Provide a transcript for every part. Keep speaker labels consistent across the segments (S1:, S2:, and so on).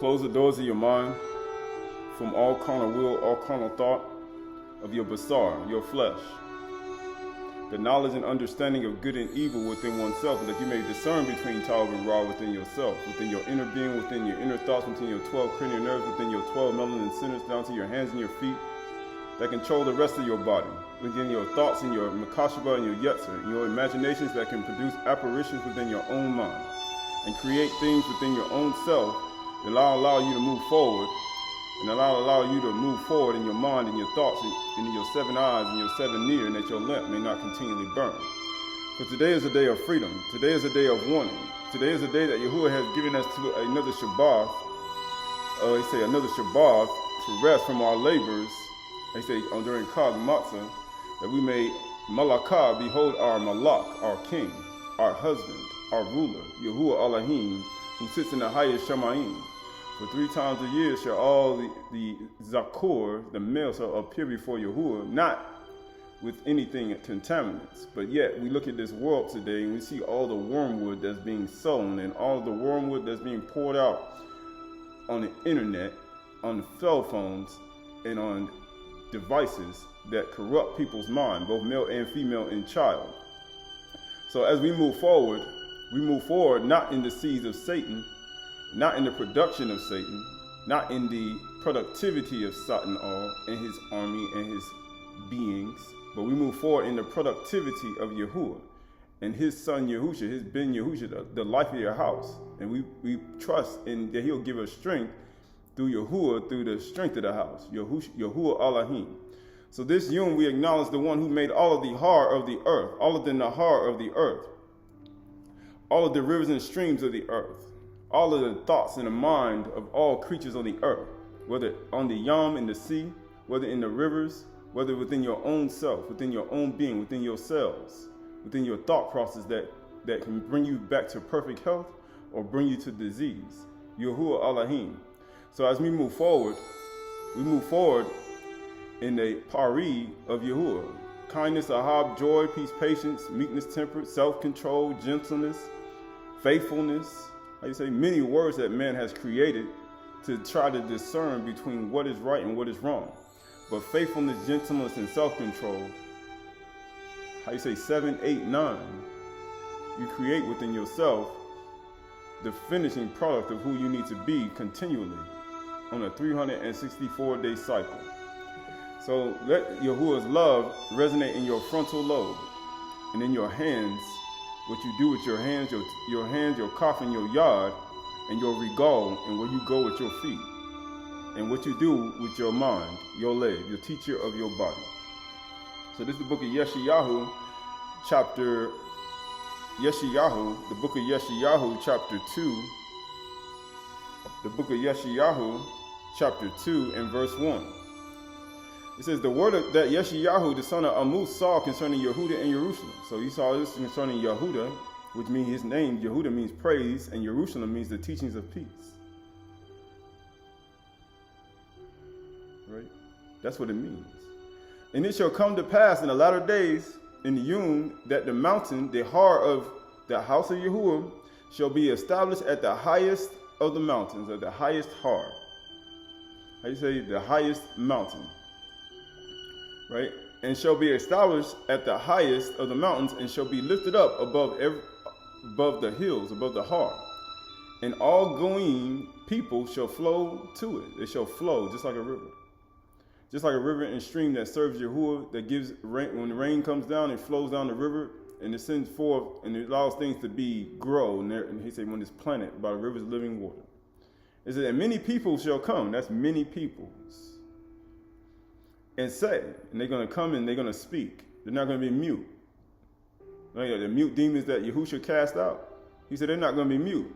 S1: close the doors of your mind from all carnal will, all carnal thought of your basar, your flesh. The knowledge and understanding of good and evil within oneself, that you may discern between Taub and Ra within yourself, within your inner being, within your inner thoughts, within your 12 cranial nerves, within your 12 melanin centers, down to your hands and your feet, that control the rest of your body, within your thoughts and your makashaba and your yetzer, your imaginations that can produce apparitions within your own mind, and create things within your own self that allow you to move forward, and allow you to move forward in your mind and your thoughts and in your 7 eyes and your 7 near, and that your lamp may not continually burn. For today is a day of freedom. Today is a day of warning. Today is a day that Yahuwah has given us to another Shabbat, another Shabbat to rest from our labors. They say during Chag Matsah, that we may malakah, behold our malak, our king, our husband, our ruler, Yahuwah Elohim, who sits in the highest Shamayim. For 3 times a year shall all the Zakor, the male, shall appear before Yahuwah, not with anything contaminants. But yet we look at this world today and we see all the wormwood that's being sown and all the wormwood that's being poured out on the internet, on the cell phones, and on devices that corrupt people's mind, both male and female and child. So as we move forward not in the seeds of Satan, not in the production of Satan, not in the productivity of Satan and his army and his beings, but we move forward in the productivity of Yahuwah and his son Yahusha, his Ben Yahusha, the life of your house. And we trust in that he'll give us strength through Yahuwah, through the strength of the house, Yahuwah Elohim. So this Yom, we acknowledge the one who made all of the har of the earth, all of the nahar of the earth, all of the rivers and streams of the earth, all of the thoughts in the mind of all creatures on the earth, whether on the yam, in the sea, whether in the rivers, whether within your own self, within your own being, within your cells, within your thought process that can bring you back to perfect health or bring you to disease. Yahuwah Elohim. So as we move forward in the pari of Yahuwah. Kindness, ahab, joy, peace, patience, meekness, temperance, self-control, gentleness, faithfulness. Many words that man has created to try to discern between what is right and what is wrong. But faithfulness, gentleness, and self-control, 7, 8, 9, you create within yourself the finishing product of who you need to be continually on a 364-day cycle. So let Yahuwah's love resonate in your frontal lobe and in your hands, what you do with your hands, your coffin, your yard, and your regal, and where you go with your feet, and what you do with your mind, your leg, your teacher of your body. So this is the book of Yeshayahu, the book of Yeshayahu, chapter 2, the book of Yeshayahu, chapter 2, and verse 1. It says, the word that Yeshayahu, the son of Amos, saw concerning Yehuda and Jerusalem. So he saw this concerning Yehuda, which means his name, Yehuda, means praise, and Jerusalem means the teachings of peace. Right? That's what it means. And it shall come to pass in the latter days, in the Yom, that the mountain, the har of the house of Yahuwah, shall be established at the highest of the mountains, or the highest har. The highest mountain. Right? And shall be established at the highest of the mountains, and shall be lifted up above the hills, above the har. And all going people shall flow to it. It shall flow just like a river. Just like a river and stream that serves Yahuwah, that gives rain. When the rain comes down, it flows down the river, and it sends forth, and it allows things to grow. And he said, when it's planted by the river's living water. It said, and many people shall come. That's many peoples. And say, and they're going to come and they're going to speak. They're not going to be mute. The mute demons that Yahushua cast out, he said they're not going to be mute.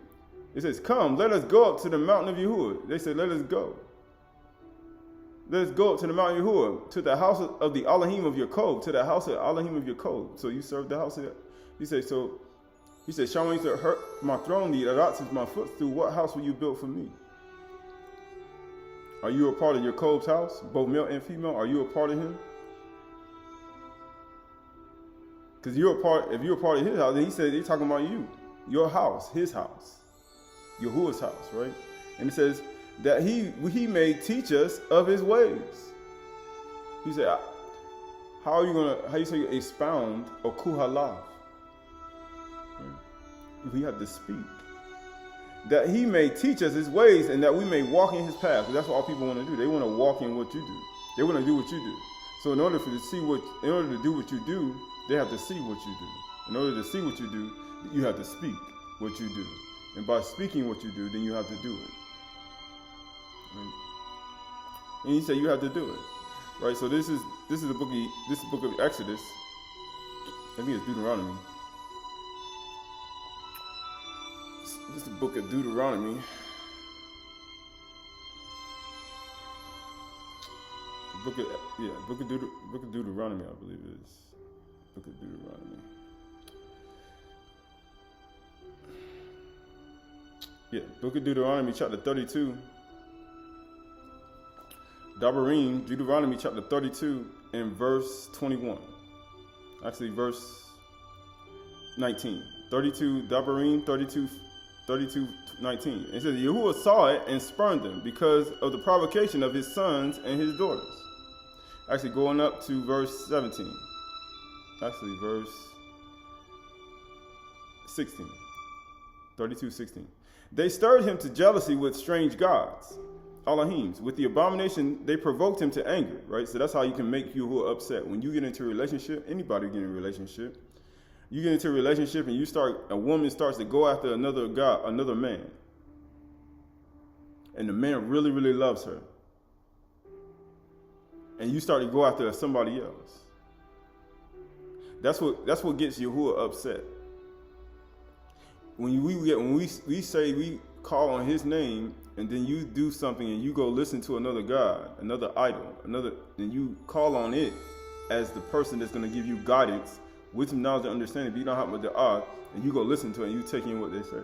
S1: It says, come, let us go up to the mountain of Yahuwah. They said, let us go. Let us go up to the mountain of Yahuwah, to the house of the Elohim of Yaakov, to the house of Elohim of Yaakov. So you serve the house of that. He said, show me to hurt my throne, the Arat is my footstool. What house will you build for me? Are you a part of Yaakov's house, both male and female? Are you a part of him? Because if you're a part of his house, then he said he's talking about you, your house, his house, Yahuwah's house, right? And it says, that he may teach us of his ways. He said, how you say you expound or Qahalath? We have to speak. That he may teach us his ways and that we may walk in his path. That's what all people want to do. They want to walk in what you do. They want to do what you do. So in order to do what you do, they have to see what you do. In order to see what you do, you have to speak what you do. And by speaking what you do, then you have to do it. Right? And he said you have to do it. Right? So this is the book of Exodus. I think it's Deuteronomy. This is the book of Deuteronomy. Book of Deuteronomy, I believe it is. Book of Deuteronomy. Yeah, Book of Deuteronomy, chapter 32. Deuteronomy chapter 32 and verse 21. Actually, verse 19. 32, 19. It says, Yahuwah saw it and spurned them because of the provocation of his sons and his daughters. Actually, going up to verse 17. Actually, verse 16. 32:16. They stirred him to jealousy with strange gods, Elohims. With the abomination, they provoked him to anger, right? So that's how you can make Yahuwah upset. When you get into a relationship, anybody get in a relationship, you get into a relationship and a woman starts to go after another man. And the man really, really loves her. And you start to go after somebody else. That's what gets Yahuwah upset. When we say we call on his name, and then you do something and you go listen to another god, another idol, and you call on it as the person that's going to give you guidance, wisdom, knowledge, and understanding. But you don't have with the eye, and you go listen to it and you take in what they say.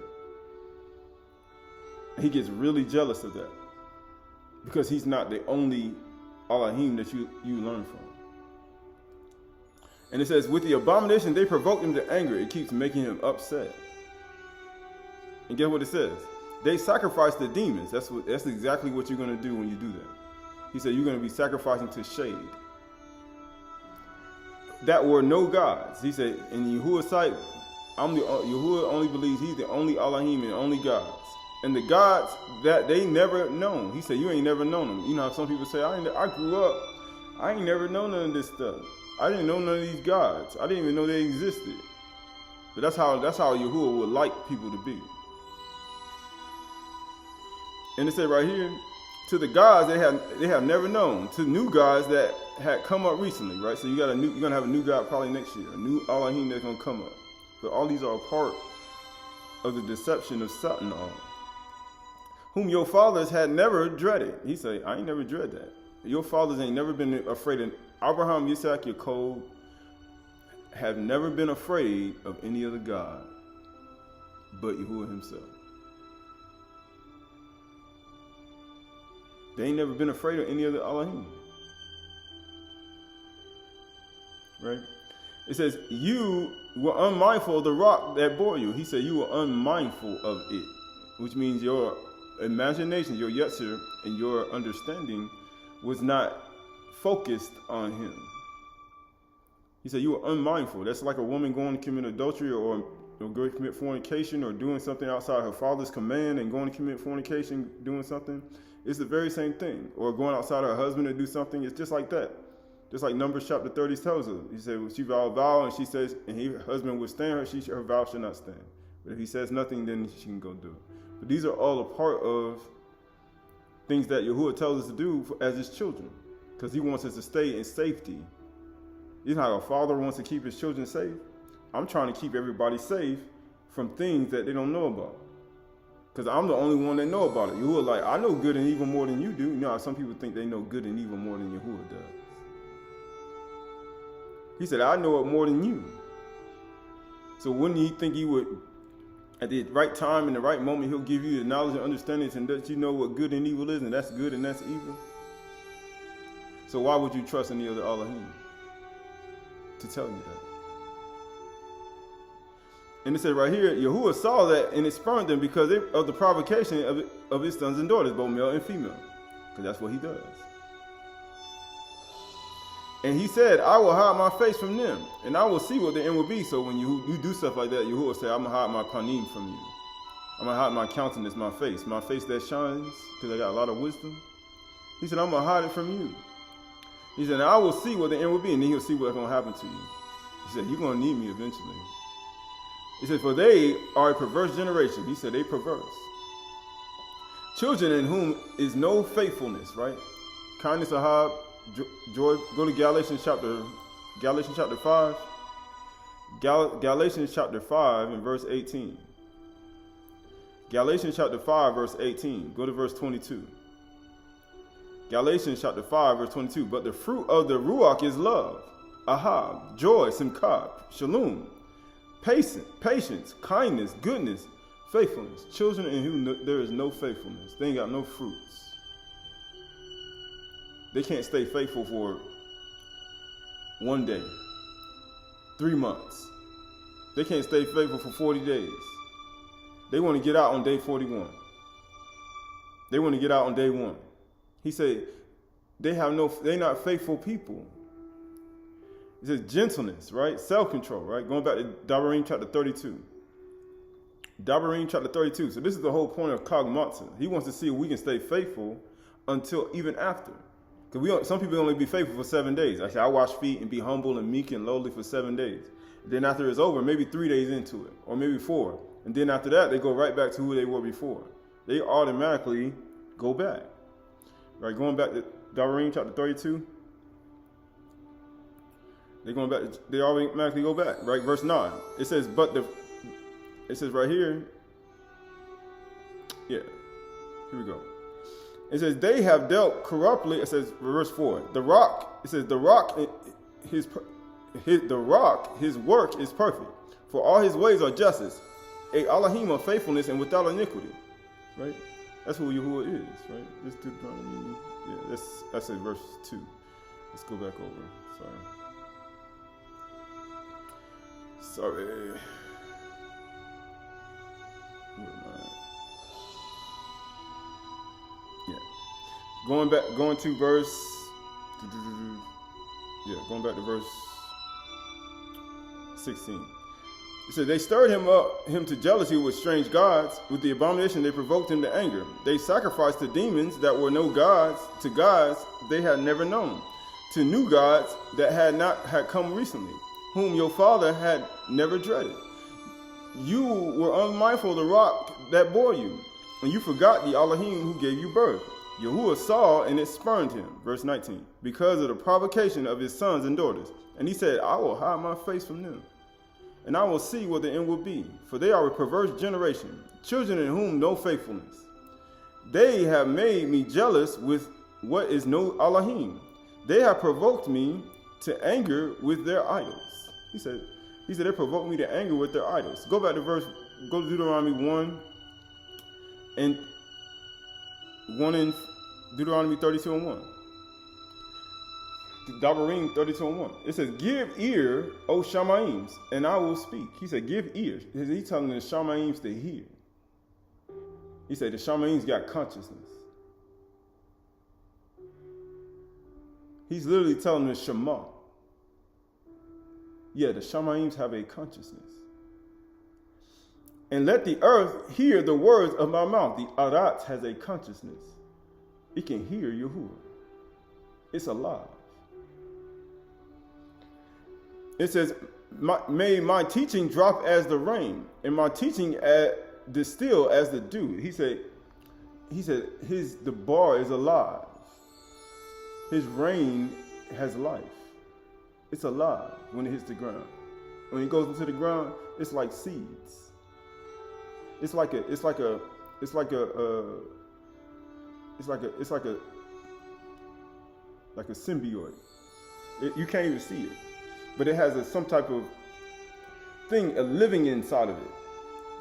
S1: And he gets really jealous of that because he's not the only Elohim that you learn from. And it says, with the abomination, they provoke him to anger. It keeps making him upset. And guess what it says? They sacrifice the demons. That's exactly what you're going to do when you do that. He said you're going to be sacrificing to shade. That were no gods. He said, in Yahuwah's sight, Yahuwah only believes he's the only Elohim and only gods. And the gods that they never known. He said, you ain't never known them. You know how some people say, I grew up, I ain't never known none of this stuff. I didn't know none of these gods. I didn't even know they existed. But that's how Yahuwah would like people to be. And it said right here, to the gods they have never known, to new gods that had come up recently, right? So you're gonna have a new god probably next year, a new Elohim that's gonna come up. But all these are a part of the deception of Satan, whom your fathers had never dreaded. He said, I ain't never dread that. Your fathers ain't never been afraid of Abraham, Isaac, Jacob, have never been afraid of any other god but Yahuwah himself. They ain't never been afraid of any other Elohim. Right? It says, you were unmindful of the rock that bore you. He said you were unmindful of it, which means your imagination, your yetzer, and your understanding was not focused on him. He said you were unmindful. That's like a woman going to commit adultery or going to commit fornication or doing something outside her father's command and going to commit fornication, doing something. It's the very same thing. Or going outside her husband to do something. It's just like that. Just like Numbers chapter 30 tells us. He said, she vowed a vow, and she says, and her husband would stand her, her vow shall not stand. But if he says nothing, then she can go do it. But these are all a part of things that Yahuwah tells us to do as his children. Because he wants us to stay in safety. You know how a father wants to keep his children safe? I'm trying to keep everybody safe from things that they don't know about. Because I'm the only one that know about it. Yahuwah like, I know good and evil more than you do. You know how some people think they know good and evil more than Yahuwah does. He said, I know it more than you. So wouldn't he think he would, at the right time, in the right moment, he'll give you the knowledge and understanding and let you know what good and evil is, and that's good and that's evil? So why would you trust any other Elohim to tell you that? And it said right here, Yahuwah saw that and it spurned them because of the provocation of his sons and daughters, both male and female. Because that's what he does. And he said, I will hide my face from them, and I will see what the end will be. So when you do stuff like that, Yahuwah say, I'm going to hide my panim from you. I'm going to hide my countenance, my face that shines, because I got a lot of wisdom. He said, I'm going to hide it from you. He said, I will see what the end will be, and then he'll see what's going to happen to you. He said, you're going to need me eventually. He said, for they are a perverse generation. He said, they perverse. Children in whom is no faithfulness, right? Kindness, ahab, joy. Go to Galatians chapter 5. Galatians chapter 5 and verse 18. Galatians chapter 5, verse 18. Go to verse 22. Galatians chapter 5, verse 22. But the fruit of the Ruach is love, ahab, joy, simcha, shalom, patience, kindness, goodness, faithfulness. Children in whom there is no faithfulness. They ain't got no fruits. They can't stay faithful for 1 day, 3 months. They can't stay faithful for 40 days. They want to get out on day 41. They want to get out on day 1. He said, they're not faithful people. He says gentleness, right? Self-control, right? Going back to Devarim chapter 32. Devarim chapter 32. So this is the whole point of Chag Matsah. He wants to see if we can stay faithful until even after. Because some people only be faithful for 7 days. I say, I wash feet and be humble and meek and lowly for 7 days. Then after it's over, maybe 3 days into it, or maybe 4. And then after that, they go right back to who they were before. They automatically go back. Right, going back to Devarim chapter 32. They automatically go back. Right, verse 9. It says, it says right here. Yeah, here we go. It says, they have dealt corruptly. It says, verse 4. The rock, it says, the rock, his work is perfect. For all his ways are justice. A Elohim of faithfulness and without iniquity. Right? That's who Yahuwah is, right? This Deuteronomy, yeah, that's in verse 2. Let's go back over. Sorry. Where am I at? Yeah. Going to verse, yeah, going back to verse 16. It said, they stirred him to jealousy with strange gods. With the abomination, they provoked him to anger. They sacrificed to demons that were no gods, to gods they had never known, to new gods that had come recently, whom your father had never dreaded. You were unmindful of the rock that bore you, and you forgot the Elohim who gave you birth. Yahuwah saw and it spurned him, verse 19, because of the provocation of his sons and daughters. And he said, I will hide my face from them, and I will see what the end will be. For they are a perverse generation, children in whom no faithfulness. They have made me jealous with what is no Elohim. They have provoked me to anger with their idols. He said they provoked me to anger with their idols. Go back to go to Deuteronomy 1 and Deuteronomy 32 and 1. Devarim 32 and 1. It says, give ear, O Shamaims, and I will speak. He said, give ear. He's telling the Shamaims to hear. He said, the Shamaims got consciousness. He's literally telling the Shema. Yeah, the Shamaims have a consciousness. And let the earth hear the words of my mouth. The Arat has a consciousness. It can hear Yahuwah. It's alive. It says, may my teaching drop as the rain, and my teaching distill as the dew. He said the bar is alive. His rain has life. It's alive when it hits the ground. When it goes into the ground, it's like seeds. It's like a symbiote. You can't even see it, but it has some type of thing living inside of it.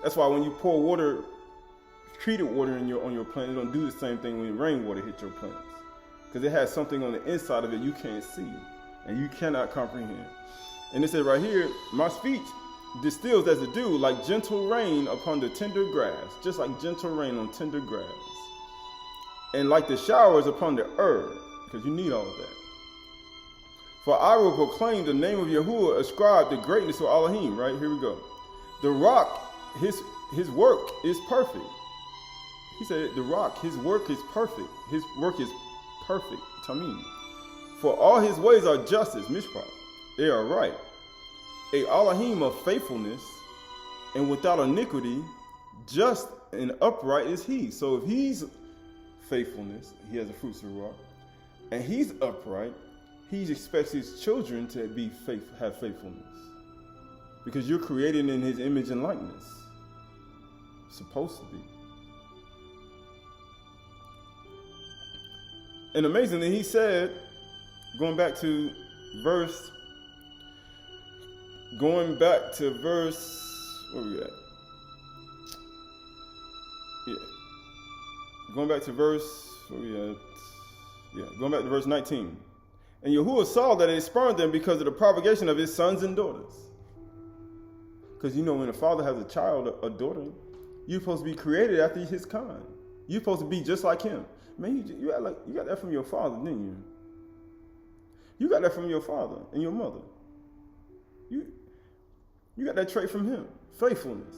S1: That's why when you pour water, treated water on your plant, it don't do the same thing when rainwater hits your plants, because it has something on the inside of it you can't see and you cannot comprehend. And it says right here, my speech distills as the dew, like gentle rain upon the tender grass, just like gentle rain on tender grass, and like the showers upon the earth, because you need all of that. For I will proclaim the name of Yahuwah, ascribe the greatness of Elohim. Right, here we go. The rock, his work is perfect. He said, the rock, his work is perfect. His work is perfect, tamim. For all his ways are justice, mishpat. They are right. A Elohim of faithfulness, and without iniquity, just and upright is he. So if he's faithfulness, he has the fruits of the rock, and he's upright, he expects his children to have faithfulness. Because you're created in his image and likeness. Supposed to be. And amazingly, he said, going back to verse, where we at? Yeah. Going back to verse, where we at? Yeah, going back to verse 19. And Yahuwah saw that it spurned them because of the propagation of his sons and daughters. Because you know, when a father has a child, a daughter, you're supposed to be created after his kind. You're supposed to be just like him. Man, you got that from your father, didn't you? You got that from your father and your mother. You got that trait from him, faithfulness.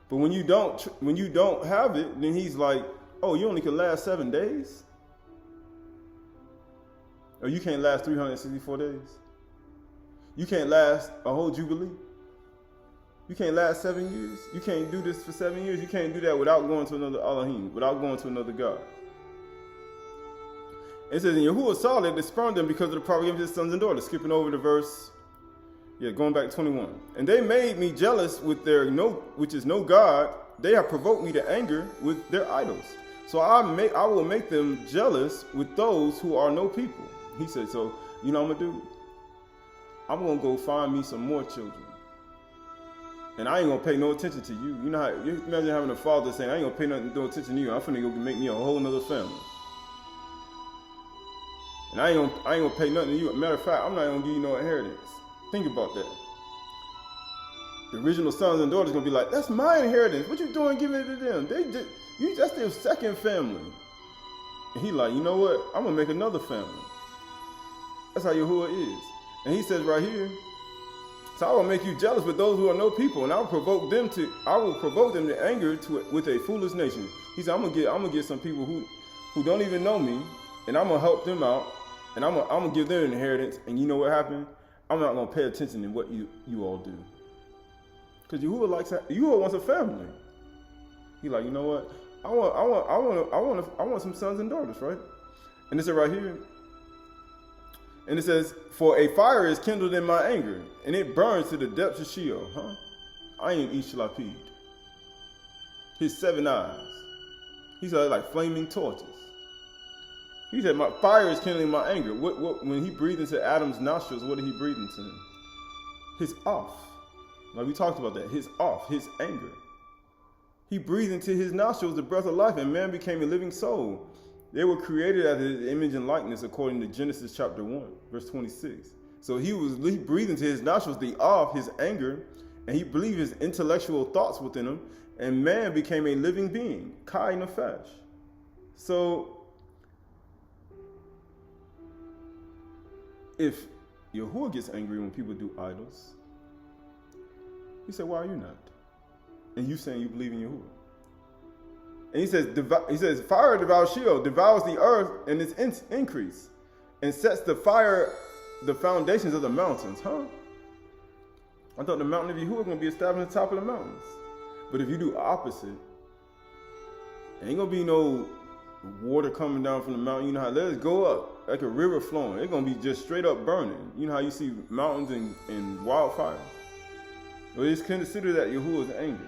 S1: But when you don't have it, then he's like, oh, you only can last 7 days? Or you can't last 364 days? You can't last a whole jubilee? You can't last 7 years? You can't do this for 7 years? You can't do that without going to another Elohim, without going to another God. It says, and Yahuwah saw that they spurned them because of the propagation of his sons and daughters. Skipping over to verse, going back to 21. And they made me jealous with their which is no God. They have provoked me to anger with their idols. So I will make them jealous with those who are no people. He said, so you know what I'm going to do? I'm going to go find me some more children. And I ain't going to pay no attention to you. You know how, you imagine having a father saying, I ain't going to pay no attention to you. I'm finna go make me a whole nother family. And I ain't gonna pay nothing to you. Matter of fact, I'm not gonna give you no inheritance. Think about that. The original sons and daughters gonna be like, that's my inheritance. What you doing giving it to them? That's their second family. And he like, you know what? I'm gonna make another family. That's how Yahuwah is. And he says right here, so I will make you jealous with those who are no people, and I will provoke them to anger with a foolish nation. He said, I'm gonna get some people who don't even know me, and I'm gonna help them out, and I'm gonna give them an inheritance. And you know what happened? I'm not gonna pay attention to what you all do, because Yahuwah wants a family. He like, you know what? I want some sons and daughters, right? And it said right here, and it says, for a fire is kindled in my anger, and it burns to the depths of Sheol. I ain't Ish Lapid. His 7 eyes. He said like flaming torches. He said, my fire is kindling my anger. When he breathed into Adam's nostrils, what did he breathe into him? His off. Like we talked about that. His off, his anger. He breathed into his nostrils the breath of life, and man became a living soul. They were created after his image and likeness, according to Genesis chapter 1, verse 26. So he breathed into his nostrils the off, his anger, and he believed his intellectual thoughts within him, and man became a living being, Kai Nefesh. So if Yahuwah gets angry when people do idols, he said, why are you not? And you saying you believe in Yahuwah. And he says, fire devours Sheol, devours the earth and its increase, and sets the foundations of the mountains. I thought the mountain of Yahuwah was going to be established on the top of the mountains. But if you do opposite, ain't going to be no water coming down from the mountain. You know how, let it go up like a river flowing. It's going to be just straight up burning. You know how you see mountains and wildfire? Well, it's considered that Yahuwah is angry.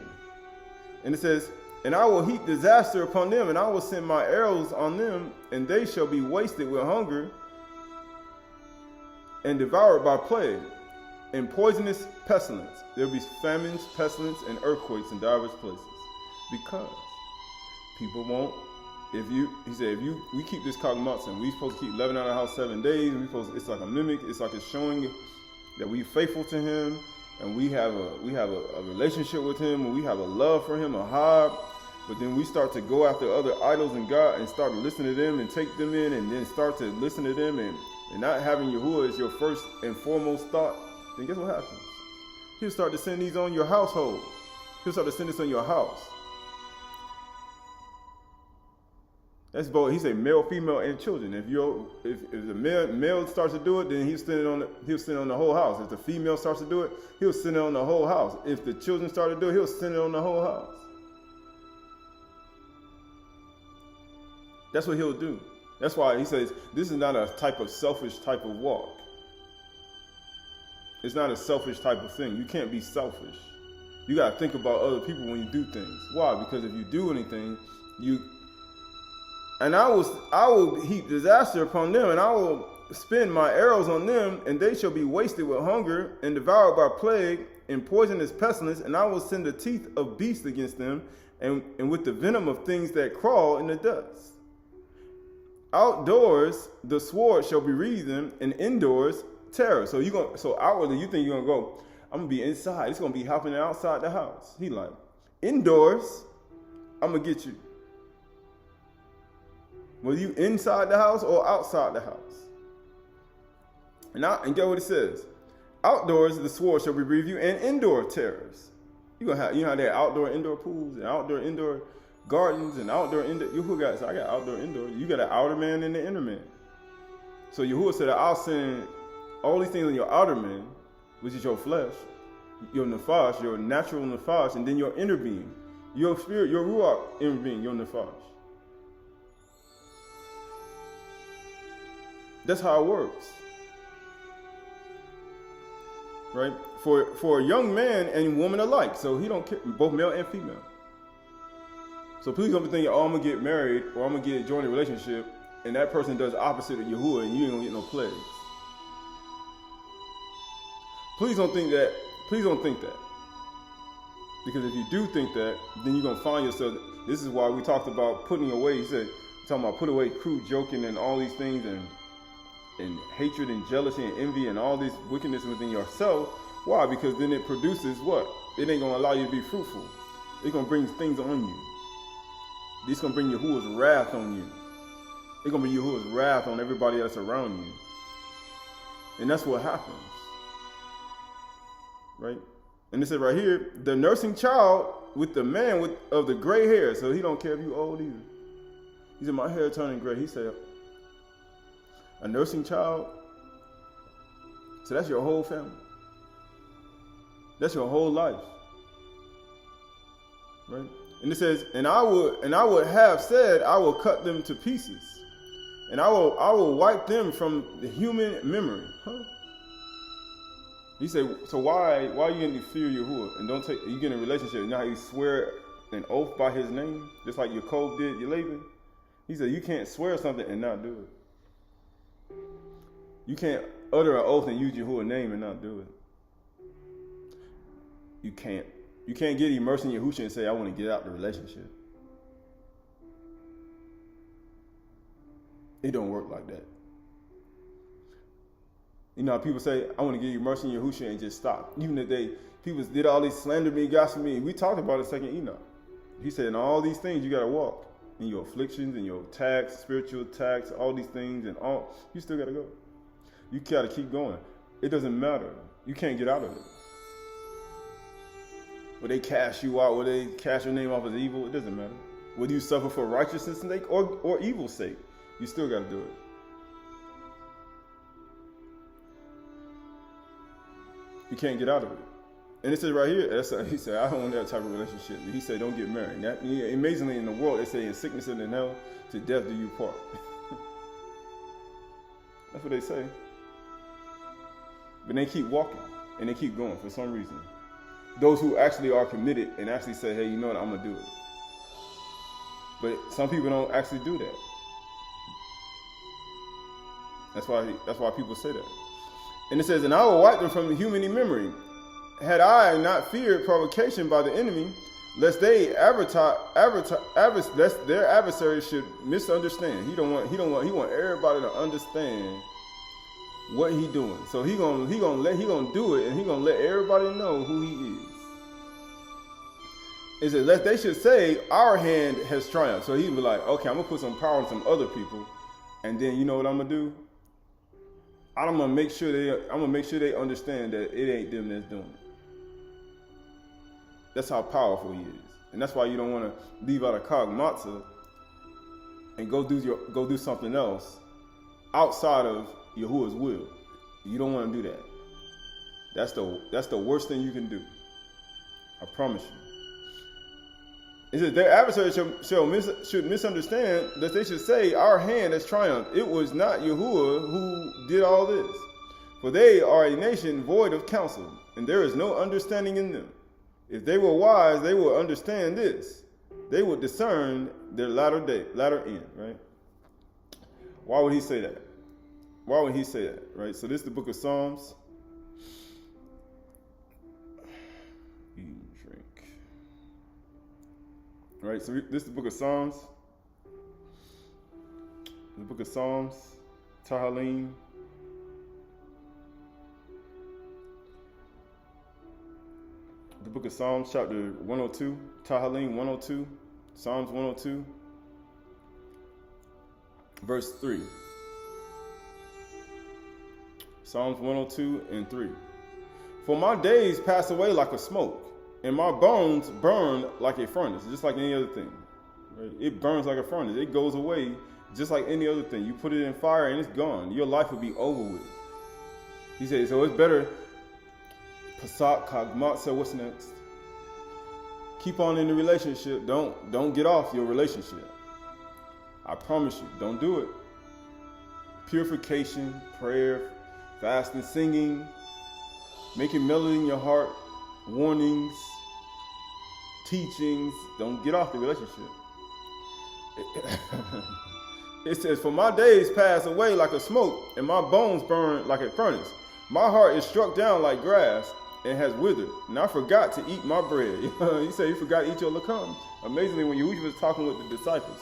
S1: And it says, and I will heap disaster upon them, and I will send my arrows on them, and they shall be wasted with hunger and devoured by plague and poisonous pestilence. There will be famines, pestilence, and earthquakes in diverse places. Because people won't, he said, we keep this Chag Matsah, and we supposed to keep 11 out of the house 7 days, and it's like a mimic, it's like a showing that we faithful to him, and we have a relationship with him, and we have a love for him, a high. But then we start to go after other idols and God and start to listen to them and take them in, and then start to listen to them and not having Yahuwah as your first and foremost thought, then guess what happens? He'll start to send these on your household. He'll start to send this on your house. That's both. He said male, female, and children. If the male starts to do it, then he'll send it on the whole house. If the female starts to do it, he'll send it on the whole house. If the children start to do it, he'll send it on the whole house. That's what he'll do. That's why he says this is not a type of selfish type of walk. It's not a selfish type of thing. You can't be selfish. You got to think about other people when you do things. Why? Because if you do anything, I will heap disaster upon them, and I will spend my arrows on them, and they shall be wasted with hunger and devoured by plague and poisonous pestilence, and I will send the teeth of beasts against them, and with the venom of things that crawl in the dust. Outdoors, the sword shall bereave them, and indoors, terror. So outwardly, you think you're gonna go, I'm gonna be inside. It's gonna be happening outside the house. He like, indoors, I'm gonna get you. Whether you inside the house or outside the house. And get what it says. Outdoors, the sword shall bereave you, and indoor terrors. You know how they have outdoor indoor pools and outdoor indoor gardens and outdoor indoor. Yahuwah got, so I got outdoor indoor. You got an outer man and an inner man. So Yahuwah said, I'll send all these things on your outer man, which is your flesh, your nephash, your natural nephash, and then your inner being, your spirit, your ruach inner being, your nephash. That's how it works, right? For a young man and woman alike. So he don't care, both male and female. So please don't be thinking, oh, I'm gonna get married or I'm gonna join a relationship, and that person does opposite of Yahuwah, and you ain't gonna get no plagues. Please don't think that. Please don't think that. Because if you do think that, then you're gonna find yourself. This is why we talked about putting away. He said, talking about put away crude joking and all these things, and hatred and jealousy and envy and all this wickedness within yourself. Why? Because then it produces what? It ain't gonna allow you to be fruitful. It's gonna bring things on you. It's gonna bring Yahuwah's wrath on you. It's gonna bring Yahuwah's wrath on everybody that's around you. And that's what happens. Right? And it said right here, the nursing child with the man of the gray hair. So he don't care if you old either. He said, my hair turning gray. He said, a nursing child. So that's your whole family. That's your whole life. Right? And it says, and I would have said, I will cut them to pieces, and I will wipe them from the human memory. Huh? He said, so why you getting to fear Yahuwah and don't you get in a relationship? You know how you swear an oath by his name, just like Yaakov did your Laban? He said, you can't swear something and not do it. You can't utter an oath and use Yahuwah's name and not do it. You can't. You can't get immersed in Yahushua and say, I want to get out the relationship. It don't work like that. You know how people say, I want to get immersed in Yahushua and just stop. Even if people did all these slander me, gossip me. We talked about it second Enoch. He said, in all these things, you got to walk. In your afflictions, in your attacks, spiritual attacks, all these things, and all, you still got to go. You got to keep going. It doesn't matter. You can't get out of it. Will they cast you out? Will they cast your name off as evil? It doesn't matter. Whether you suffer for righteousness' sake or evil's sake, you still got to do it. You can't get out of it. And it says right here, he said, I don't want that type of relationship. He said, don't get married. That, amazingly, in the world, they say, in sickness and in health, to death do you part. That's what they say. But they keep walking, and they keep going for some reason. Those who actually are committed and actually say, hey, you know what, I'm going to do it. But some people don't actually do that. That's why people say that. And it says, and I will wipe them from the human memory. Had I not feared provocation by the enemy, lest their adversaries should misunderstand. He want everybody to understand what he doing. So he gonna do it, and he gonna let everybody know who he is. It says they should say our hand has triumphed. So he be like, okay, I'm gonna put some power on some other people, and then you know what I'm gonna do? I'm gonna make sure they understand that it ain't them that's doing it. That's how powerful he is, and that's why you don't want to leave out of Chag Matsah and go do something else outside of Yahuwah's will. You don't want to do that. That's the worst thing you can do. I promise you. It says their adversaries should misunderstand that they should say, our hand has triumphed. It was not Yahuwah who did all this. For they are a nation void of counsel, and there is no understanding in them. If they were wise, they would understand this. They would discern their latter end, right? Why would he say that? Why would he say that, right? So this is the book of Psalms. Right, so this is the book of Psalms. The book of Psalms, Tahalim. The book of Psalms, chapter 102, Tahalim 102, Psalms 102, verse 3. Psalms 102 and 3. For my days pass away like a smoke, and my bones burn like a furnace, just like any other thing. Right? It burns like a furnace. It goes away just like any other thing. You put it in fire and it's gone. Your life will be over with. He said, so it's better. Pasat, Chag Matsah, what's next? Keep on in the relationship. Don't get off your relationship. I promise you, don't do it. Purification, prayer, fasting, singing, making melody in your heart, warnings, teachings. Don't get off the relationship. It says, for my days pass away like a smoke, and my bones burn like a furnace. My heart is struck down like grass and has withered, and I forgot to eat my bread. You say you forgot to eat your lakam. Amazingly, when Yahushua was talking with the disciples,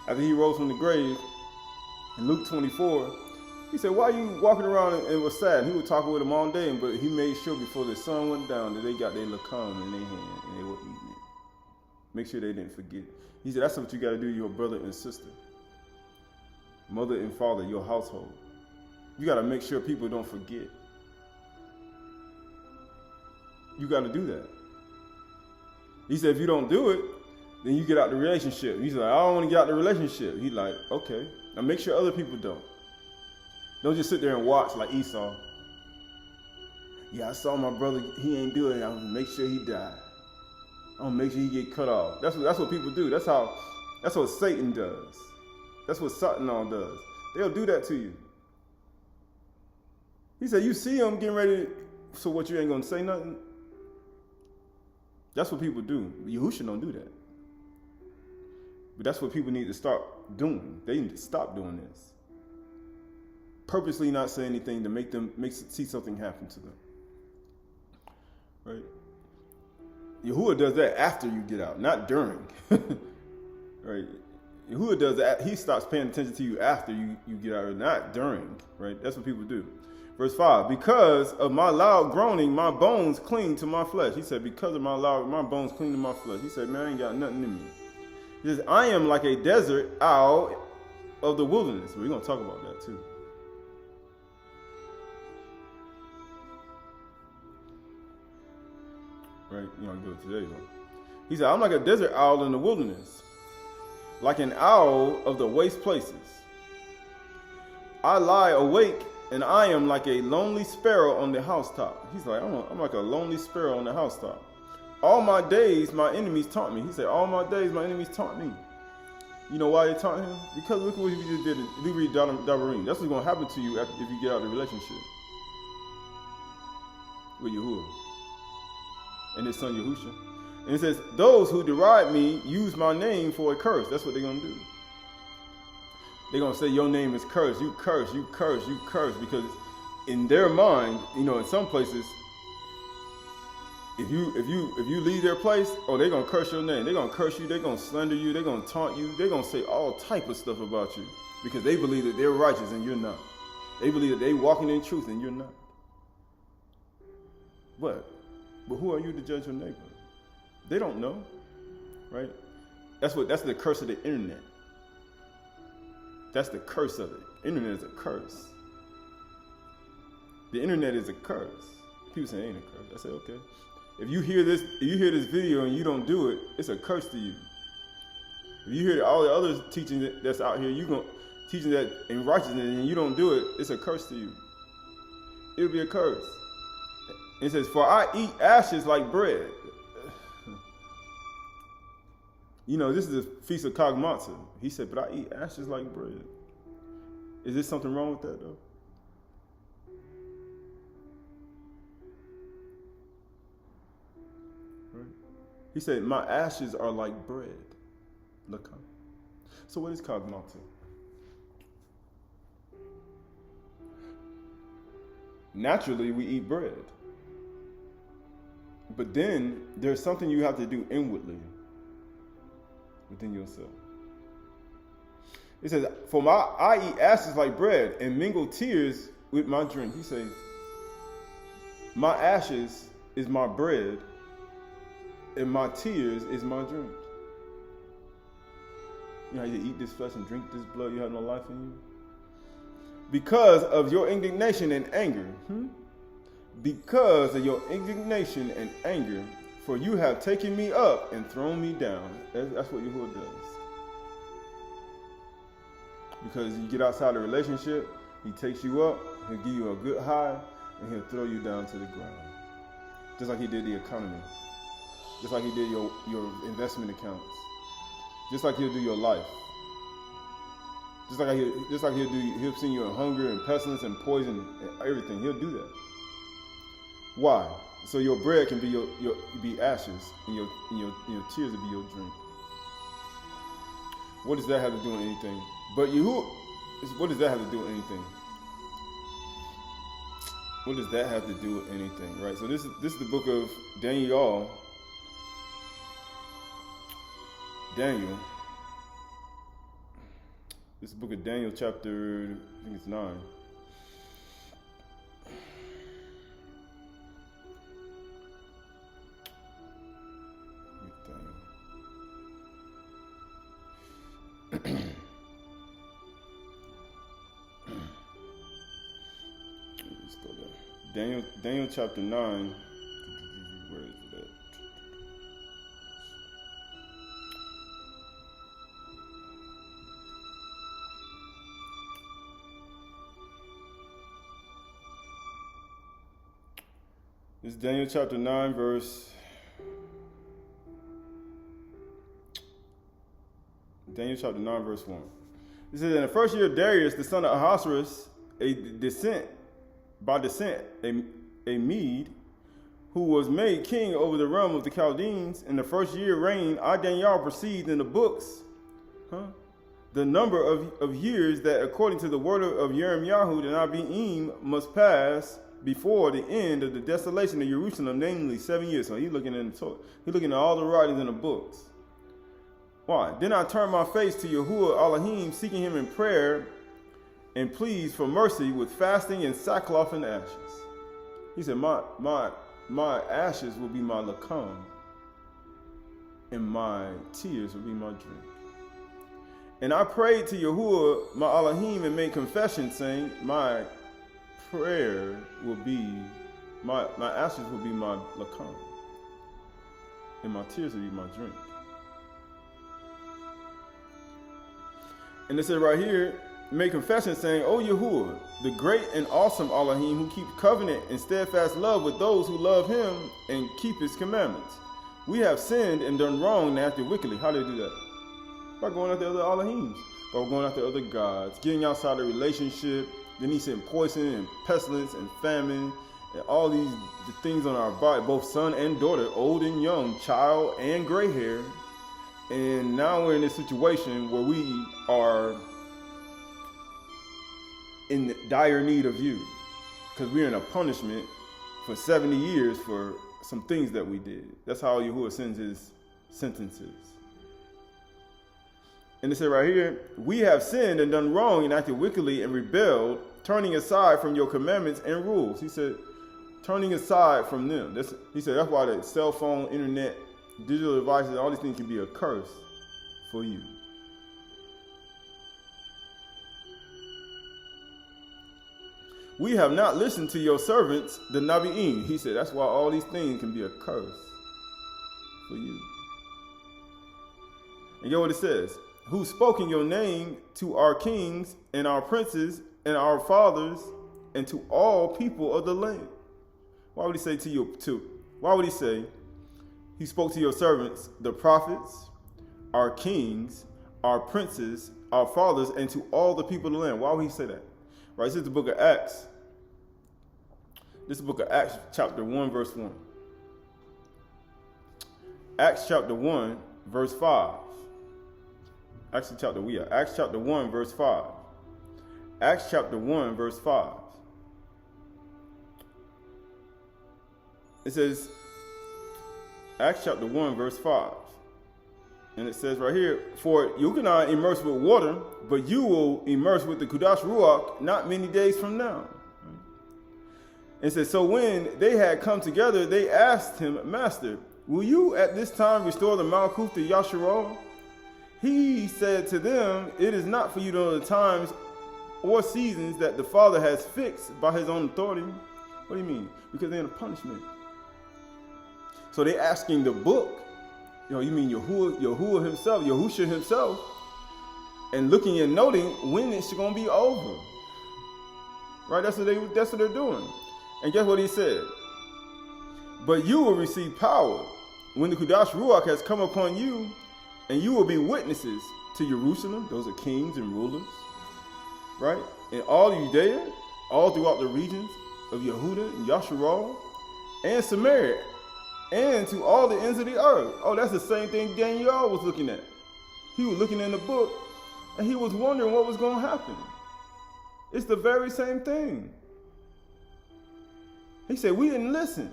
S1: after he rose from the grave, in Luke 24, he said, why are you walking around and was sad? He was talking with them all day, but he made sure before the sun went down that they got their lakam in their hand and they were eating it. Make sure they didn't forget. He said, that's what you got to do, your brother and sister, mother and father, your household. You got to make sure people don't forget. You got to do that. He said, if you don't do it, then you get out the relationship. He's like, I don't want to get out the relationship. He's like, okay. Now make sure other people don't. Don't just sit there and watch like Esau. Yeah, I saw my brother, he ain't doing it. I'm gonna make sure he died. I'm gonna make sure he get cut off. That's what people do. That's what Satan does. That's what Satan does. They'll do that to you. He said, you see him getting ready, so what, you ain't gonna say nothing? That's what people do. Yahushua don't do that. But that's what people need to start doing. They need to stop doing this. Purposely not say anything to make see something happen to them. Right? Yahuwah does that after you get out, not during. Right? Yahuwah does that. He stops paying attention to you after you get out, not during. Right? That's what people do. Verse 5, because of my loud groaning, my bones cling to my flesh. He said, because of my bones cling to my flesh. He said, man, I ain't got nothing in me. He says, I am like a desert owl of the wilderness. We're going to talk about that too. Right? You want to go today, though. He said, I'm like a desert owl in the wilderness, like an owl of the waste places. I lie awake, and I am like a lonely sparrow on the housetop. He's like, I'm like a lonely sparrow on the housetop. All my days, my enemies taunt me. He said, all my days, my enemies taunt me. You know why they taunt him? Because look what he just did. We read Dabarim. That's what's going to happen to you if you get out of the relationship with Yahuwah and his son Yahushua. And it says, those who deride me use my name for a curse. That's what they're going to do. They're going to say your name is cursed. You curse, you curse, you curse. Because in their mind, you know, in some places, if you leave their place, oh, they're going to curse your name. They're going to curse you. They're going to slander you. They're going to taunt you. They're going to say all type of stuff about you because they believe that they're righteous and you're not. They believe that they walking in truth and you're not. What? But who are you to judge your neighbor? They don't know, right? That's the curse of the internet. That's the curse of it. Internet is a curse. The internet is a curse. People say it ain't a curse. I say, okay. If you hear this video and you don't do it, it's a curse to you. If you hear all the other teaching that's out here, teaching that in righteousness and you don't do it, it's a curse to you. It'll be a curse. It says, for I eat ashes like bread. You know, this is the feast of Chag Matsah. He said, but I eat ashes like bread. Is there something wrong with that, though? Right? He said, my ashes are like bread. Look how. So what is Chag Matsah? Naturally, we eat bread. But then there's something you have to do inwardly within yourself. It says, for I eat ashes like bread and mingle tears with my drink. He says, my ashes is my bread and my tears is my drink. You know how you eat this flesh and drink this blood, you have no life in you? Because of your indignation and anger. Because of your indignation and anger, for you have taken me up and thrown me down. That's what Yahuwah does. Because you get outside the relationship, he takes you up, he'll give you a good high, and he'll throw you down to the ground. Just like he did the economy. Just like he did your investment accounts. Just like he'll do your life. Just like he'll send you in hunger and pestilence and poison and everything. He'll do that. Why? So your bread can be ashes, and your tears will be your drink. What does that have to do with anything? But what does that have to do with anything? What does that have to do with anything? Right. So this is the book of Daniel. This is the book of Daniel, chapter, I think it's 9. Let's go there. Daniel chapter 9. Where is it at? This is Daniel chapter 9, verse. Daniel chapter 9, verse 1. It says, in the first year of Darius, the son of Ahasuerus, a Mede, who was made king over the realm of the Chaldeans, in the first year reign, I, Daniel, perceived in the books the number of years that, according to the word of Yirmiyahu, the Nabiim, must pass before the end of the desolation of Jerusalem, namely 7 years. So he's looking at all the writings in the books. Why? Then I turned my face to Yahuwah Elohim, seeking him in prayer and pleas for mercy with fasting and sackcloth and ashes. He said, my ashes will be my lakam, and my tears will be my drink. And I prayed to Yahuwah, my Elohim, and made confession, saying, my prayer will be, my ashes will be my lakam, and my tears will be my drink. And it said right here, make confession saying, O Yahuwah, the great and awesome Elohim, who keeps covenant and steadfast love with those who love him and keep his commandments. We have sinned and done wrong and acted wickedly. How do they do that? By going after other Elohims, by going after other gods, getting outside the relationship. Then he sent poison and pestilence and famine and all these things on our body, both son and daughter, old and young, child and gray hair. And now we're in this situation where we are in dire need of you, because we're in a punishment for 70 years for some things that we did. That's how Yahuwah sends his sentences. And it said right here, we have sinned and done wrong and acted wickedly and rebelled, turning aside from your commandments and rules. He said, turning aside from them. He said that's why the cell phone, internet, digital devices, all these things can be a curse for you. We have not listened to your servants, the Nabi'im. He said that's why all these things can be a curse for you. And get what it says. Who spoke in your name to our kings and our princes and our fathers and to all people of the land. Why would he say to you? Why would he say he spoke to your servants, the prophets, our kings, our princes, our fathers, and to all the people of the land? Why would he say that? Right, this is the book of Acts. This is the book of Acts, chapter 1, verse 1. Acts chapter 1, verse 5. Acts chapter 1, verse 5. Acts chapter 1, verse 5. It says, Acts chapter 1, verse 5. And it says right here, for you cannot immerse with water, but you will immerse with the Qahalath Ruach not many days from now. And it says, so when they had come together, they asked him, Master, will you at this time restore the Malkuth to Yasharal? He said to them, it is not for you to know the times or seasons that the Father has fixed by his own authority. What do you mean? Because they're in a punishment. So they're asking the book, you mean Yahuwah himself, Yahusha himself, and looking and noting when it's going to be over. Right? That's what they're doing. And guess what he said? But you will receive power when the Qahalath Ruach has come upon you, and you will be witnesses to Jerusalem. Those are kings and rulers. Right? In all Judea, all throughout the regions of Yehuda and Yasharal, and Samaria, and to all the ends of the earth. Oh, that's the same thing Daniel was looking at. He was looking in the book, and he was wondering what was going to happen. It's the very same thing. He said, we didn't listen.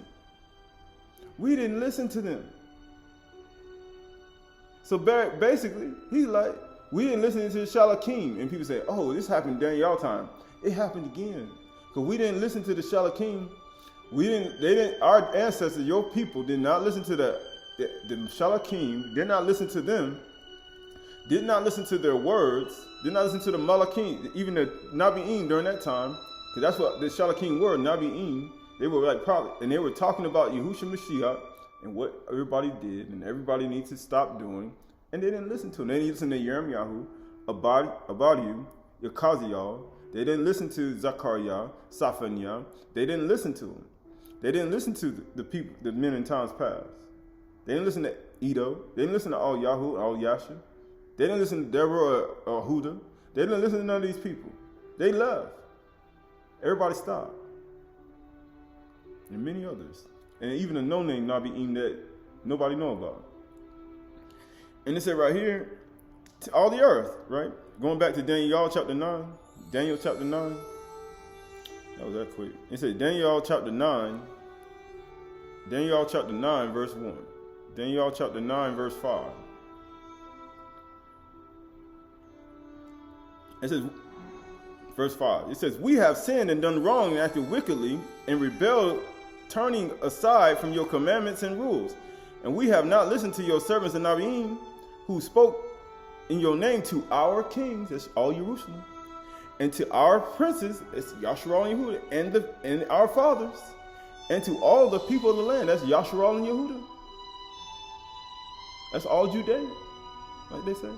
S1: We didn't listen to them. So basically, he's like, we didn't listen to the Shalakim. And people say, oh, this happened during y'all time. It happened again. Because we didn't listen to the Shalakim. Our ancestors, your people, did not listen to the Shalakim, did not listen to them, did not listen to their words, did not listen to the Malakim, even the Nabi'im during that time, because that's what the Shalakim were, Nabi'im. They were like prophets, and they were talking about Yahushua Mashiach and what everybody did, and everybody needs to stop doing, and they didn't listen to them. They didn't listen to Yirmiyahu, Abyd, Yakaziel. They didn't listen to Zachariah, Saphaniah. They didn't listen to them. They didn't listen to the people, the men in times past. They didn't listen to Aydah. They didn't listen to all Yahu, all Yasha. They didn't listen to Deborah or Huda. They didn't listen to none of these people. They left. Everybody stopped. And many others. And even a no-name Nabi'im that nobody know about. And it said right here, to all the earth, right? Going back to Daniel chapter 9. Daniel chapter 9. That was that quick. It said Daniel chapter 9. Daniel chapter 9, verse 1. Daniel chapter 9, verse 5. It says, verse 5. It says, we have sinned and done wrong and acted wickedly and rebelled, turning aside from your commandments and rules. And we have not listened to your servants the Nabi'im, who spoke in your name to our kings, that's all Jerusalem, and to our princes, that's Yasharal and Yehuda, and our fathers, and to all the people of the land, that's Yasharal and Yehuda. That's all Judea, like they say.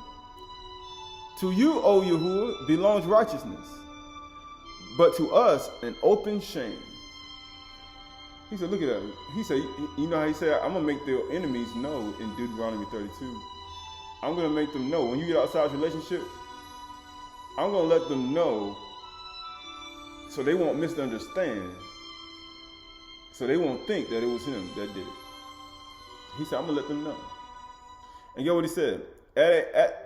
S1: To you, O Yahuwah, belongs righteousness, but to us an open shame. He said, look at that. He said, you know how he said, I'm going to make their enemies know in Deuteronomy 32. I'm going to make them know. When you get outside relationship, I'm going to let them know so they won't misunderstand. So they won't think that it was him that did it. He said, I'm going to let them know. And get what he said.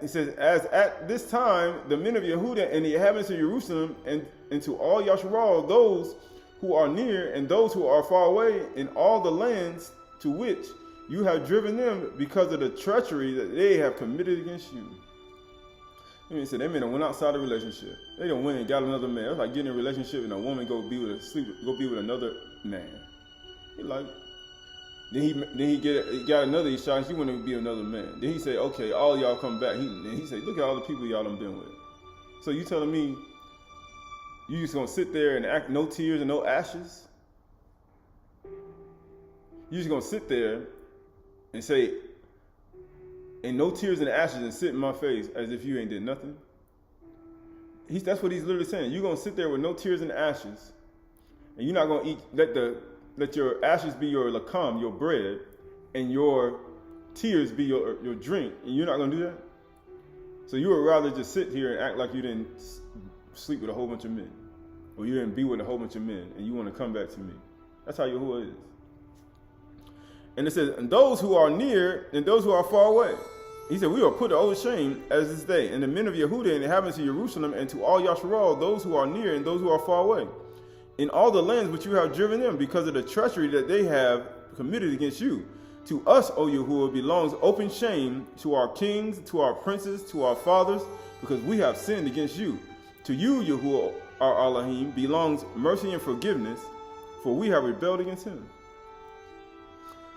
S1: He says, as at this time, the men of Yehuda and the inhabitants of Jerusalem and to all Yasharal, those who are near and those who are far away in all the lands to which you have driven them because of the treachery that they have committed against you. I mean, so they men went outside the relationship. They done went and got another man. It's like getting in a relationship and a woman go be with another man. He like, then he got another shot and she wanted to be another man. Then he said, okay, all y'all come back. Then he said, look at all the people y'all done been with. So you telling me you just gonna sit there and act no tears and no ashes? You just gonna sit there and say, and no tears and ashes and sit in my face as if you ain't did nothing? That's what he's literally saying. You're gonna sit there with no tears and ashes, and you're not gonna eat. Let your ashes be your lakam, your bread, and your tears be your drink, and you're not gonna do that. So you would rather just sit here and act like you didn't sleep with a whole bunch of men, or you didn't be with a whole bunch of men, and you want to come back to me. That's how Yahuwah is. And it says, and those who are near and those who are far away. He said, we are put to old shame as this day. And the men of Yehuda and the inhabitants of Jerusalem and to all Yasharal, those who are near and those who are far away, in all the lands which you have driven them, because of the treachery that they have committed against you. To us, O Yahuwah, belongs open shame, to our kings, to our princes, to our fathers, because we have sinned against you. To you, Yahuwah, our Elohim, belongs mercy and forgiveness, for we have rebelled against him.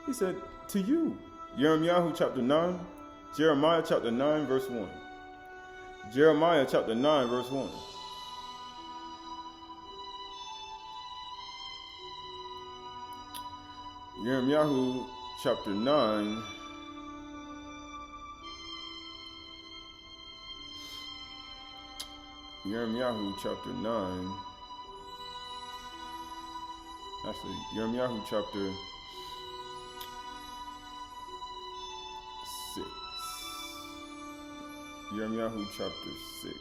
S1: He said, to you. Jeremiah chapter 9, Jeremiah chapter 9, verse 1. Jeremiah chapter 9, verse 1. Jeremiah chapter 9. Jeremiah chapter 9. Actually, Jeremiah chapter 6. Jeremiah chapter 6.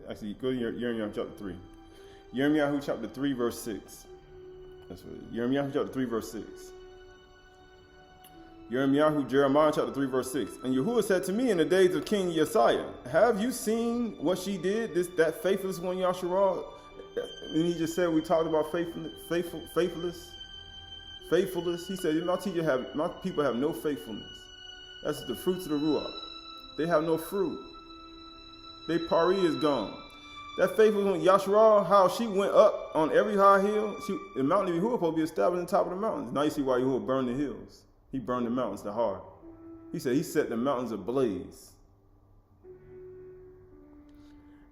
S1: Actually, go to Jeremiah chapter 3. Jeremiah chapter 3, verse 6. That's right. Jeremiah chapter 3, verse 6. Jeremiah chapter 3, verse 6. And Yahuwah said to me in the days of King Josiah, have you seen what she did, that faithless one, Yasharal? And he just said, we talked about faithfulness. He said, my people have no faithfulness. That's the fruits of the Ruach. They have no fruit. Their pari is gone. That faithful one, Yasharal, how she went up on every high hill. The mountain of Yahuwah supposed to be established on the top of the mountains. Now you see why Yahuwah burned the hills. He burned the mountains to hard. He said he set the mountains ablaze.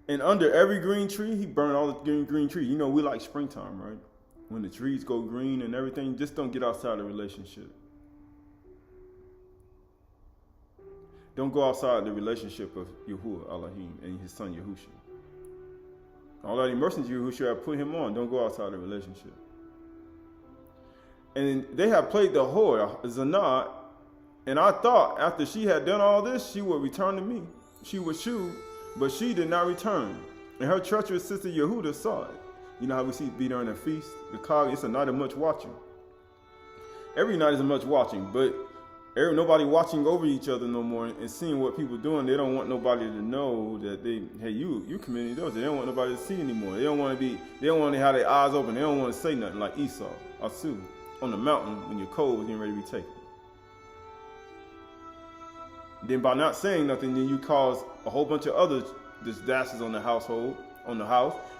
S1: And under every green tree, he burned all the green trees. You know, we like springtime, right? When the trees go green and everything, just don't get outside the relationship. Don't go outside the relationship of Yahuwah, Elohim, and his son Yahushua. All that immersion Yahushua have put him on, don't go outside the relationship. And they have played the whore, Zanah, and I thought after she had done all this, she would return to me. She would shoot, but she did not return. And her treacherous sister Yehuda saw it. You know how we see be during a feast? The Chag, it's a night of much watching. Every night is a much watching, but nobody watching over each other no more and seeing what people doing. They don't want nobody to know that you committing those. They don't want nobody to see anymore. They don't want to have their eyes open. They don't want to say nothing like Esau, Asu, on the mountain when your coal was getting ready to be taken. Then by not saying nothing, then you cause a whole bunch of other disasters on the house, and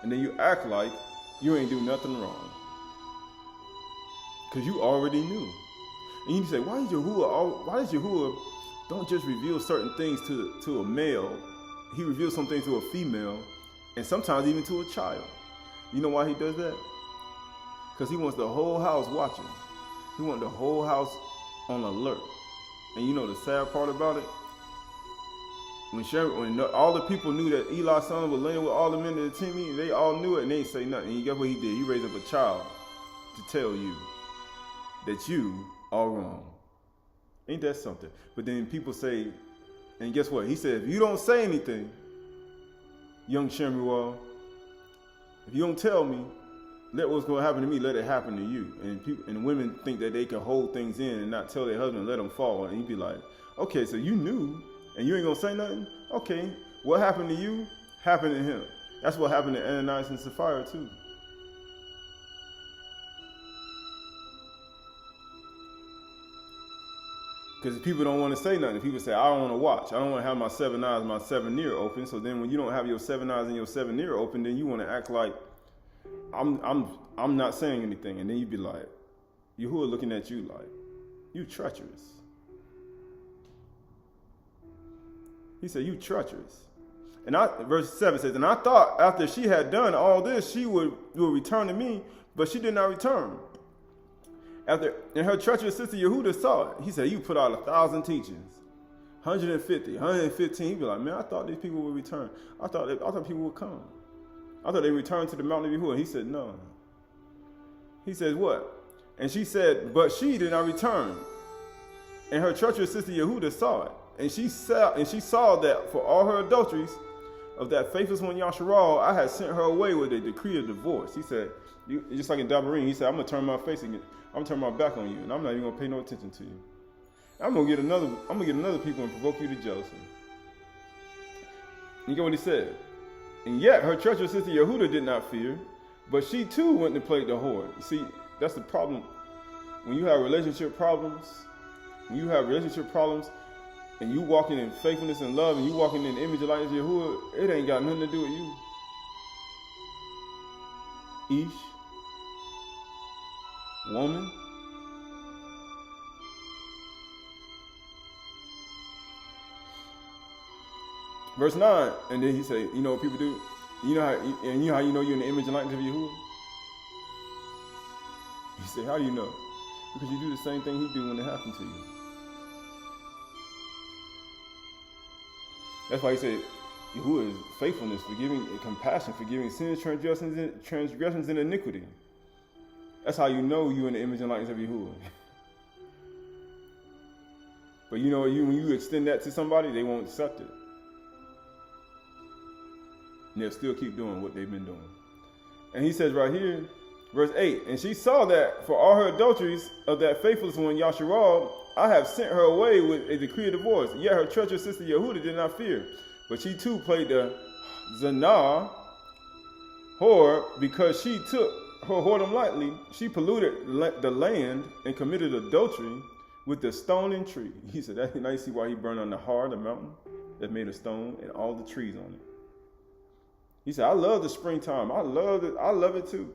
S1: then you act like you ain't do nothing wrong. Because you already knew. And you say, why does Yahuwah don't just reveal certain things to a male? He reveals some things to a female, and sometimes even to a child. You know why he does that? Because he wants the whole house watching. He wants the whole house on alert. And you know the sad part about it? When all the people knew that Eli's son was laying with all the men of the team, they all knew it and they didn't say nothing. And guess what he did? He raised up a child to tell you that you are wrong. Ain't that something? But then people say, and guess what? He said, if you don't say anything, young Shemuel, if you don't tell me, let what's going to happen to me, let it happen to you. And women think that they can hold things in and not tell their husband, let them fall. And he'd be like, okay, so you knew and you ain't going to say nothing? Okay, what happened to you happened to him. That's what happened to Ananias and Sapphira too. Because people don't want to say nothing. People say, I don't want to watch. I don't want to have my 7 eyes, my 7 ear open. So then when you don't have your 7 eyes and your 7 ear open, then you want to act like I'm not saying anything. And then you be like, Yahuwah looking at you like, you treacherous. He said, you treacherous. And verse 7 says, and I thought after she had done all this, she would return to me, but she did not return. And her treacherous sister Yehuda saw it. He said, you put out 1,000 teachings, 150, 115. He'd be like, man, I thought these people would return. I thought people would come. I thought they returned to the mountain of Yahuwah. He said, no. He says, what? And she said, but she did not return. And her treacherous sister Yehuda saw it. And she saw that for all her adulteries of that faithless one Yasharal, I had sent her away with a decree of divorce. He said, just like in Dabarim, he said, I'm going to turn my face again. I'm going to turn my back on you, and I'm not even going to pay no attention to you. I'm going to get another people and provoke you to jealousy. You get what he said? And yet her treacherous sister Yehuda did not fear, but she too went and played the whore. You see, that's the problem. When you have relationship problems, and you walking in faithfulness and love, and you walking in the image of likeness of Yahuwah, it ain't got nothing to do with you. Ish. Woman. Verse 9, and then he say, you know what people do? You know how you know you're in the image and likeness of Yahuwah? He said, how do you know? Because you do the same thing he do when it happened to you. That's why he said, Yahuwah is faithfulness, forgiving, and compassion, forgiving sins, transgressions, and iniquity. That's how you know you're in the image and likeness of Yahuwah. But you know, when you extend that to somebody, they won't accept it. And they'll still keep doing what they've been doing. And he says right here, verse 8, and she saw that for all her adulteries of that faithless one, Yasharal, I have sent her away with a decree of divorce. Yet her treacherous sister Yehuda did not fear. But she too played the Zanah whore, because she took her whoredom lightly. She polluted the land and committed adultery with the stone and tree. He said, that, now you see why he burned on the Har, the mountain that made of stone, and all the trees on it. He said, I love the springtime. I love it. I love it too.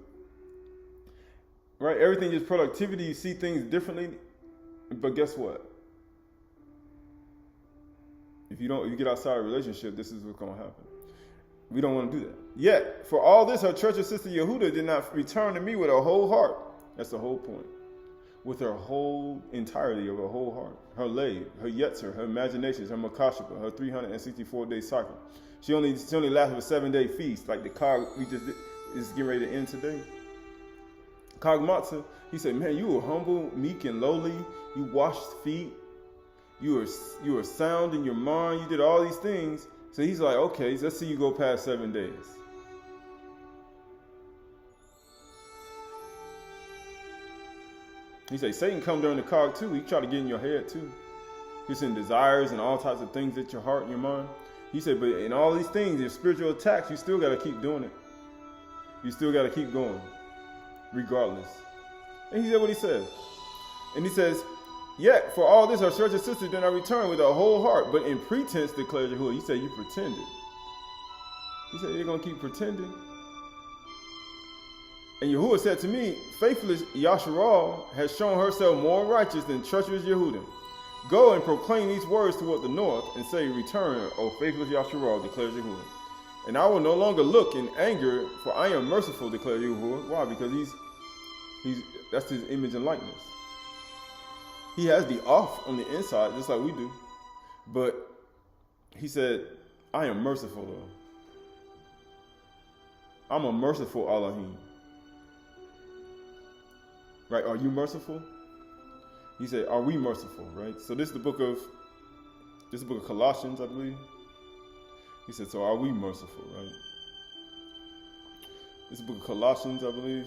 S1: Right? Everything is productivity. You see things differently. But guess what? If you get outside a relationship, this is what's going to happen. We don't want to do that. Yet, for all this, her treacherous sister Yehuda did not return to me with her whole heart. That's the whole point. With her whole entirety of her whole heart. Her lay, her yetzer, her imaginations, her makashapa, her 364-day cycle. She only lasted a 7-day feast, like the Chag we just did, is getting ready to end today. Chag Matsah, he said, man, you were humble, meek, and lowly. You washed feet. You were sound in your mind. You did all these things. So he's like, okay, let's see you go past 7 days. He said, Satan come during the Chag too. He try to get in your head too. He's in desires and all types of things at your heart and your mind. He said, but in all these things, your spiritual attacks, you still got to keep doing it. You still got to keep going, regardless. And he said what he said. And he says, yet for all this, our treacherous sister did not return with her whole heart, but in pretense declared Yahuwah. He said, you pretended. He said, you're going to keep pretending. And Yahuwah said to me, faithless Yasharal has shown herself more righteous than treacherous Yehuda. Go and proclaim these words toward the north and say, return, O faithless Yasharal, declares Yahuwah. And I will no longer look in anger, for I am merciful, declares Yahuwah. Why? Because that's his image and likeness. He has the off on the inside, just like we do. But he said, I am merciful, though. I'm a merciful Elohim. Right? Are you merciful? He said, are we merciful? Right? So this is the book of Colossians, I believe. He said, so are we merciful? Right? This is the book of Colossians, I believe.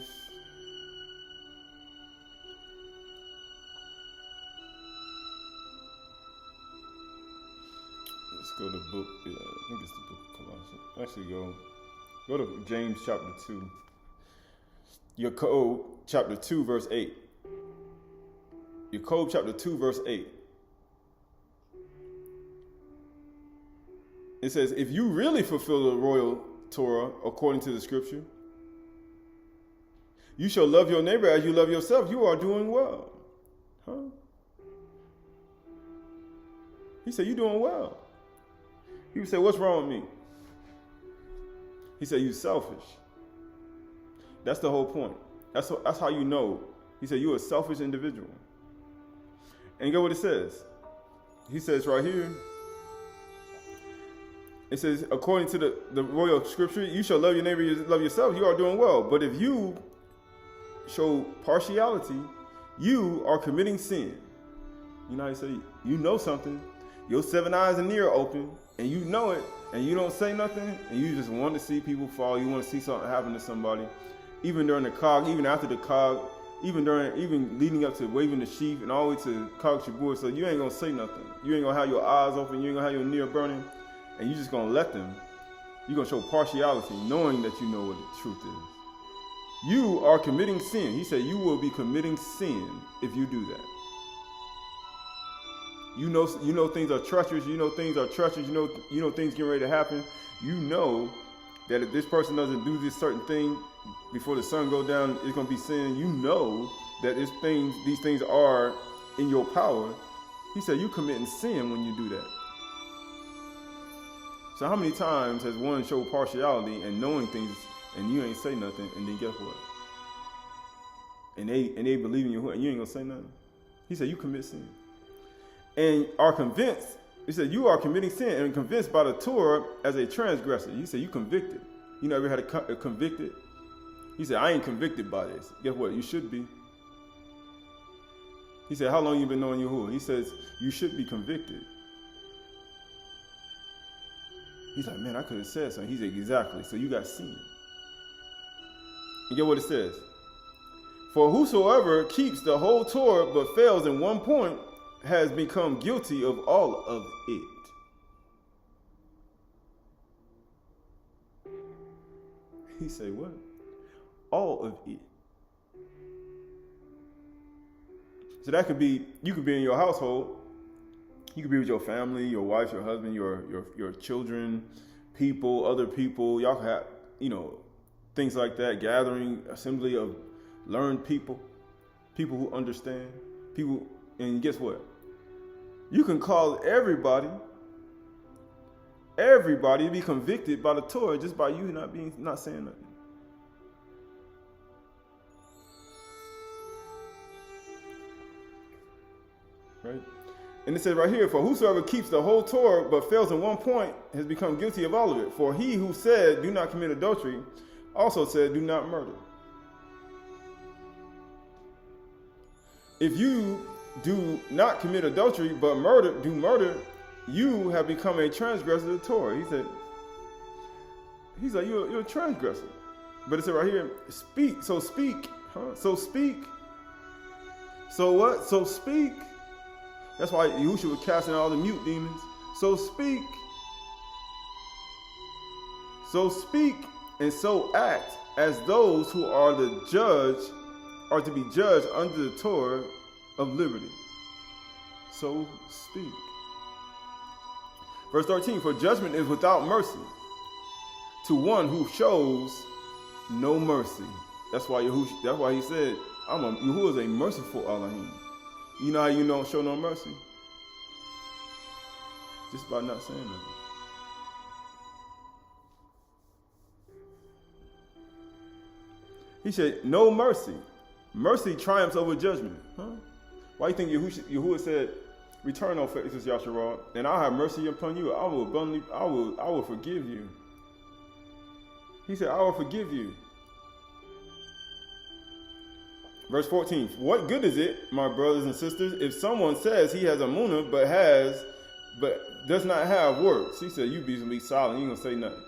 S1: Let's go to book. Yeah, I think it's the book of Colossians. Actually, go to James chapter 2. Jacob chapter 2, verse 8. Jacob chapter 2, verse 8. It says, if you really fulfill the royal Torah according to the scripture, you shall love your neighbor as you love yourself. You are doing well. Huh? He said, you're doing well. He would say, what's wrong with me? He said, you selfish. That's the whole point. That's how you know. He said, you're a selfish individual. And get what it says. He says right here, it says, according to the royal scripture, you shall love your neighbor as you love yourself. You are doing well. But if you show partiality, you are committing sin. You know how you say, you know something, your 7 eyes and ear open, and you know it, and you don't say nothing, and you just want to see people fall. You want to see something happen to somebody, even during the Chag, even after the Chag, even leading up to waving the sheaf, and all the way to Chag Shavuot. So you ain't gonna say nothing. You ain't gonna have your eyes open. You ain't gonna have your ear burning, and you just gonna let them. You're gonna show partiality, knowing that you know what the truth is. You are committing sin. He said you will be committing sin if you do that. You know things are treacherous. You know things are treacherous. You know things getting ready to happen. You know that if this person doesn't do this certain thing before the sun goes down, it's gonna be sin. You know that these things are in your power. He said you committing sin when you do that. So how many times has one showed partiality and knowing things, and you ain't say nothing, and then guess what? And they believe in you, and you ain't gonna say nothing. He said you commit sin, and are convinced. He said you are committing sin and convinced by the Torah as a transgressor. He said you convicted. You never had a convicted. He said I ain't convicted by this. Guess what? You should be. He said how long you been knowing Yahuwah? He says you should be convicted. He's like, man, I could have said something. He said, exactly. So you got sin. And get what it says. For whosoever keeps the whole Torah but fails in one point has become guilty of all of it. He said, what? All of it. So that could be, you could be in your household. You could be with your family, your wife, your husband, your children, people, other people. Y'all could have, things like that. Gathering, assembly of learned people, people who understand, people. And guess what? You can cause everybody to be convicted by the Torah just by you not saying nothing. Right? And it says right here, for whosoever keeps the whole Torah but fails in one point has become guilty of all of it. For he who said, do not commit adultery, also said, do not murder. If you do not commit adultery but do murder, you have become a transgressor of the Torah. He's like, you're a transgressor. But it said right here, speak. So speak. So speak. So what? So speak. That's why Yahushua was casting out all the mute demons. So speak. So speak and so act as those who are to be judged under the Torah of liberty. So speak. Verse 13, for judgment is without mercy to one who shows no mercy. That's why he said, Yahuwah is a merciful Elohim. You know how you don't show no mercy? Just by not saying nothing. He said, no mercy. Mercy triumphs over judgment. Why do you think Yahuwah said, return, O faithless Yasharah, and I'll have mercy upon you. I will forgive you. He said, I will forgive you. Verse 14, what good is it, my brothers and sisters, if someone says he has a munah but does not have works? He said, you be silent, you ain't gonna say nothing.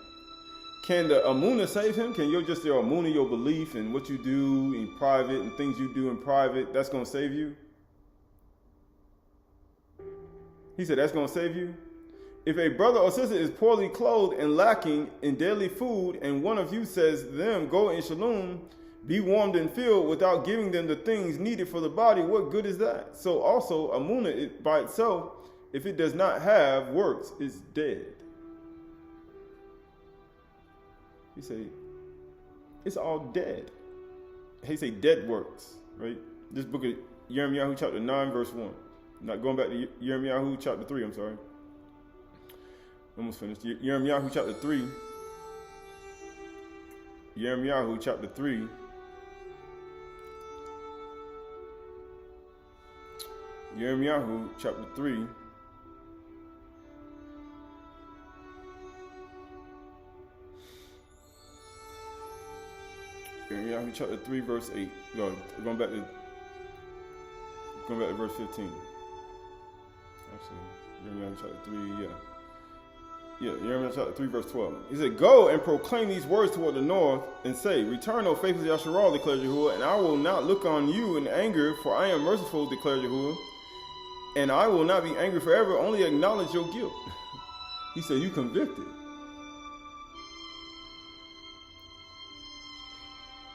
S1: Can the amunah save him? Can your amunah, your belief and what you do in private and things you do in private, that's gonna save you? He said, that's gonna save you? If a brother or sister is poorly clothed and lacking in daily food, and one of you says to them, go in shalom, be warmed and filled, without giving them the things needed for the body, what good is that? So also, amunah by itself, if it does not have works, is dead. He say, it's all dead. He say dead works, right? This book of Yirmiyahu chapter 9, verse 1. Not going back to Yirmiyahu chapter 3, I'm sorry. Almost finished. Yirmiyahu chapter 3. Yirmiyahu chapter 3. Yirmiyahu chapter 3. Yirmiyahu chapter 3, verse 8. No, going back to verse 15. Actually, Yirmiyahu chapter 3, yeah, Yirmiyahu chapter 3, verse 12. He said, go and proclaim these words toward the north, and say, return, O faithful Yasharal, declares Yahuwah, and I will not look on you in anger, for I am merciful, declares Yahuwah, and I will not be angry forever, only acknowledge your guilt. He said, you convicted.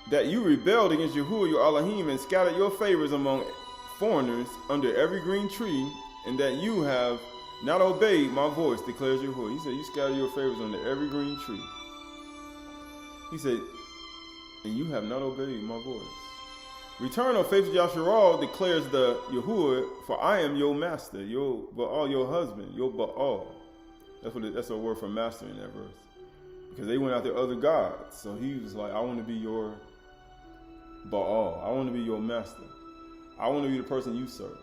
S1: That you rebelled against Yahuwah your Elohim and scattered your favors among foreigners under every green tree, and that you have not obeyed my voice, declares Yahuwah. He said, you scattered your favors under every green tree. He said, and you have not obeyed my voice. Return, O faithful Yasharal, declares the Yahuwah, for I am your master, your Baal, your husband, your Baal. That's a word for master in that verse. Because they went after other gods. So he was like, I want to be your Baal. I want to be your master. I want to be the person you serve.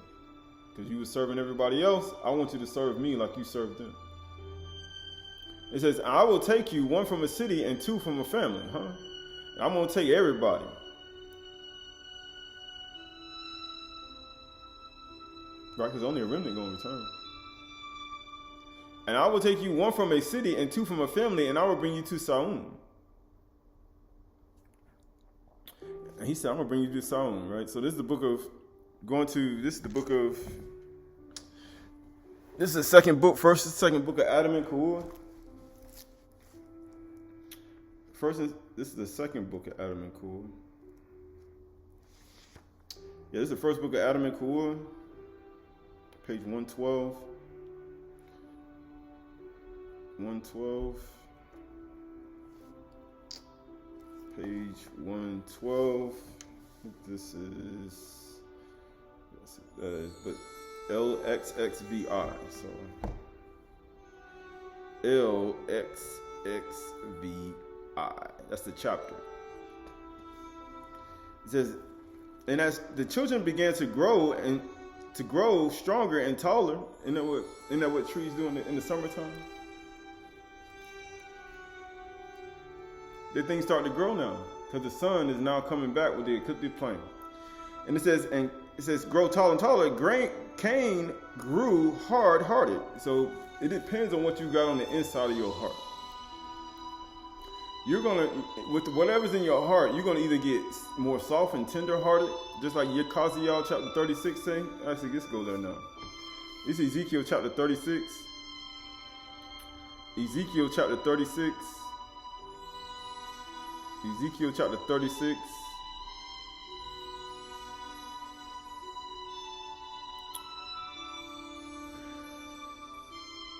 S1: Because you were serving everybody else, I want you to serve me like you served them. It says, I will take you, one from a city and two from a family. I'm going to take everybody. Right, because only a remnant going to return. And I will take you, one from a city and two from a family, and I will bring you to Saum. And he said, I'm going to bring you to Saum, right? So this is the book of, this is the second book of Adam and Ka'ur. This is the second book of Adam and Ka'ur. Yeah, this is the first book of Adam and Ka'ur, page 112. 112. Page 112. This is, but LXXVI. So LXXVI. That's the chapter. It says, and as the children began to grow and to grow stronger and taller, isn't that what trees do in the summertime? The things start to grow now because the sun is now coming back with the ecliptic plane. And it says, grow taller and taller. Cain grew hard-hearted. So it depends on what you got on the inside of your heart. You're going to, with whatever's in your heart, you're going to either get more soft and tender-hearted, just like Yekaziyah chapter 36 say. Actually, let's go there now. It's Ezekiel chapter 36. Ezekiel chapter 36. Ezekiel chapter 36.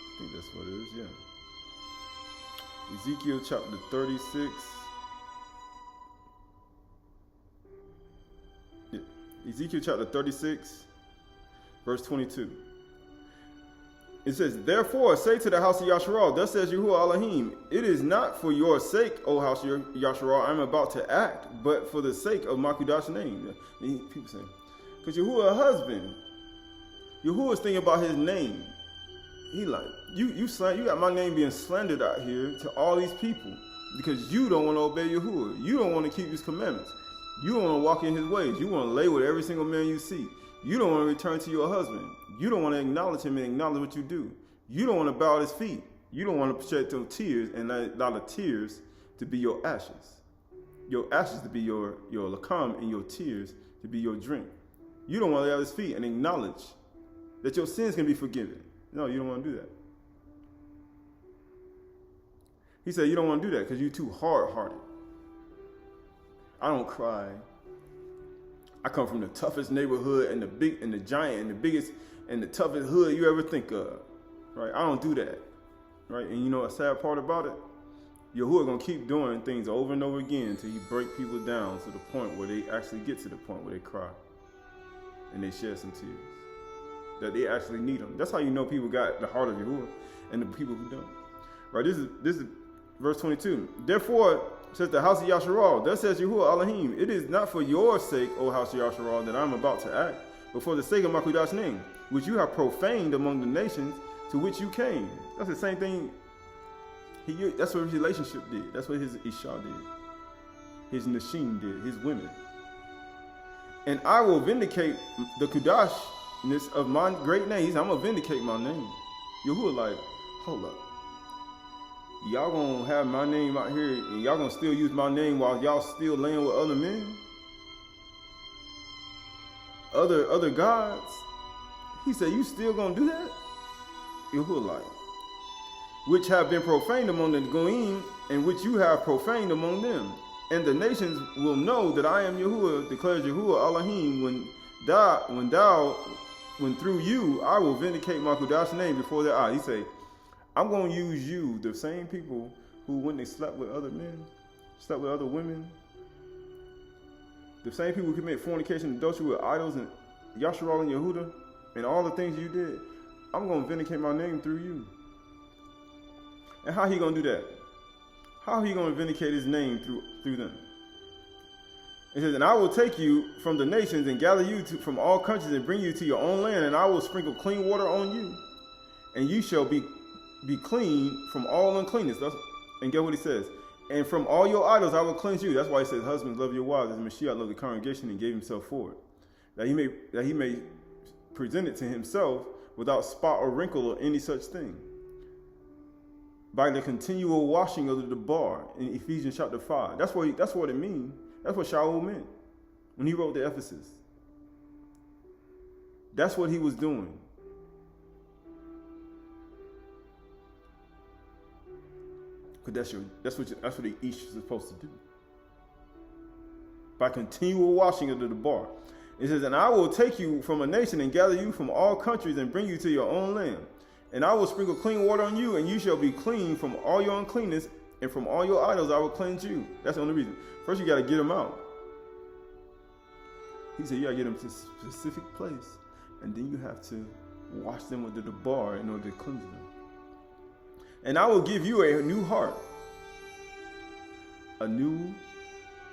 S1: I think that's what it is, yeah. Ezekiel chapter 36. Yeah. Ezekiel chapter 36, verse 22. It says, therefore say to the house of Yasharal, thus says Yahuwah Elohim, it is not for your sake, O house of Yasharal, I am about to act, but for the sake of my Qahalath name. And people say, because Yahuwah a husband. Yahuwah's thinking about his name. He like, you got my name being slandered out here to all these people because you don't want to obey Yahuwah. You don't want to keep his commandments. You don't want to walk in his ways. You want to lay with every single man you see. You don't want to return to your husband. You don't want to acknowledge him and acknowledge what you do. You don't want to bow at his feet. You don't want to shed those tears and allow the tears to be your ashes. Your ashes to be your lakam and your tears to be your drink. You don't want to lay at his feet and acknowledge that your sins can be forgiven. No, you don't want to do that. He said you don't want to do that because you're too hard-hearted. I don't cry. I come from the toughest neighborhood and the giant and the biggest and the toughest hood you ever think of. Right? I don't do that. Right? And you know a sad part about it? Yahuwah gonna keep doing things over and over again until he break people down to the point where they actually get to the point where they cry and they shed some tears. That they actually need him. That's how you know people got the heart of Yahuwah and the people who don't. Right? This is verse 22. Therefore, says the house of Yasharal, thus says Yahuwah Elohim, it is not for your sake, O house of Yasharal, that I am about to act, but for the sake of my Qahalath name, which you have profaned among the nations to which you came. That's the same thing. That's what his relationship did. That's what his Isha did. His Nashim did. His women. And I will vindicate the Qahalath of my great name. He said, I'm going to vindicate my name. Yahuwah like, hold up. Y'all going to have my name out here and y'all going to still use my name while y'all still laying with other men? Other gods? He said, you still going to do that? Yahuwah like, which have been profaned among the Goyim, and which you have profaned among them. And the nations will know that I am Yahuwah, declares Yahuwah Elohim, when through you I will vindicate my Qahalath name before their eyes. He say, I'm going to use you, the same people who, when they slept with other men, slept with other women, the same people who commit fornication and adultery with idols and Yasharal and Yehuda, and all the things you did, I'm going to vindicate my name through you. And how he going to do that? How he going to vindicate his name through them? It says, and I will take you from the nations and gather you from all countries and bring you to your own land, and I will sprinkle clean water on you, and you shall be clean from all uncleanness. And get what he says. And from all your idols I will cleanse you. That's why he says, husbands, love your wives as Mashiach loved the congregation and gave himself for it. That he may present it to himself without spot or wrinkle or any such thing. By the continual washing of the bar in Ephesians chapter 5. That's what it means. That's what Shaul meant when he wrote to Ephesus. That's what he was doing. Because that's what the Ish is supposed to do. By continual washing of the bar. It says, and I will take you from a nation and gather you from all countries and bring you to your own land. And I will sprinkle clean water on you, and you shall be clean from all your uncleanness, and from all your idols I will cleanse you. That's the only reason. First, you got to get them out. He said you got to get them to a specific place, and then you have to wash them with the bar in order to cleanse them. And I will give you a new heart, a new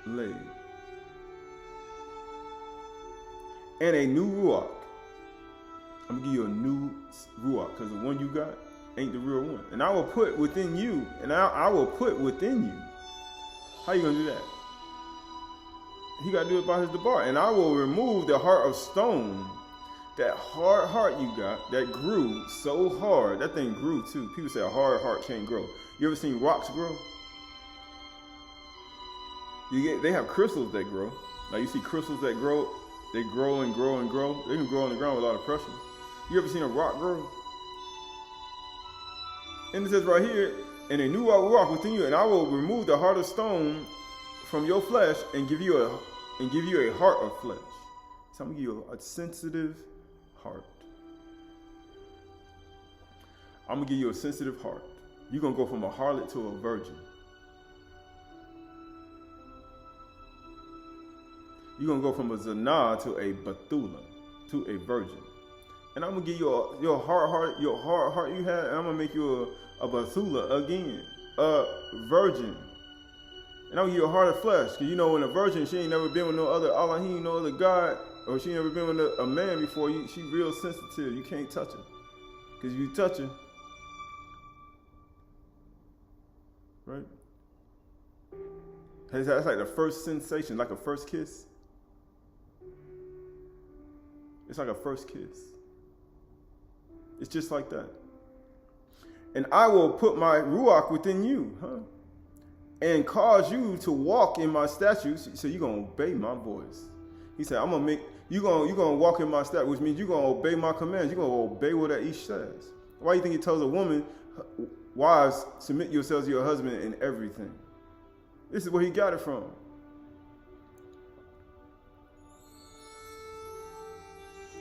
S1: leg, and a new ruach. I'm going to give you a new ruach, because the one you got ain't the real one. And I will put within you, and I will put within you. How you going to do that? He got to do it by his debar. And I will remove the heart of stone, that hard heart you got, that grew so hard. That thing grew too. People say a hard heart can't grow. You ever seen rocks grow? They have crystals that grow. Like you see crystals that grow, they grow and grow and grow. They can grow on the ground with a lot of pressure. You ever seen a rock grow? And it says right here, and a new rock within you, and I will remove the heart of stone from your flesh and give you a heart of flesh. So I'm gonna give you a sensitive heart. I'm gonna give you a sensitive heart. You're gonna go from a harlot to a virgin. You're gonna go from a zanah to a bethula, to a virgin. And I'm gonna give you your hard heart you had, and I'm gonna make you a bethula again, a virgin. And I'm gonna give you a heart of flesh, because you know when a virgin, she ain't never been with no other Elohim, no other God, or she never been with a man before. She real sensitive. You can't touch her, because if you touch her, right? That's like the first sensation, like a first kiss. It's like a first kiss. It's just like that. And I will put my ruach within you, and cause you to walk in my statutes. So you're gonna obey my voice. He said, I'm gonna make you're gonna walk in my statutes, which means you're gonna obey my commands. You're gonna obey what that Ish says. Why do you think he tells a woman, wives, submit yourselves to your husband in everything? This is where he got it from.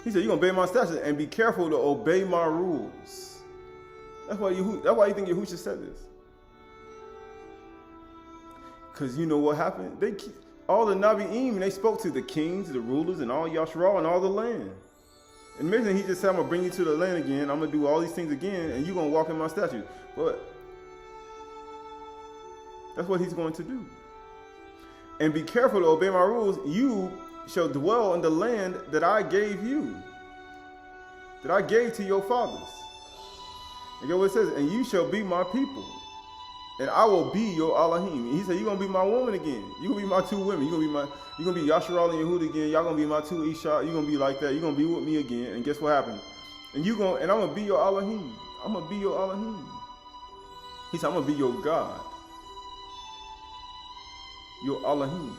S1: He said, you're going to obey my statutes and be careful to obey my rules. That's why you think Yahushua said this. Because you know what happened? All the Nabi'im, they spoke to the kings, the rulers, and all Yashra and all the land. And imagine he just said, I'm going to bring you to the land again. I'm going to do all these things again, and you're going to walk in my statutes. But that's what he's going to do. And be careful to obey my rules. You shall dwell in the land that I gave you, that I gave to your fathers. And get what it says, and you shall be my people, and I will be your Elohim. And he said, you're gonna be my woman again. You're gonna be my two women. You're gonna be Yasharal and Yehud again. Y'all gonna be my two Isha. You're gonna be like that. You're gonna be with me again. And guess what happened? And I'm gonna be your Elohim. I'm gonna be your Elohim. He said, I'm gonna be your God. Your Elohim.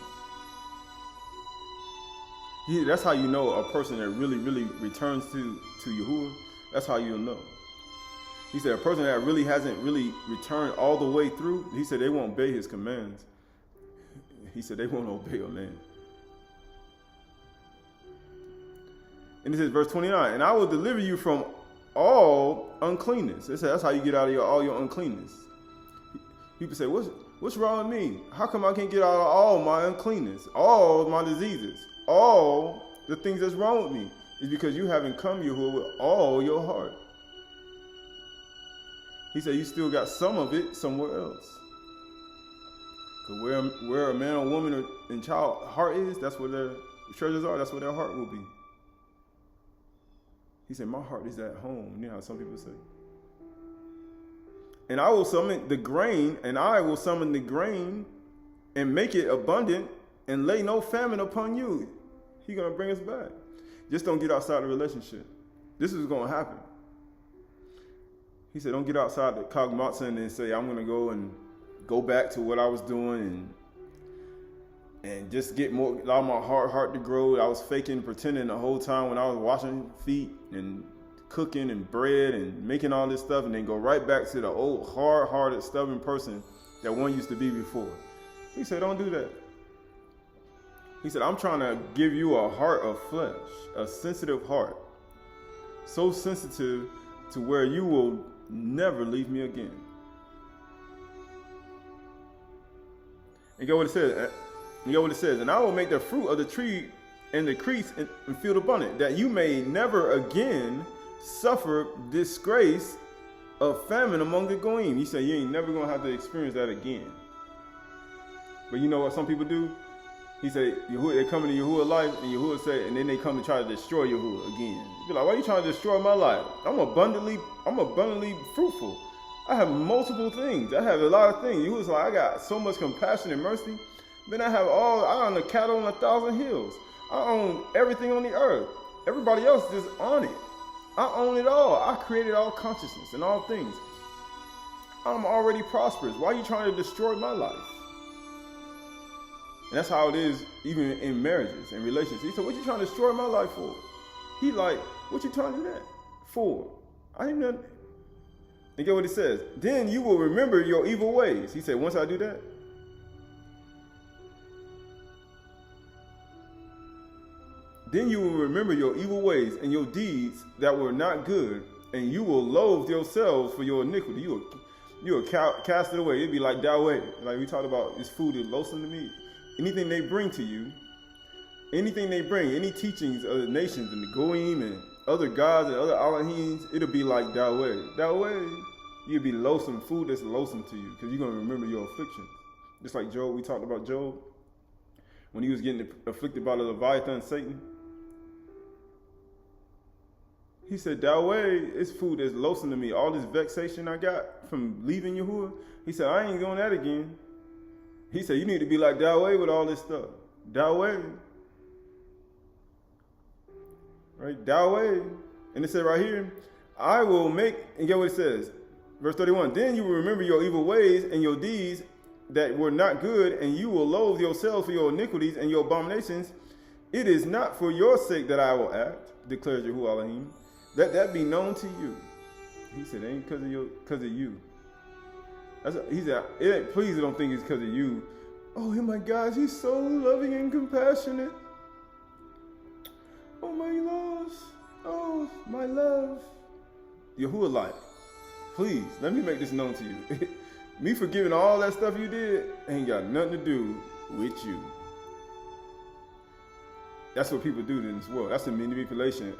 S1: That's how you know a person that really, really returns to Yahuwah. That's how you'll know. He said a person that really hasn't really returned all the way through, he said they won't obey his commands. He said they won't obey a man. And it says, verse 29, and I will deliver you from all uncleanness. It says that's how you get out of all your uncleanness. People say, what's wrong with me? How come I can't get out of all my uncleanness, all my diseases, all the things that's wrong with me? It's because you haven't come Yahuwah with all your heart. He said you still got some of it somewhere else. Because where a man or woman and child heart is, that's where their treasures are, that's where their heart will be. He said, my heart is at home. You know how some people say. And I will summon the grain, and make it abundant, and lay no famine upon you. He's going to bring us back. Just don't get outside the relationship. This is going to happen. He said, don't get outside the Chag Matsah and then say, I'm going to go back to what I was doing and just allow my heart to grow. I was faking, pretending the whole time when I was washing feet and cooking and bread and making all this stuff, and then go right back to the old hard-hearted, stubborn person that one used to be before. He said, don't do that. He said, I'm trying to give you a heart of flesh, a sensitive heart, so sensitive to where you will never leave me again. And get what it says. And I will make the fruit of the tree and decrease and field abundant, that you may never again suffer disgrace of famine among the goyim. He said you ain't never gonna have to experience that again. But you know what some people do? He said they come into Yahuwah's life, and Yahuwah say, and then they come to try to destroy Yahuwah again. You be like, why are you trying to destroy my life? I'm abundantly fruitful. I have multiple things. I have a lot of things. Yahuwah's like, I got so much compassion and mercy. Then I own the cattle on 1,000 hills. I own everything on the earth. Everybody else just on it. I own it all. I created all consciousness and all things. I'm already prosperous. Why are you trying to destroy my life? And that's how it is even in marriages and relationships. He said, what you trying to destroy my life for? He like, what you trying to do that for? I ain't nothing. And get what it says. Then you will remember your evil ways. He said, once I do that, then you will remember your evil ways and your deeds that were not good, and you will loathe yourselves for your iniquity. You will cast it away. It'd be like Daweh. Like we talked about, this food is loathsome to me. Anything they bring to you, any teachings of the nations and the Goyim and other gods and other Elohims, it'll be like Daweh. Daweh, you'll be loathsome, food that's loathsome to you, because you're going to remember your afflictions. Just like Job, we talked about Job, when he was getting afflicted by the Leviathan, Satan. He said, Daweh, it's food that's loathsome to me. All this vexation I got from leaving Yahuwah, he said, I ain't doing that again. He said, you need to be like Daweh with all this stuff. Daweh. Right? Daweh. And it said right here, I will make, and get what it says. Verse 31, then you will remember your evil ways and your deeds that were not good, and you will loathe yourselves for your iniquities and your abominations. It is not for your sake that I will act, declares Yahuwah Elohim. Let that be known to you. He said, it ain't because of you. He said, please don't think it's because of you. Oh my gosh, he's so loving and compassionate. Oh my loves. Oh my love. Yahuwah like, please, let me make this known to you. Me forgiving all that stuff you did ain't got nothing to do with you. That's what people do in this world. That's the manipulation.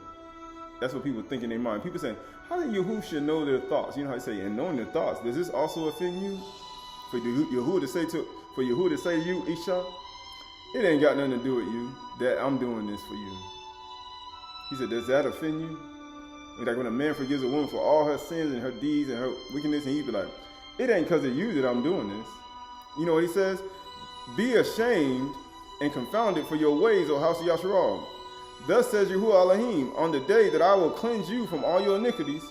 S1: That's what people think in their mind. People saying, how did Yahushua know their thoughts? You know how they say, and knowing their thoughts, does this also offend you? For Yahuwah to say to you, Isha, it ain't got nothing to do with you, that I'm doing this for you. He said, does that offend you? Like when a man forgives a woman for all her sins and her deeds and her wickedness, and he be like, it ain't because of you that I'm doing this. You know what he says? Be ashamed and confounded for your ways, O house of Yasharal. Thus says Yahuwah Elohim, on the day that I will cleanse you from all your iniquities,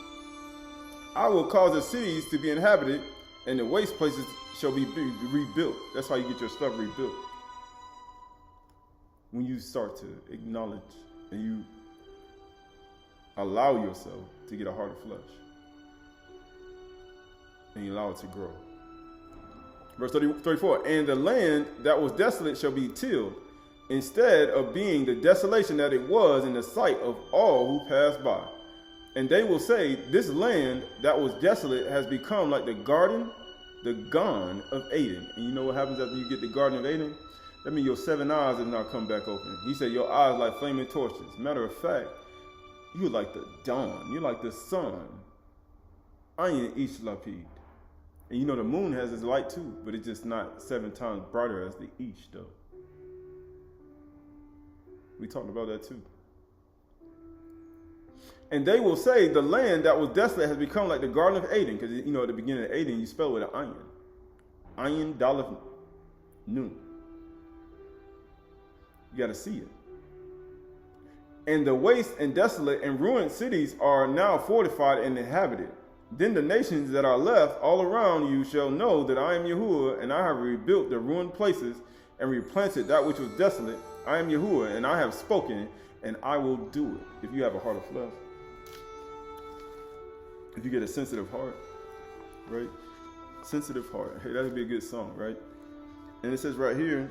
S1: I will cause the cities to be inhabited, and the waste places shall be rebuilt. That's how you get your stuff rebuilt. When you start to acknowledge and you allow yourself to get a heart of flesh, and you allow it to grow. Verse 34, and the land that was desolate shall be tilled, instead of being the desolation that it was in the sight of all who passed by. And they will say, this land that was desolate has become like the garden, the Gan of Eden. And you know what happens after you get the Garden of Eden? That means your 7 eyes have now come back open. He said your eyes like flaming torches. Matter of fact, you're like the dawn. You're like the sun. Ayin Ish Lapid. And you know the moon has its light too, but it's just not 7 times brighter as the Ish though. We talked about that too. And they will say the land that was desolate has become like the Garden of Eden. Because, you know, at the beginning of Eden, you spell it with an ayin. Ayin, Daleth, Nun. You got to see it. And the waste and desolate and ruined cities are now fortified and inhabited. Then the nations that are left all around you shall know that I am Yahuwah, and I have rebuilt the ruined places and replanted that which was desolate. I am Yahuwah, and I have spoken, and I will do it. If you have a heart of flesh. If you get a sensitive heart, right? Sensitive heart. Hey, that would be a good song, right? And it says right here,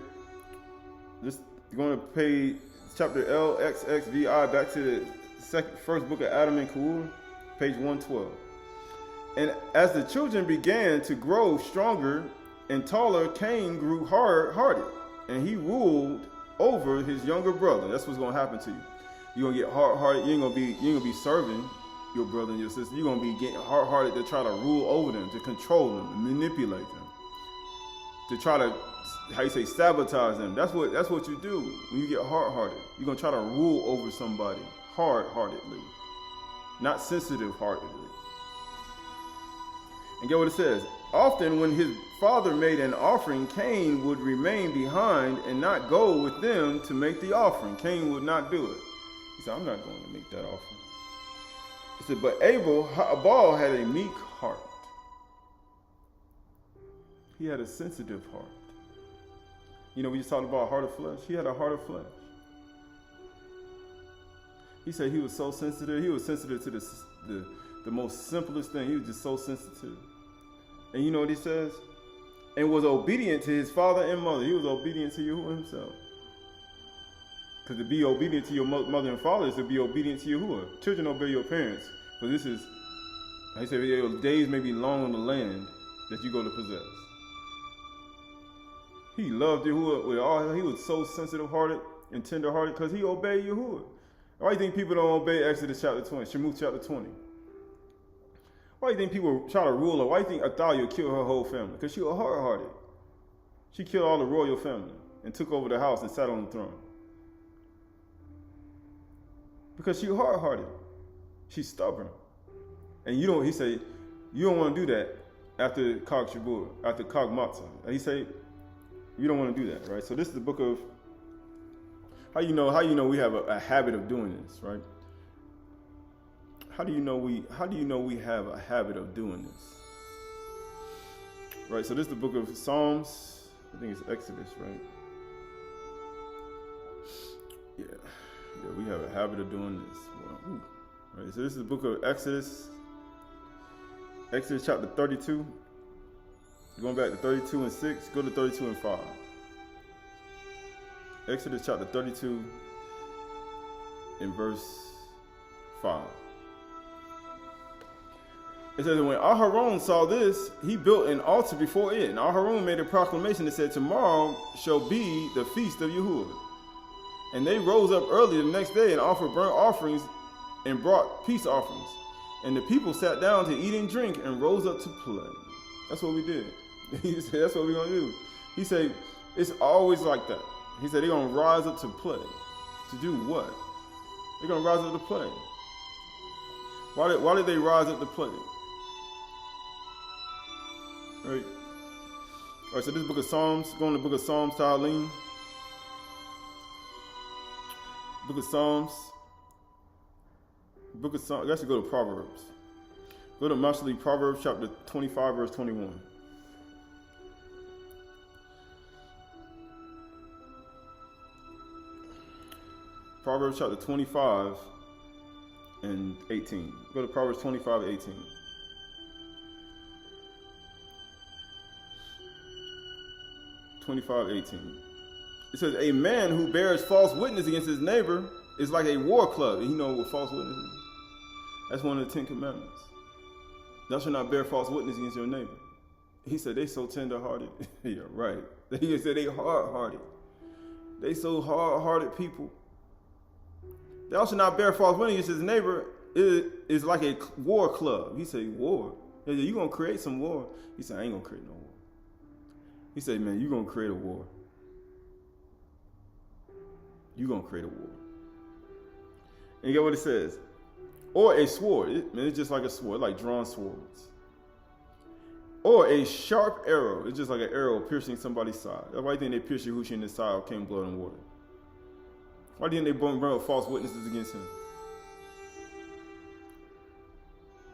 S1: just going to page chapter LXXVI, back to the first book of Adam and Kuul, page 112. And as the children began to grow stronger and taller, Cain grew hard-hearted, and he ruled over his younger brother. That's what's going to happen to you. You're going to get hard-hearted. You ain't going to be serving your brother and your sister. You're going to be getting hard-hearted to try to rule over them, to control them, to manipulate them, to try to, sabotage them. That's what you do when you get hard-hearted. You're going to try to rule over somebody hard-heartedly, not sensitive-heartedly. And get what it says. Often when his father made an offering, Cain would remain behind and not go with them to make the offering. Cain would not do it. He said, I'm not going to make that offering. He said, but Abyd had a meek heart. He had a sensitive heart. You know, we just talked about a heart of flesh. He had a heart of flesh. He said he was so sensitive. He was sensitive to the most simplest thing. He was just so sensitive. And you know what he says? And was obedient to his father and mother. He was obedient to Yahuwah himself. Because to be obedient to your mother and father is to be obedient to Yahuwah. Children, obey your parents. But this is, I say, your days may be long on the land that you go to possess. He loved Yahuwah with all. He was so sensitive-hearted and tender-hearted because he obeyed Yahuwah. Why do you think people don't obey Exodus chapter 20, Shemuth chapter 20? Why do you think people try to rule her? Why do you think Athaliah killed her whole family? Because she was hard-hearted. She killed all the royal family and took over the house and sat on the throne. Because she was hard-hearted. She's stubborn. And he said, you don't want to do that after Chag Matsah. And he said, you don't want to do that, right? So this is the book of how you know we have a habit of doing this, right? How do you know we have a habit of doing this? Right, so this is the book of Psalms. I think it's Exodus, right? Yeah, we have a habit of doing this. Well, right, so this is the book of Exodus. Exodus chapter 32. Going back to 32 and 6, go to 32 and 5. Exodus chapter 32 and verse 5. It says, when Aharon saw this, he built an altar before it. And Aharon made a proclamation that said, tomorrow shall be the feast of Yahuwah. And they rose up early the next day and offered burnt offerings and brought peace offerings. And the people sat down to eat and drink and rose up to play. That's what we did. He said, that's what we're going to do. He said, it's always like that. He said, they're going to rise up to play. To do what? They're going to rise up to play. Why did they rise up to play? Right. All right, so this book of Psalms, going to the book of Psalms, Ta'alim. Book of Psalms. Book of Psalms, I guess you go to Proverbs. Go to mostly Proverbs chapter 25, verse 21. Proverbs chapter 25 and 18. Go to Proverbs 25, 18. It says, a man who bears false witness against his neighbor is like a war club. And you know what false witness is? That's one of the 10 commandments. Thou shalt not bear false witness against your neighbor. He said, they so tender-hearted. Yeah, right. He said they hard-hearted. They so hard-hearted people. Thou shalt not bear false witness against his neighbor is like a war club. He said, war? Yeah, you going to create some war? He said, I ain't going to create no war. He said, man, you're going to create a war. You're going to create a war. And you get what it says? Or a sword. It's just like a sword, like drawn swords. Or a sharp arrow. It's just like an arrow piercing somebody's side. That's why you think they pierced Yahushua in the side, came blood and water. Why didn't they bring up false witnesses against him?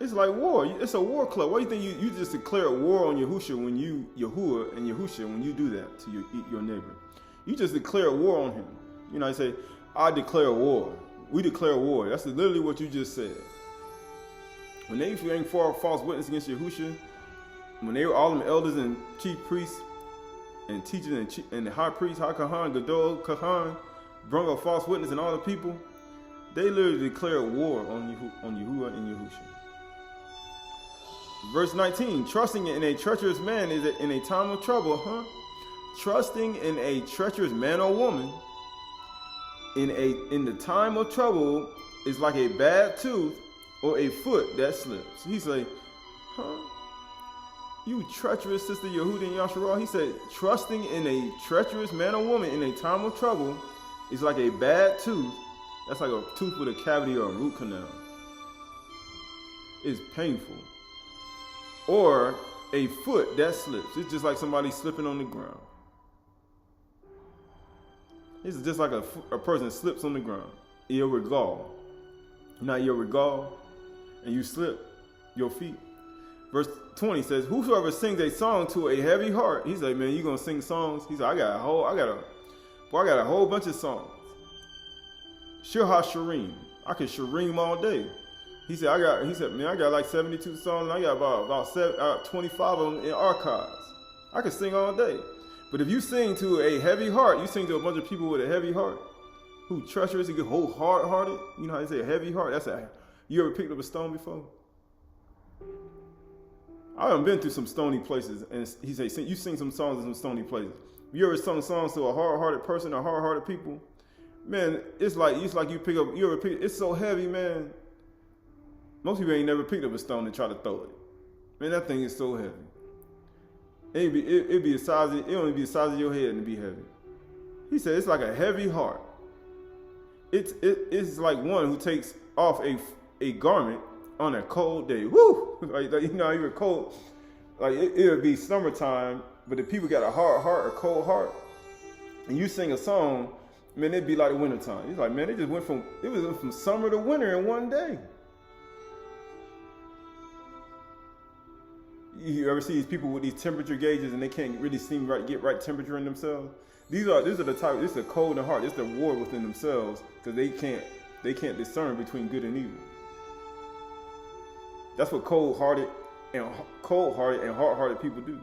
S1: It's like war. It's a war club. Why do you think you just declare a war on Yahushua when Yahuwah and Yahushua, when you do that to your neighbor? You just declare a war on him. You know, I say, I declare war. We declare war. That's literally what you just said. When they bring forward false witness against Yahushua, when they were all them elders and chief priests and teachers and the high priest, high Kahan, Gadol, Kahan, brought up false witness and all the people, they literally declared war on Yahuwah and Yahushua. Verse 19, trusting in a treacherous man is in a time of trouble, Trusting in a treacherous man or woman in the time of trouble is like a bad tooth or a foot that slips. He's like, you treacherous sister Yehuda and Yasharal. He said, trusting in a treacherous man or woman in a time of trouble is like a bad tooth. That's like a tooth with a cavity or a root canal. It's painful. Or a foot that slips. It's just like somebody slipping on the ground. It's just like a person slips on the ground. Your regal. Not your regal. And you slip your feet. Verse 20 says, whosoever sings a song to a heavy heart. He's like, man, you gonna sing songs? He's like, I got a whole bunch of songs. Shirha Sharim. I can Sharim all day. He said, man, I got like 72 songs, and I got about 25 of them in archives. I can sing all day. But if you sing to a heavy heart, you sing to a bunch of people with a heavy heart, who treacherous, you get whole hard-hearted. You know how they say a heavy heart? You ever picked up a stone before? I haven't been through some stony places, and he said, you sing some songs in some stony places. You ever sung songs to a hard-hearted person or hard-hearted people? Man, it's like it's so heavy, man. Most people ain't never picked up a stone and try to throw it. Man, that thing is so heavy. It'd be the size of, it only be the size of your head and it'd be heavy. He said it's like a heavy heart. It's like one who takes off a garment on a cold day. Woo! Like you know, you're cold. Like it'll be summertime, but if people got a hard heart or cold heart, and you sing a song, man, it'd be like the wintertime. He's like, man, it went from summer to winter in one day. You ever see these people with these temperature gauges and they can't really get right temperature in themselves? These are the type. This is the cold and heart. It's the war within themselves because they can't discern between good and evil. That's what cold-hearted and hard-hearted people do.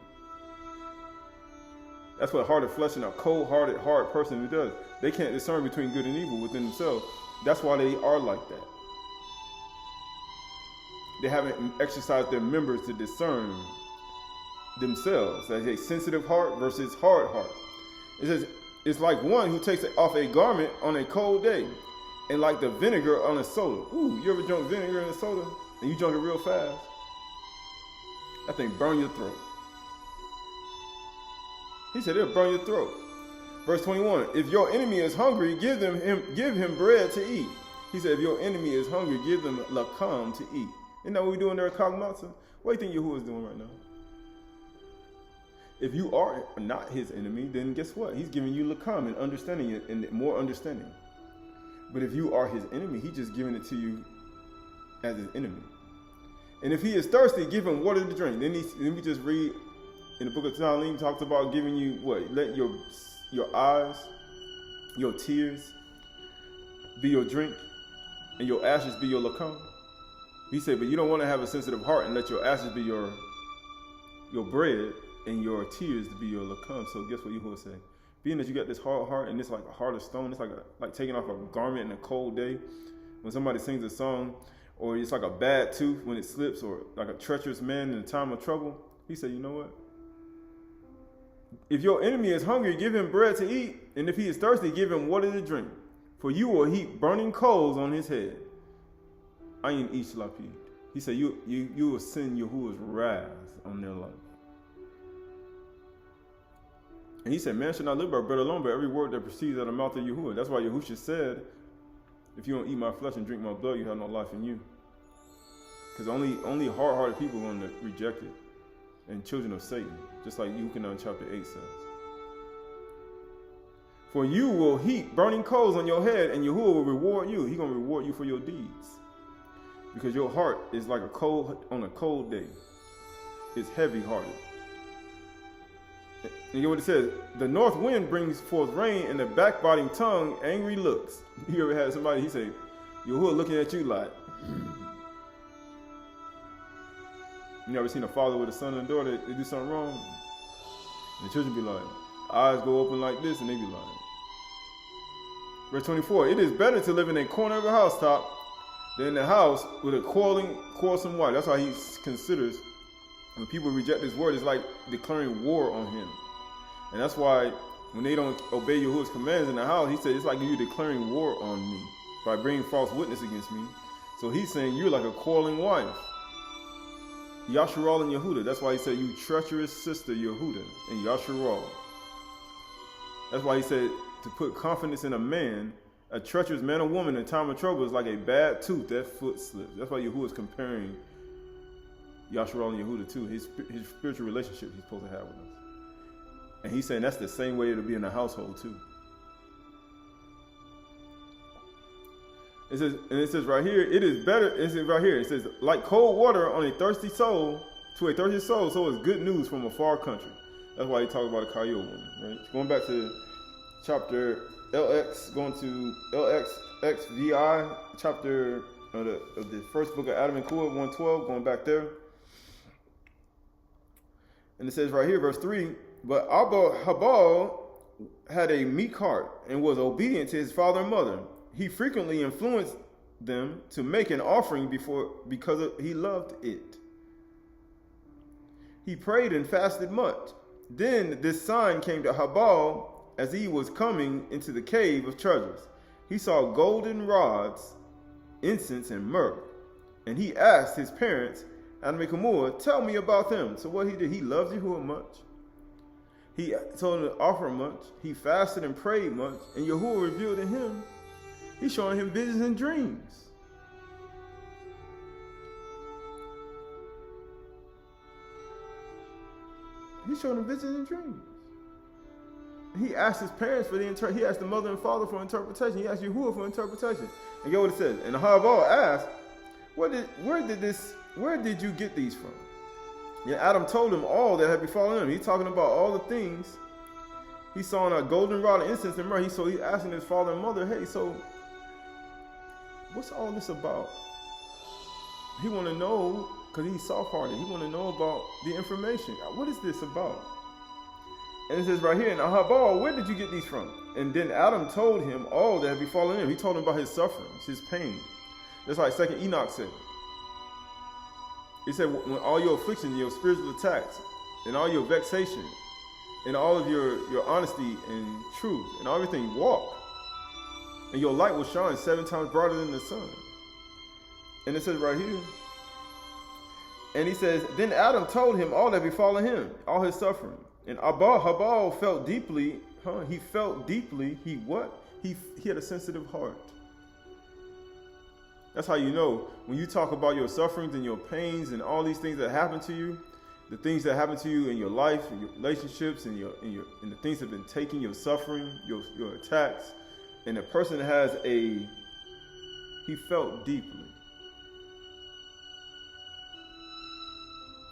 S1: That's what heart of flesh and a cold-hearted, hard person who does. They can't discern between good and evil within themselves. That's why they are like that. they haven't exercised their members to discern themselves. As a sensitive heart versus hard heart. It says, it's like one who takes off a garment on a cold day, and like the vinegar on a soda. Ooh, you ever drunk vinegar in a soda and you drunk it real fast? That thing burn your throat. He said it'll burn your throat. Verse 21, if your enemy is hungry, give him bread to eat. He said, if your enemy is hungry, give them lakam to eat. Isn't that what we're doing there at Chag Matsah? What do you think Yahuwah is doing right now? If you are not his enemy, then guess what? He's giving you lakam and understanding it and more understanding. But if you are his enemy, he's just giving it to you as his enemy. And if he is thirsty, give him water to drink. Then we just read in the book of Tanakh, talks about giving you what? Let your eyes, your tears be your drink, and your ashes be your lakam. He said, but you don't want to have a sensitive heart and let your ashes be your bread and your tears to be your lakam. So guess what Yahuwah say? Being that you got this hard heart and it's like a heart of stone, it's like taking off a garment in a cold day. When somebody sings a song, or it's like a bad tooth when it slips, or like a treacherous man in a time of trouble. He said, you know what? If your enemy is hungry, give him bread to eat, and if he is thirsty, give him water to drink. For you will heap burning coals on his head. Ayin ish lapid. He said, you will send Yahuwah's wrath on their life. And he said, man should not live by bread alone, but every word that proceeds out of the mouth of Yahuwah. That's why Yahushua said, if you don't eat my flesh and drink my blood, you have no life in you. Because only hard-hearted people are going to reject it. And children of Satan, just like Yuchanan chapter 8 says. For you will heap burning coals on your head, and Yahuwah will reward you. He's going to reward you for your deeds. Because your heart is like a cold on a cold day. It's heavy-hearted. And you know what it says? The north wind brings forth rain, and the backbiting tongue angry looks. You ever had somebody, he say, Yahuwah looking at you like. You ever seen a father with a son and a daughter, they do something wrong? And the children be like, eyes go open like this, and they be like. Verse 24, it is better to live in a corner of a housetop than in a house with a quarrelsome wife. That's why he considers, when people reject his word, it's like declaring war on him. And that's why when they don't obey Yahuwah's commands in the house, he said, it's like you declaring war on me by bringing false witness against me. So he's saying you're like a quarreling wife. Yasharal and Yehuda. That's why he said, you treacherous sister Yehuda and Yasharal. That's why he said to put confidence in a man, a treacherous man or woman in time of trouble is like a bad tooth that foot slips. That's why Yahuwah is comparing Yasharal and Yehuda to his spiritual relationship he's supposed to have with us. And he's saying that's the same way it'll be in the household too. It says right here, it is better, it says right here, it says, like cold water on a thirsty soul, to a thirsty soul, so is good news from a far country. That's why he talks about a Kayol woman, right? Going back to chapter LX, going to LXXVI, chapter of the first book of Adam and Kuah, 112, going back there. And it says right here, verse 3, but Habal had a meek heart and was obedient to his father and mother. He frequently influenced them to make an offering because he loved it. He prayed and fasted much. Then this sign came to Habal as he was coming into the cave of treasures. He saw golden rods, incense, and myrrh. And he asked his parents, Adam and Kuah, tell me about them. So what he did, he loved Yahuwah much. He told him to offer much. He fasted and prayed much. And Yahuwah revealed to him. He's showing him visions and dreams. He's showing him visions and dreams. He asked his parents for he asked the mother and father for interpretation. He asked Yahuwah for interpretation. And get what it says. And Habal asked, where did you get these from? Yeah, Adam told him all that had befallen him. He's talking about all the things he saw in a golden rod of incense and myrrh. So he's asking his father and mother, hey, so what's all this about? He want to know, because he's soft-hearted. He want to know about the information. What is this about? And it says right here, in Habal, where did you get these from? And then Adam told him all that had befallen him. He told him about his sufferings, his pain. That's like 2nd Enoch said. He said, when all your affliction, your spiritual attacks, and all your vexation, and all of your honesty and truth, and everything, walk. And your light will shine 7 times brighter than the sun. And it says right here, and he says, then Adam told him all that befallen him, all his suffering. And Habal felt deeply, he felt deeply, he had a sensitive heart. That's how you know, when you talk about your sufferings and your pains and all these things that happen to you, the things that happen to you in your life, in your relationships, and the things that have been taking your suffering, your attacks, and the person has he felt deeply.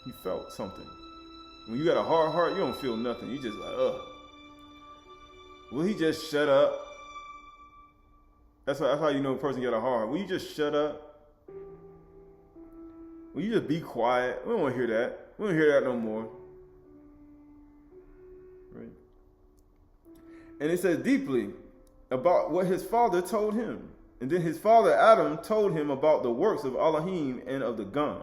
S1: He felt something. When you got a hard heart, you don't feel nothing. You just like, ugh. Will he just shut up? That's how you know a person got a hard heart. Will you just shut up? Will you just be quiet? We don't want to hear that. We don't hear that no more. Right? And it says deeply about what his father told him. And then his father Adam told him about the works of Elohim and of the gun.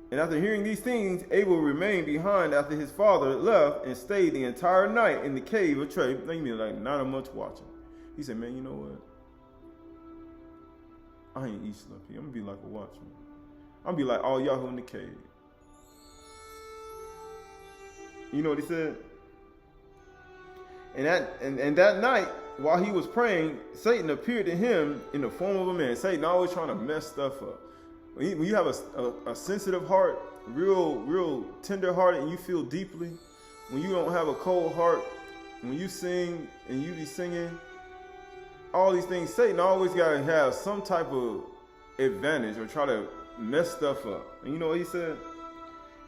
S1: And after hearing these things, Abel remained behind after his father left and stayed the entire night in the cave of Chdsh. Like not a much watching. He said, man, you know what? I ain't eat sleepy. I'm going to be like a watchman. I'm going to be like all y'all who in the cave. You know what he said? And that night, while he was praying, Satan appeared to him in the form of a man. Satan always trying to mess stuff up. When you have a sensitive heart, real tender hearted, and you feel deeply, when you don't have a cold heart, when you sing and you be singing, all these things, Satan always got to have some type of advantage or try to mess stuff up. And you know what he said?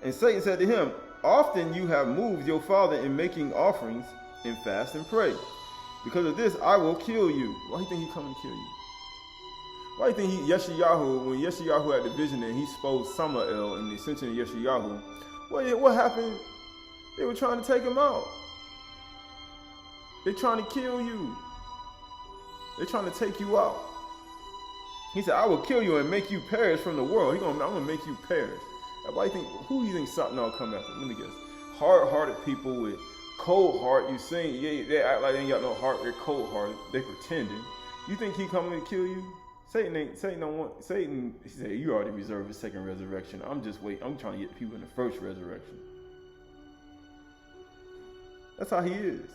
S1: And Satan said to him, often you have moved your father in making offerings and fast and pray. Because of this, I will kill you. Why do you think he come and kill you? Why do you think Yeshayahu, when Yeshayahu had the vision and he spoke Samael and the ascension of Yeshayahu, what happened? They were trying to take him out. They're trying to kill you. They're trying to take you out. He said, I will kill you and make you perish from the world. I'm going to make you perish. Why do you think, who do you think Satan will come after? Let me guess. Hard-hearted people with cold heart. You sing, they act like they ain't got no heart. They're cold-hearted. They pretending. You think he coming to kill you? Satan don't want, Satan, he said, you already reserved a second resurrection. I'm just waiting. I'm trying to get people in the first resurrection. That's how he is.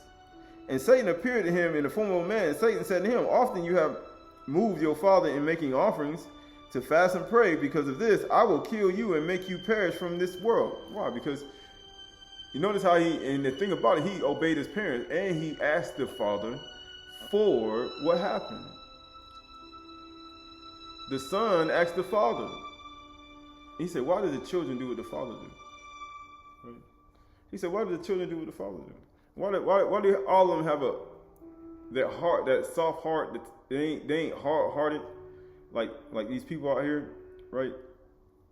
S1: And Satan appeared to him in the form of a man. And Satan said to him, often you have moved your father in making offerings to fast and pray. Because of this, I will kill you and make you perish from this world. Why? Because you notice how and the thing about it, he obeyed his parents and he asked the father for what happened. The son asked the father. He said, why do the children do what the father do? Right? He said, why do the children do what the father do? Why do all of them have that soft heart that they ain't hard-hearted like these people out here, right?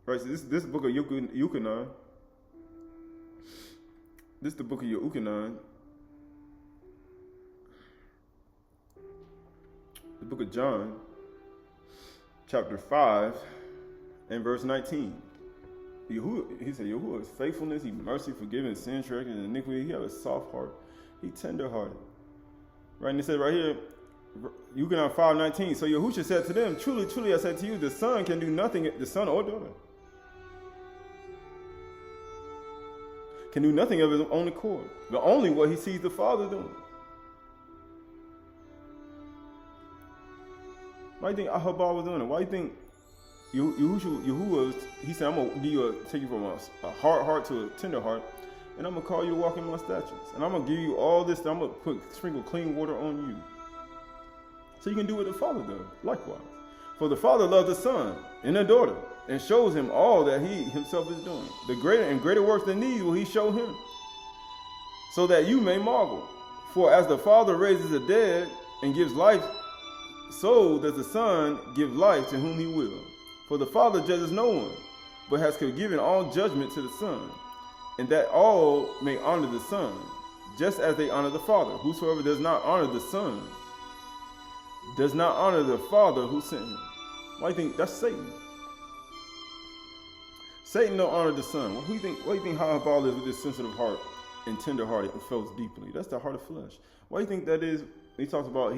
S1: Right. So this book of Yuchanan. This is the book of Yuchanan. The book of John, chapter 5, and verse 19. He said, Yahuwah is faithfulness, he mercy, forgiving, sin, correcting, and iniquity. He has a soft heart. He tender-hearted. Right, and it says right here, Yuchanan 5:19. So Yahushua said to them, truly, truly, I said to you, the son can do nothing, the son or daughter can do nothing of his own accord, but only what he sees the father doing. Why do you think Ahabah was doing it? Why do you think Yahuwah, he said, I'm going to take you from a hard heart to a tender heart, and I'm going to call you to walk in my statutes. And I'm going to give you all this, I'm going to sprinkle clean water on you. So you can do what the father does, likewise. For the father loves the son and the daughter, and shows him all that he himself is doing. The greater and greater works than these will he show him, so that you may marvel. For as the father raises the dead and gives life, so does the son give life to whom he will. For the Father judges no one, but has given all judgment to the Son, and that all may honor the Son, just as they honor the Father. Whosoever does not honor the Son does not honor the Father who sent him. Why do you think that's Satan? Satan don't honor the Son. What do you think Habal is with this sensitive heart and tender-hearted and feels deeply? That's the heart of flesh. Why do you think that is? He talks about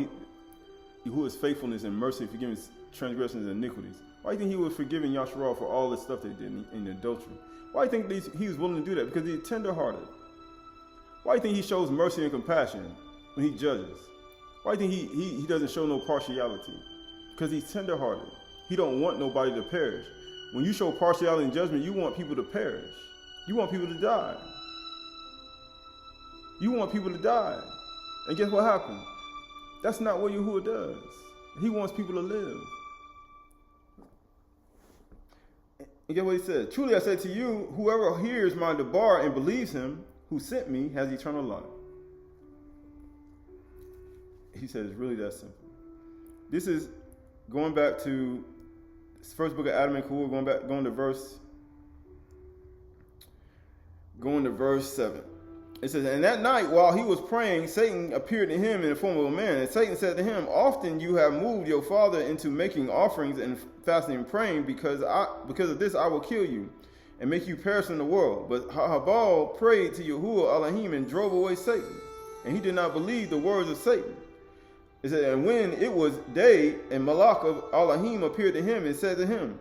S1: who is faithfulness and mercy, forgiving transgressions and iniquities. Why do you think he was forgiving Yasharal for all the stuff they did in adultery? Why do you think he was willing to do that? Because he's tender-hearted. Why do you think he shows mercy and compassion when he judges? Why do you think he doesn't show no partiality? Because he's tender-hearted. He don't want nobody to perish. When you show partiality and judgment, you want people to perish. You want people to die. You want people to die. And guess what happened? That's not what Yahuwah does. He wants people to live. And get what he said. Truly I say to you, whoever hears my debar and believes him who sent me has eternal life. He said it's really that simple. This is going back to this first book of Adam and Kahul, going to verse 7. It says, and that night while he was praying, Satan appeared to him in the form of a man. And Satan said to him, often you have moved your father into making offerings and fasting and praying, because of this I will kill you and make you perish from the world. But Habal prayed to Yahuwah Elohim and drove away Satan. And he did not believe the words of Satan. It said, and when it was day, and Malach of Elohim appeared to him and said to him,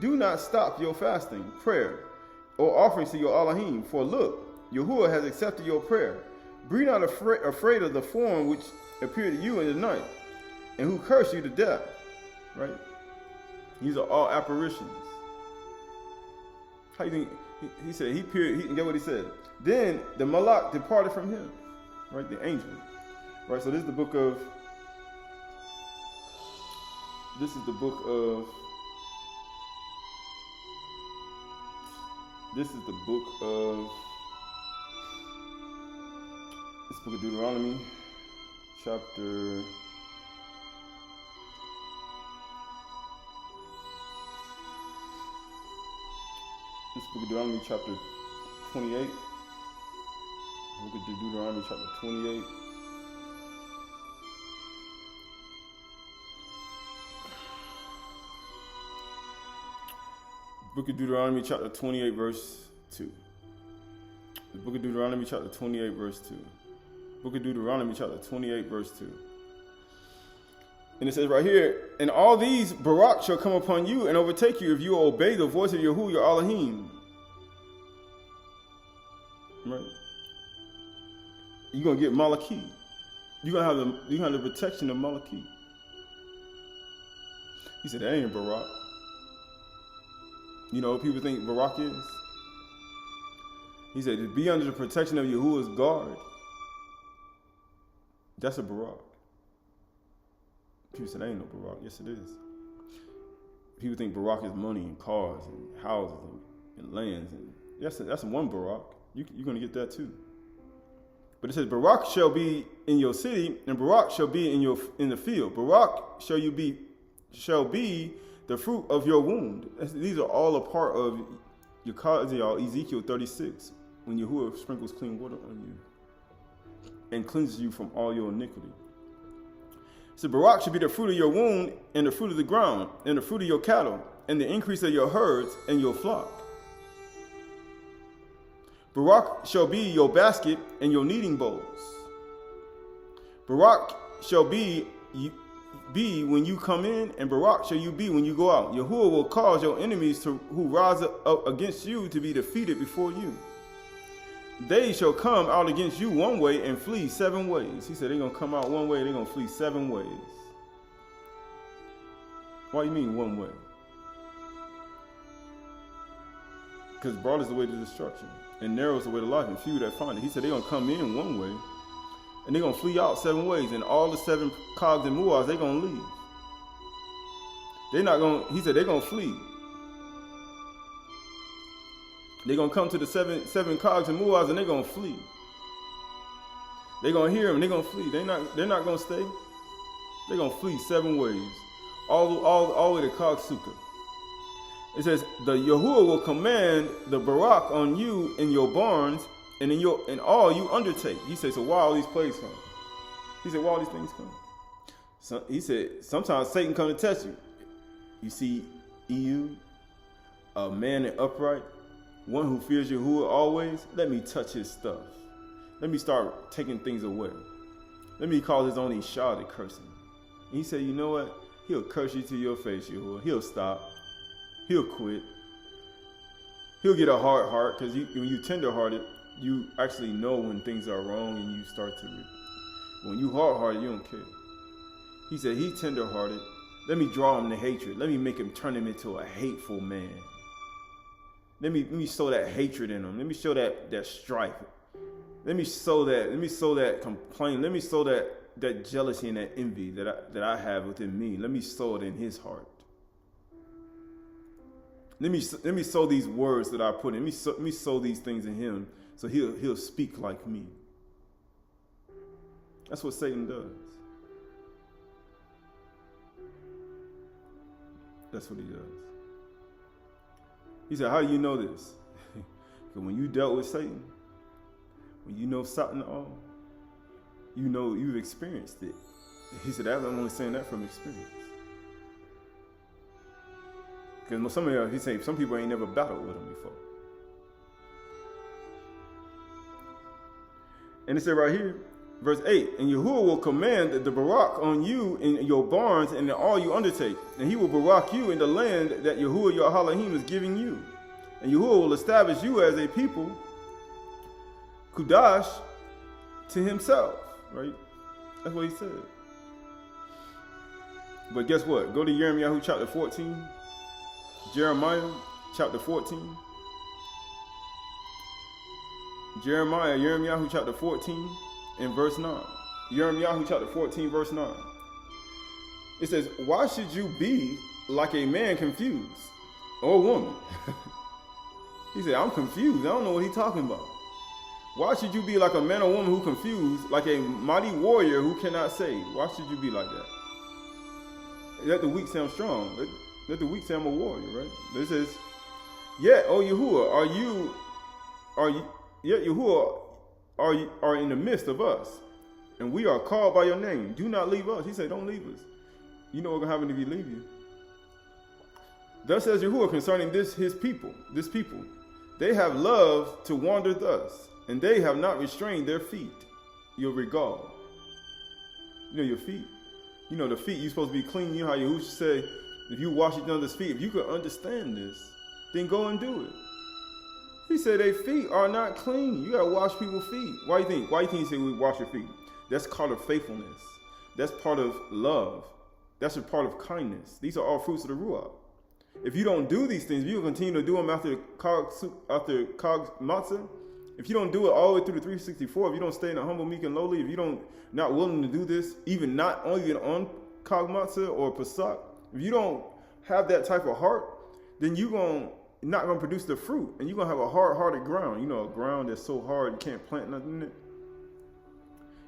S1: do not stop your fasting, prayer, or offerings to your Elohim, for look, Yahuwah has accepted your prayer. Be not afraid of the form which appeared to you in the night, and who cursed you to death. Right? These are all apparitions. How do you think? He said, he appeared, and get what he said. Then the Malach departed from him. Right? The angel. Right? So this is the book of, this book of Deuteronomy, chapter 28. Book of Deuteronomy, chapter 28. Book of Deuteronomy, chapter 28, verse 2. The book of Deuteronomy, chapter 28, verse 2. Book of Deuteronomy, chapter 28, verse 2. And it says right here, and all these Barak shall come upon you and overtake you if you obey the voice of Yahuwah your Elohim. Right? You're going to get Malachim. You're going to have the protection of Malachim. He said, that ain't Barak. You know what people think Barak is? He said, to be under the protection of Yahuwah's guard. That's a Barak. People said, that ain't no Barak. Yes, it is. People think Barak is money and cars and houses and lands. And that's one Barak. You're going to get that too. But it says, Barak shall be in your city, and Barak shall be in the field. Barak shall be the fruit of your wound. These are all a part of your Ezekiel 36, when Yahuwah sprinkles clean water on you and cleanses you from all your iniquity. So Barak should be the fruit of your wound, and the fruit of the ground, and the fruit of your cattle, and the increase of your herds and your flock. Barak shall be your basket and your kneading bowls. Barak shall be when you come in, and Barak shall you be when you go out. Yahuwah will cause your enemies who rise up against you to be defeated before you. They shall come out against you one way and flee 7 ways. He said they're going to come out one way, they're going to flee 7 ways. Why do you mean one way? Because broad is the way to destruction, and narrow is the way to life, and few that find it. He said they're going to come in one way, and they're going to flee out 7 ways, and all the 7 cogs and muaz, they're going to leave. They're not going to, he said they're going to flee. They're going to come to the seven cogs and muaz, and they're going to flee. They're going to hear them, and they're going to flee. They're not going to stay. They're going to flee 7 ways, all the way to Kog Sukkah. It says, the Yahuwah will command the Barak on you in your barns, and in all you undertake. He said, so why all these plagues come? He said, why all these things come? So, he said, sometimes Satan comes to test you. You see EU, a man and upright, one who fears Yahuwah always, let me touch his stuff. Let me start taking things away. Let me cause his own Ishah to curse him. And he said, you know what? He'll curse you to your face, Yahuwah. He'll stop. He'll quit. He'll get a hard heart, because when you tender-hearted, you actually know when things are wrong, and you start to when you hard-hearted, you don't care. He said, he tender-hearted. Let me draw him to hatred. Let me make him turn him into a hateful man. Let me sow that hatred in him. Let me show that strife. Let me sow that complaint. Let me sow that jealousy and that envy that I have within me. Let me sow it in his heart. Let me sow these words that I put in. Let me sow these things in him, so he'll speak like me. That's what Satan does. That's what he does. He said, how do you know this? Because when you dealt with Satan, when you know Satan all, you know you've experienced it. He said, I'm only saying that from experience. Because he said, some people ain't never battled with him before. And it said right here, verse 8, and Yahuwah will command the Barak on you in your barns and in all you undertake. And he will Barak you in the land that Yahuwah your Elohim is giving you. And Yahuwah will establish you as a people, Qhdsh, to himself. Right? That's what he said. But guess what? Go to Jeremiah chapter 14. Jeremiah chapter 14. Jeremiah chapter 14 and verse 9. Jeremiah chapter 14 verse 9. It says, why should you be like a man confused, or a woman? He said, I'm confused. I don't know what he's talking about. Why should you be like a man or woman who confused, like a mighty warrior who cannot save? Why should you be like that? Let the weak say I'm strong. Let the weak say I'm a warrior, right? This says, yet, O Yahuwah, Yahuwah are in the midst of us, and we are called by your name. Do not leave us. He said, don't leave us. You know what's going to happen if you leave you. Thus says Yahuwah concerning this people. They have loved to wander thus, and they have not restrained their feet. Your regard. You know your feet. You know the feet, you're supposed to be clean. You know how Yahuwah say, if you wash each other's feet, if you could understand this, then go and do it. He said their feet are not clean. You gotta wash people's feet. Why do you think he said we wash your feet? That's part of faithfulness. That's part of love. That's a part of kindness. These are all fruits of the Ruach. If you don't do these things, if you continue to do them after Chag Matsah, if you don't do it all the way through the 364, if you don't stay in the humble, meek, and lowly, if you don't not willing to do this, even on Chag Matsah or Pesach, if you don't have that type of heart, then you're not going to produce the fruit, and you're going to have a hard-hearted ground. You know, a ground that's so hard you can't plant nothing in it.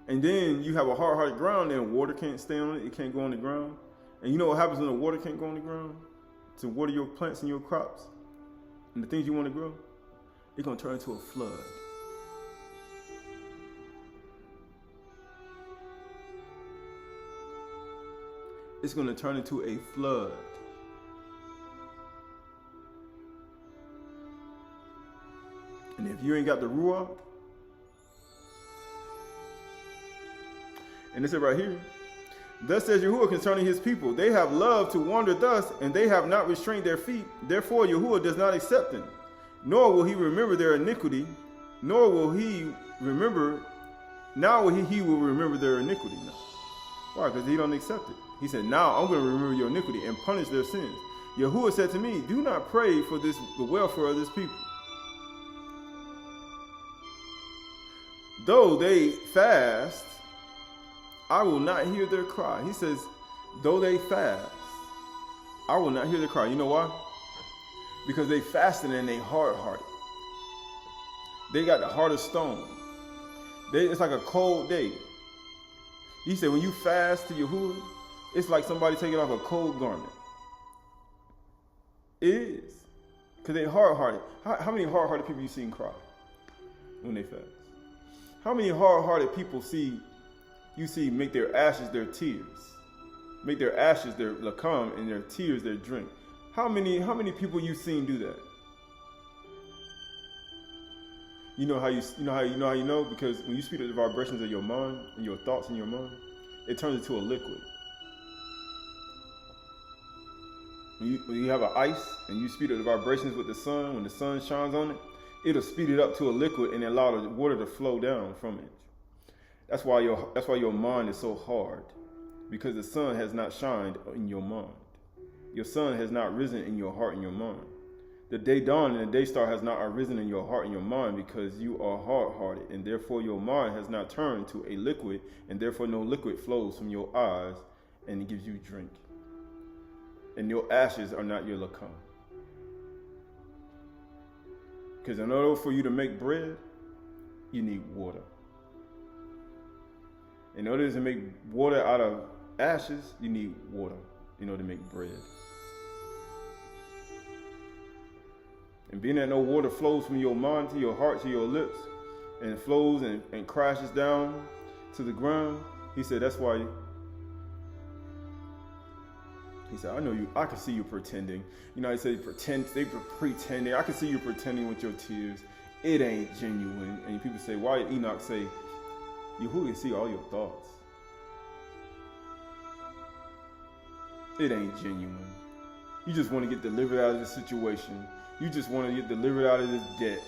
S1: And then you have a hard-hearted ground, and water can't stay on it. It can't go on the ground. And you know what happens when the water can't go on the ground? To water your plants and your crops and the things you want to grow, it's going to turn into a flood. It's going to turn into a flood. And if you ain't got the Ruach, and it said right here, thus says Yahuwah concerning his people, they have loved to wander thus, and they have not restrained their feet. Therefore Yahuwah does not accept them, nor will he remember their iniquity, nor will he remember, now he will remember their iniquity now. Why? Because he don't accept it. He said, now I'm going to remember your iniquity and punish their sins. Yahuwah said to me, do not pray for the welfare of this people. Though they fast, I will not hear their cry. He says, though they fast, I will not hear their cry. You know why? Because they fasted and they hard-hearted. They got the heart of stone. It's like a cold day. He said, when you fast to Yahuwah, it's like somebody taking off a cold garment. It is. Because they hard-hearted. How many hard-hearted people you seen cry when they fast? How many hard-hearted people you see make their ashes their tears? Make their ashes their lakam and their tears their drink. How many people you seen do that? You know how you know? Because when you speak to the vibrations of your mind and your thoughts in your mind, it turns into a liquid. When you have an ice and you speed up the vibrations with the sun, when the sun shines on it, it'll speed it up to a liquid and allow the water to flow down from it. That's why your mind is so hard, because the sun has not shined in your mind. Your sun has not risen in your heart and your mind. The day dawn and the day star has not arisen in your heart and your mind, because you are hard-hearted, and therefore your mind has not turned to a liquid, and therefore no liquid flows from your eyes and it gives you drink. And your ashes are not your lakam. Because in order for you to make bread, you need water. In order to make water out of ashes, you need water in order to make bread. And being that no water flows from your mind to your heart to your lips, and it flows and crashes down to the ground, he said, that's why. He said, I know you, I can see you pretending. You know, he said, they pretending. I can see you pretending with your tears. It ain't genuine. And people say, why did Enoch say, Yahuwah can see all your thoughts? It ain't genuine. You just want to get delivered out of this situation. You just want to get delivered out of this debt.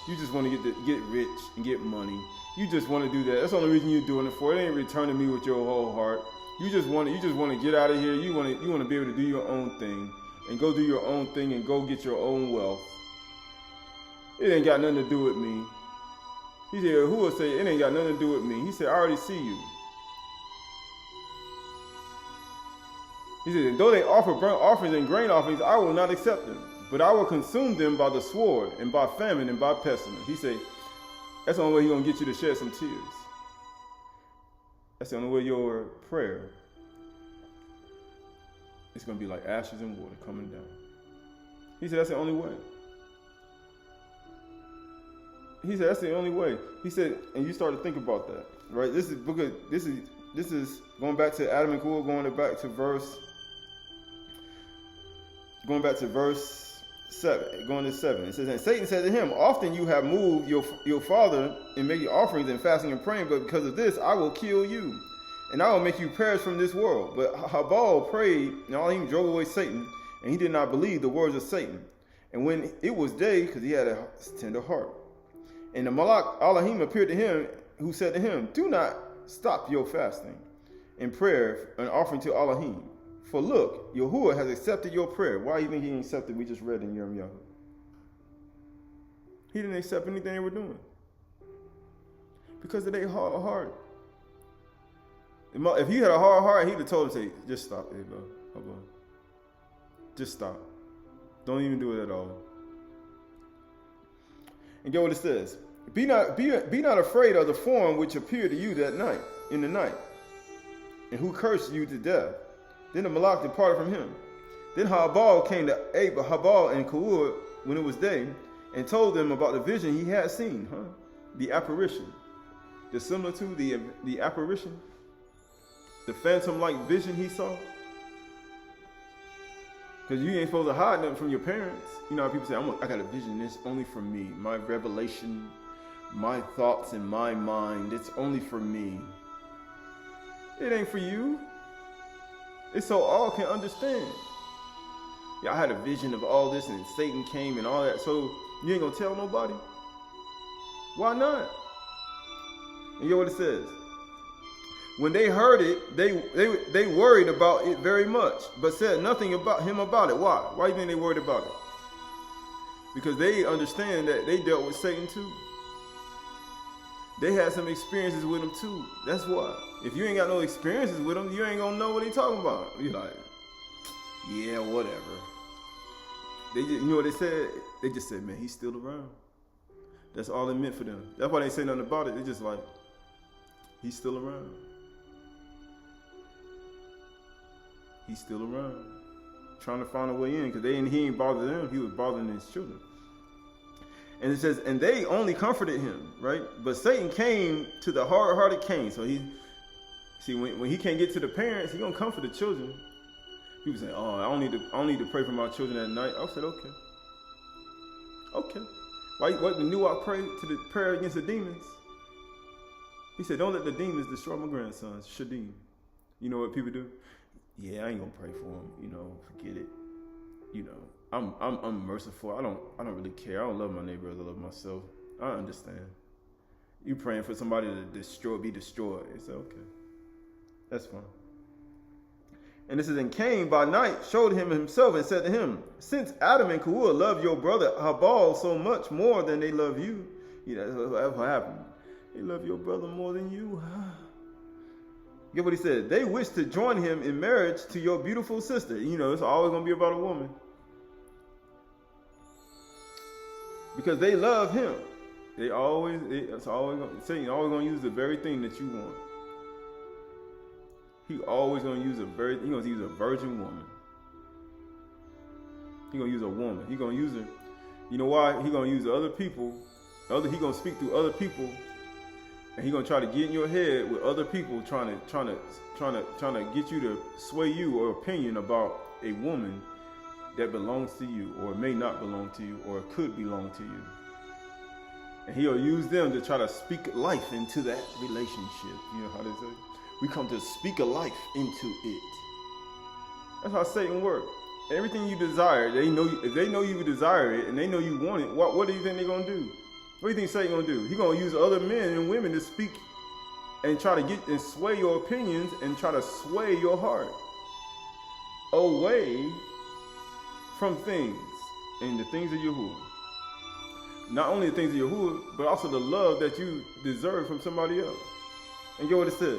S1: You just want to get rich and get money. You just want to do that. That's the only reason you're doing it for. It ain't returning me with your whole heart. You just want to get out of here. You want to be able to do your own thing and go do your own thing and go get your own wealth. It ain't got nothing to do with me. He said, who will say it ain't got nothing to do with me? He said, I already see you. He said, though they offer burnt offerings and grain offerings, I will not accept them, but I will consume them by the sword and by famine and by pestilence. He said, that's the only way he's going to get you to shed some tears. That's the only way your prayer is going to be like ashes and water coming down. He said, that's the only way. He said, that's the only way. He said, and you start to think about that, right? This is going back to Adam and Kuhl, going back to verse 7, going to 7. It says, and Satan said to him, often you have moved your father in making offerings and fasting and praying, but because of this, I will kill you, and I will make you perish from this world. But Habal prayed, and Elohim drove away Satan, and he did not believe the words of Satan. And when it was day, because he had a tender heart, and the Malach Elohim appeared to him, who said to him, do not stop your fasting and prayer and offering to Elohim. For look, Yahuwah has accepted your prayer. Why do you think he didn't accept it? We just read in Yirmiyahu. He didn't accept anything they were doing. Because of their hard heart. If he had a hard heart, he'd have told him, say, just stop, Abyd. Just stop. Don't even do it at all. And get what it says. Be not afraid of the form which appeared to you that night, in the night, and who cursed you to death. Then the Malach departed from him. Then Habal came to Abyd, Habal and Kuhl when it was day, and told them about the vision he had seen, the apparition, the similitude, the apparition, the phantom-like vision he saw. Because you ain't supposed to hide nothing from your parents. You know how people say, I got a vision, it's only for me. My revelation, my thoughts in my mind, it's only for me. It ain't for you. It's so all can understand. Yeah, I had a vision of all this and Satan came and all that. So you ain't gonna tell nobody? Why not? And you know what it says? When they heard it, they worried about it very much, but said nothing about him about it. Why? Why do you think they worried about it? Because they understand that they dealt with Satan too. They had some experiences with him too. That's why. If you ain't got no experiences with him, you ain't gonna know what he talking about. You're like, yeah, whatever. You know what they said? They just said, man, he's still around. That's all it meant for them. That's why they say nothing about it. They just like, he's still around. He's still around. Trying to find a way in, because he ain't bothering them. He was bothering his children. And it says, and they only comforted him, right? But Satan came to the hard-hearted Cain. So when he can't get to the parents, he gonna comfort the children. People say, "Oh, I don't need to pray for my children at night." I said, "Okay, okay." Why knew I prayed to the prayer against the demons? He said, "Don't let the demons destroy my grandsons." Shadim. You know what people do? Yeah, I ain't gonna pray for them. You know, forget it. You know, I'm merciful. I don't really care. I don't love my neighbor as I love myself. I understand. You praying for somebody to be destroyed. It's okay. That's fine. And this is, and Cain by night showed him himself and said to him, "Since Adam and Keturah love your brother Habal so much more than they love you," you know, that's what happened. They love your brother more than you. Get what he said? "They wish to join him in marriage to your beautiful sister." You know, it's always going to be about a woman. Because they love him. Satan always going to use the very thing that you want. He always going to use a virgin woman. He going to use a woman. He going to use her. You know why? He going to use other people. He going to speak through other people. And he's gonna try to get in your head with other people trying to get you to sway you or opinion about a woman that belongs to you, or may not belong to you, or could belong to you. And he'll use them to try to speak life into that relationship. You know how they say? We come to speak a life into it. That's how Satan works. Everything you desire, if they know you desire it and they know you want it, what do you think they're gonna do? What do you think Satan gonna do? He's gonna use other men and women to speak and try to get and sway your opinions and try to sway your heart away from things and the things of Yahuwah. Not only the things of Yahuwah, but also the love that you deserve from somebody else. And get what it says.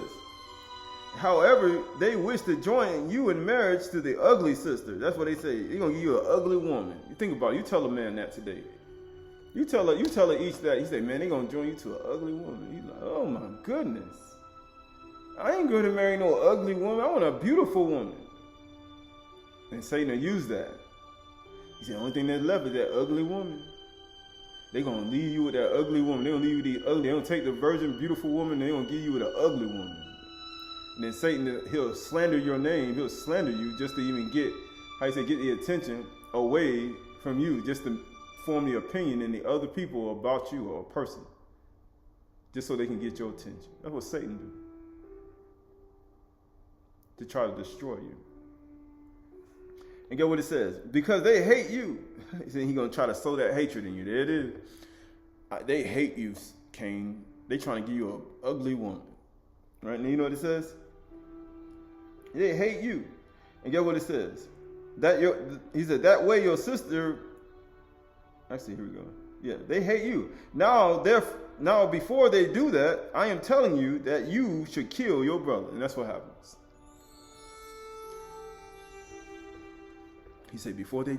S1: "However, they wish to join you in marriage to the ugly sister." That's what they say. They're gonna give you an ugly woman. You think about it. You tell a man that today. You tell her each that. He say, "Man, they gonna join you to an ugly woman." He's like, "Oh my goodness, I ain't going to marry no ugly woman. I want a beautiful woman." And Satan will use that. He said, "The only thing that's left is that ugly woman." They gonna leave you with that ugly woman. They gonna leave you with the ugly. They gonna take the virgin, beautiful woman. And they gonna give you with an ugly woman. And then Satan, he'll slander your name. He'll slander you just to even get the attention away from you, just to form the opinion in the other people about you or a person, just so they can get your attention. That's what Satan do, to try to destroy you. And get what it says? "Because they hate you." He's going to try to sow that hatred in you. There it is. They hate you, Cain. They trying to give you an ugly woman. Right? And you know what it says? They hate you. And get what it says? He said, "That way your sister..." Actually, here we go. Yeah, they hate you. Now, before they do that, I am telling you that you should kill your brother. And that's what happens. He said, before they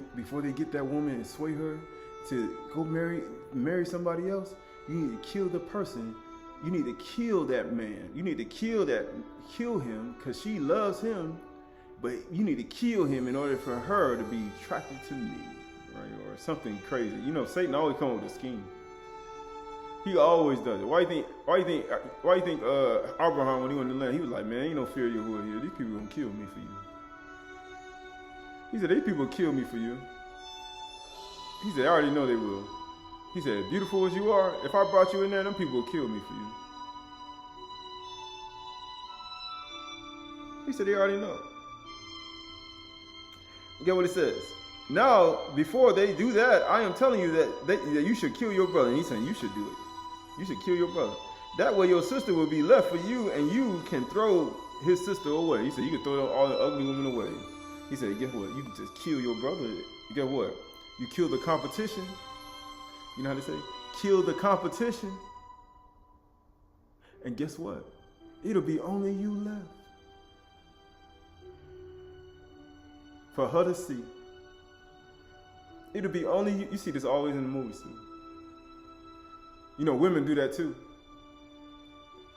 S1: get that woman and sway her to go marry somebody else, you need to kill the person. You need to kill that man. You need to kill him because she loves him, but you need to kill him in order for her to be attracted to me. Right, or something crazy. You know, Satan always comes with a scheme. He always does it. Why you think Abraham, when he went to the land, he was like, "Man, ain't no fear of Yahuwah here. These people gonna kill me for you." He said, "These people kill me for you." He said, "I already know they will." He said, "Beautiful as you are, if I brought you in there, them people will kill me for you." He said, "They already know." Get what it says? "Now, before they do that, I am telling you that you should kill your brother." And he's saying, you should do it. You should kill your brother. That way your sister will be left for you, and you can throw his sister away. He said, you can throw all the ugly women away. He said, guess what? You can just kill your brother. Guess what? You kill the competition. You know how they say? Kill the competition. And guess what? It'll be only you left for her to see. It'll be only you. You see this always in the movies too. You know, women do that too.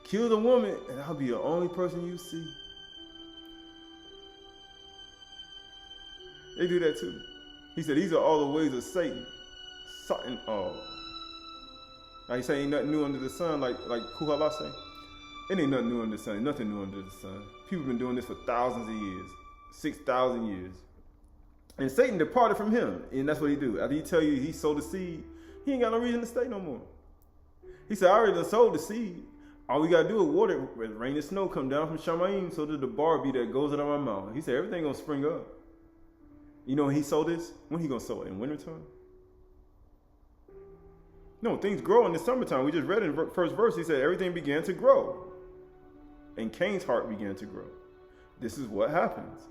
S1: Kill the woman, and I'll be the only person you see. They do that too. He said, these are all the ways of Satan. Something, like he say, ain't nothing new under the sun, like Qahalath say. It ain't nothing new under the sun. Nothing new under the sun. People been doing this for thousands of years. 6,000 years. And Satan departed from him. And that's what he do. After he tell you he sowed the seed, he ain't got no reason to stay no more. He said, I already done sowed the seed. All we got to do is water it. Rain and snow come down from Shamayim so that the Barbie that goes out of my mouth. He said, everything going to spring up. You know when he sowed this? When he going to sow it? In wintertime? No, things grow in the summertime. We just read in the first verse. He said, everything began to grow. And Cain's heart began to grow. This is what happens.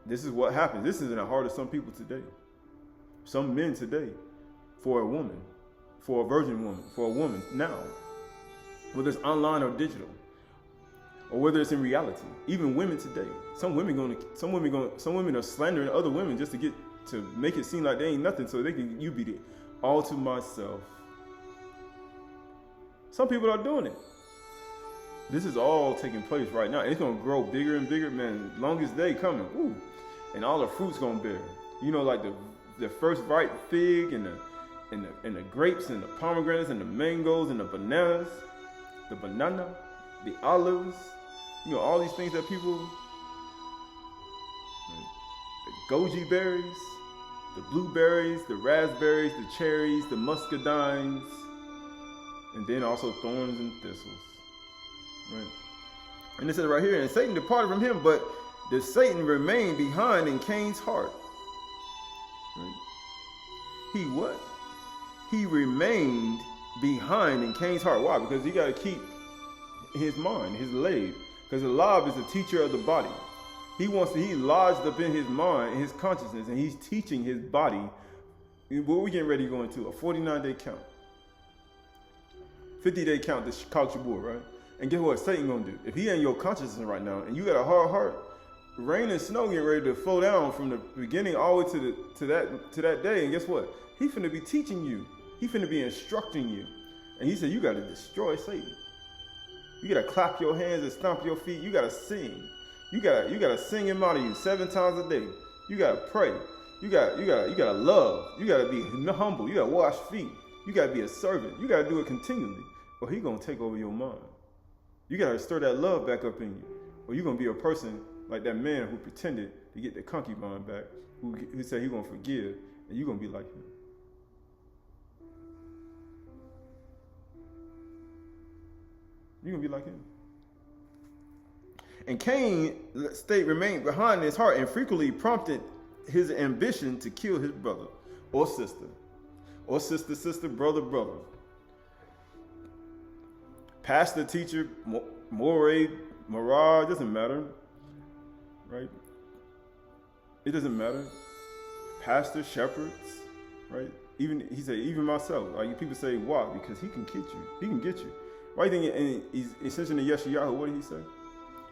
S1: This is what happens. This is in the heart of some people today. Some men today. For a woman. For a virgin woman. For a woman now. Whether it's online or digital. Or whether it's in reality. Even women today. Some women are slandering other women just to make it seem like they ain't nothing so you be there. All to myself. Some people are doing it. This is all taking place right now. It's going to grow bigger and bigger, man. Longest day coming. Ooh. And all the fruit's going to bear. You know, like the first ripe fig and the grapes and the pomegranates and the mangoes and the bananas, the banana, the olives. You know, all these things that people, the goji berries, the blueberries, the raspberries, the cherries, the muscadines, and then also thorns and thistles. Right. And it says right here, and Satan departed from him, but the Satan remained behind in Cain's heart. Right. He what? He remained behind in Cain's heart. Why? Because he got to keep his mind, his lab. Because the lab is the teacher of the body. He lodged up in his mind, in his consciousness, and he's teaching his body. What we getting ready to go into? A 49-day count. 50-day count, this Chalk right? And guess what Satan gonna do? If he ain't your consciousness right now, and you got a hard heart, rain and snow getting ready to flow down from the beginning all the way to that day. And guess what? He finna be teaching you. He finna be instructing you. And he said, you gotta destroy Satan. You gotta clap your hands and stomp your feet. You gotta sing. You gotta sing him out of you 7 times a day. You gotta pray. You gotta love. You gotta be humble. You gotta wash feet. You gotta be a servant. You gotta do it continually, or he gonna take over your mind. You gotta stir that love back up in you, or you're gonna be a person like that man who pretended to get the concubine back, who said he gonna forgive, and you're gonna be like him. You're gonna be like him. And Cain remained behind in his heart and frequently prompted his ambition to kill his brother or sister. Or sister, brother. Pastor, teacher, moray, morah, doesn't matter. Right? It doesn't matter. Pastor, shepherds, right? He said, even myself. Like people say, why? Because he can get you. He can get you. Why do you think, and he's essentially in Yeshayahu, what did he say?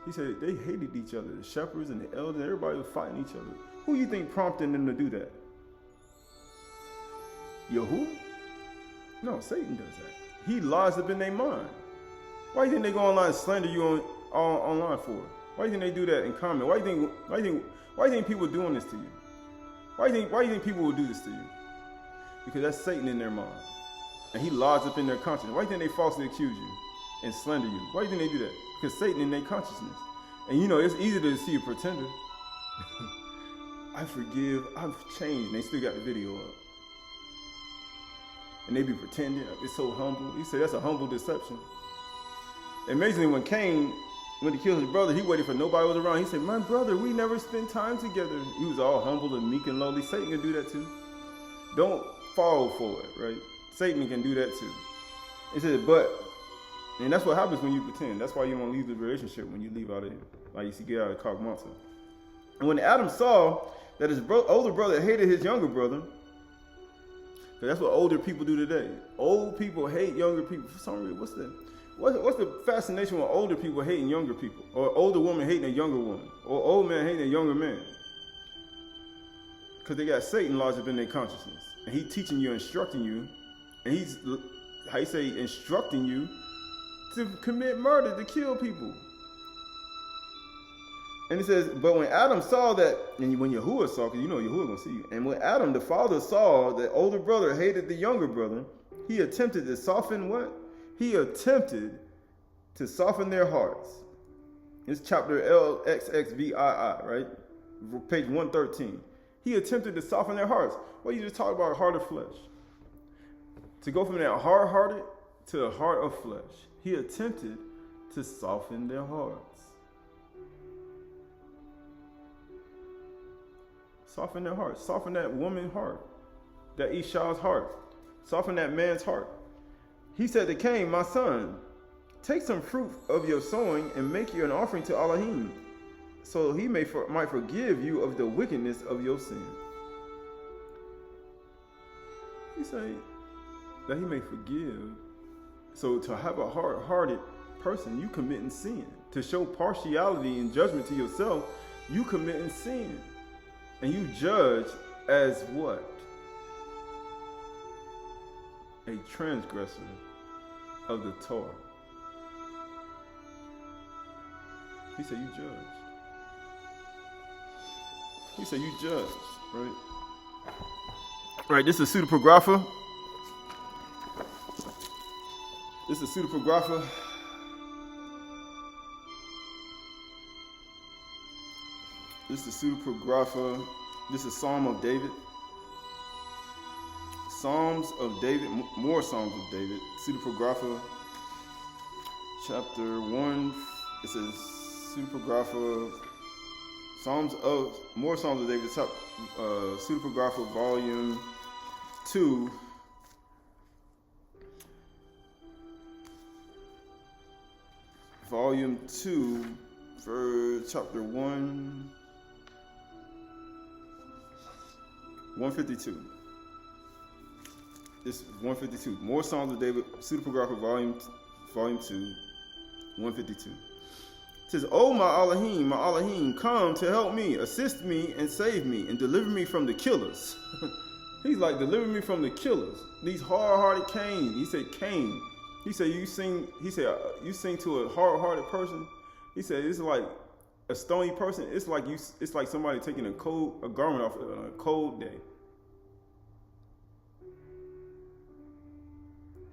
S1: He said they hated each other. The shepherds and the elders, everybody was fighting each other. Who do you think prompted them to do that? Yahuwah? No, Satan does that. He lies up in their mind. Why do you think they go online and slander you online for? Why do you think they do that in comment? Why do you think people are doing this to you? Why do you think people will do this to you? Because that's Satan in their mind. And he lodged up in their consciousness. Why do you think they falsely accuse you and slander you? Why do you think they do that? Because Satan in their consciousness. And you know, it's easy to see a pretender. I forgive, I've changed. And they still got the video up. And they be pretending, it's so humble. He said that's a humble deception. Amazingly, when Cain went to kill his brother, he waited for nobody was around. He said, my brother, we never spent time together. He was all humble and meek and lowly. Satan can do that too. Don't fall for it, right? Satan can do that too. He said, and that's what happens when you pretend. That's why you don't leave the relationship when you leave out of here. Like you see, get out of Chag Matsah. And when Adam saw that his older brother hated his younger brother, because that's what older people do today. Old people hate younger people. For some reason, what's the fascination with older people hating younger people? Or older woman hating a younger woman? Or old man hating a younger man? Because they got Satan lodged up in their consciousness. And he's teaching you, instructing you. And he's, how you say, instructing you to commit murder, to kill people. And it says, but when Adam saw that, and when Yahuwah saw, because you know Yahuwah going to see you. And when Adam, the father, saw that older brother hated the younger brother, he attempted to soften what? He attempted to soften their hearts. It's chapter LXXVII, right? Page 113. He attempted to soften their hearts. Well, you just talked about heart of flesh. To go from that hard-hearted to a heart of flesh. He attempted to soften their hearts. Soften their hearts. Soften that woman's heart. That Ishah's heart. Soften that man's heart. He said to Cain, my son, take some fruit of your sowing and make you an offering to Elohim, so he might forgive you of the wickedness of your sin. He said that he may forgive. So to have a hard-hearted person, you committing sin. To show partiality and judgment to yourself, you committing sin. And you judge as what? A transgressor of the Torah. He said you judged. He said you judged, right? Right, this is a pseudepigrapha. This is a pseudepigrapha. This is a pseudepigrapha. This is Psalm of David. Psalms of David, more Psalms of David. Pseudepigrapha, chapter 1. It says pseudepigrapha, more Psalms of David. Pseudepigrapha, volume 2. Volume 2, for chapter 1, 152. This is 152. More Psalms of David, pseudepigrapha, volume 2, 152. It says, "O my Elohim, come to help me, assist me, and save me, and deliver me from the killers." He's like, deliver me from the killers. These hard-hearted Cain. He said, Cain. He said, you sing to a hard-hearted person. He said, it's like a stony person. It's like somebody taking a garment off on a cold day.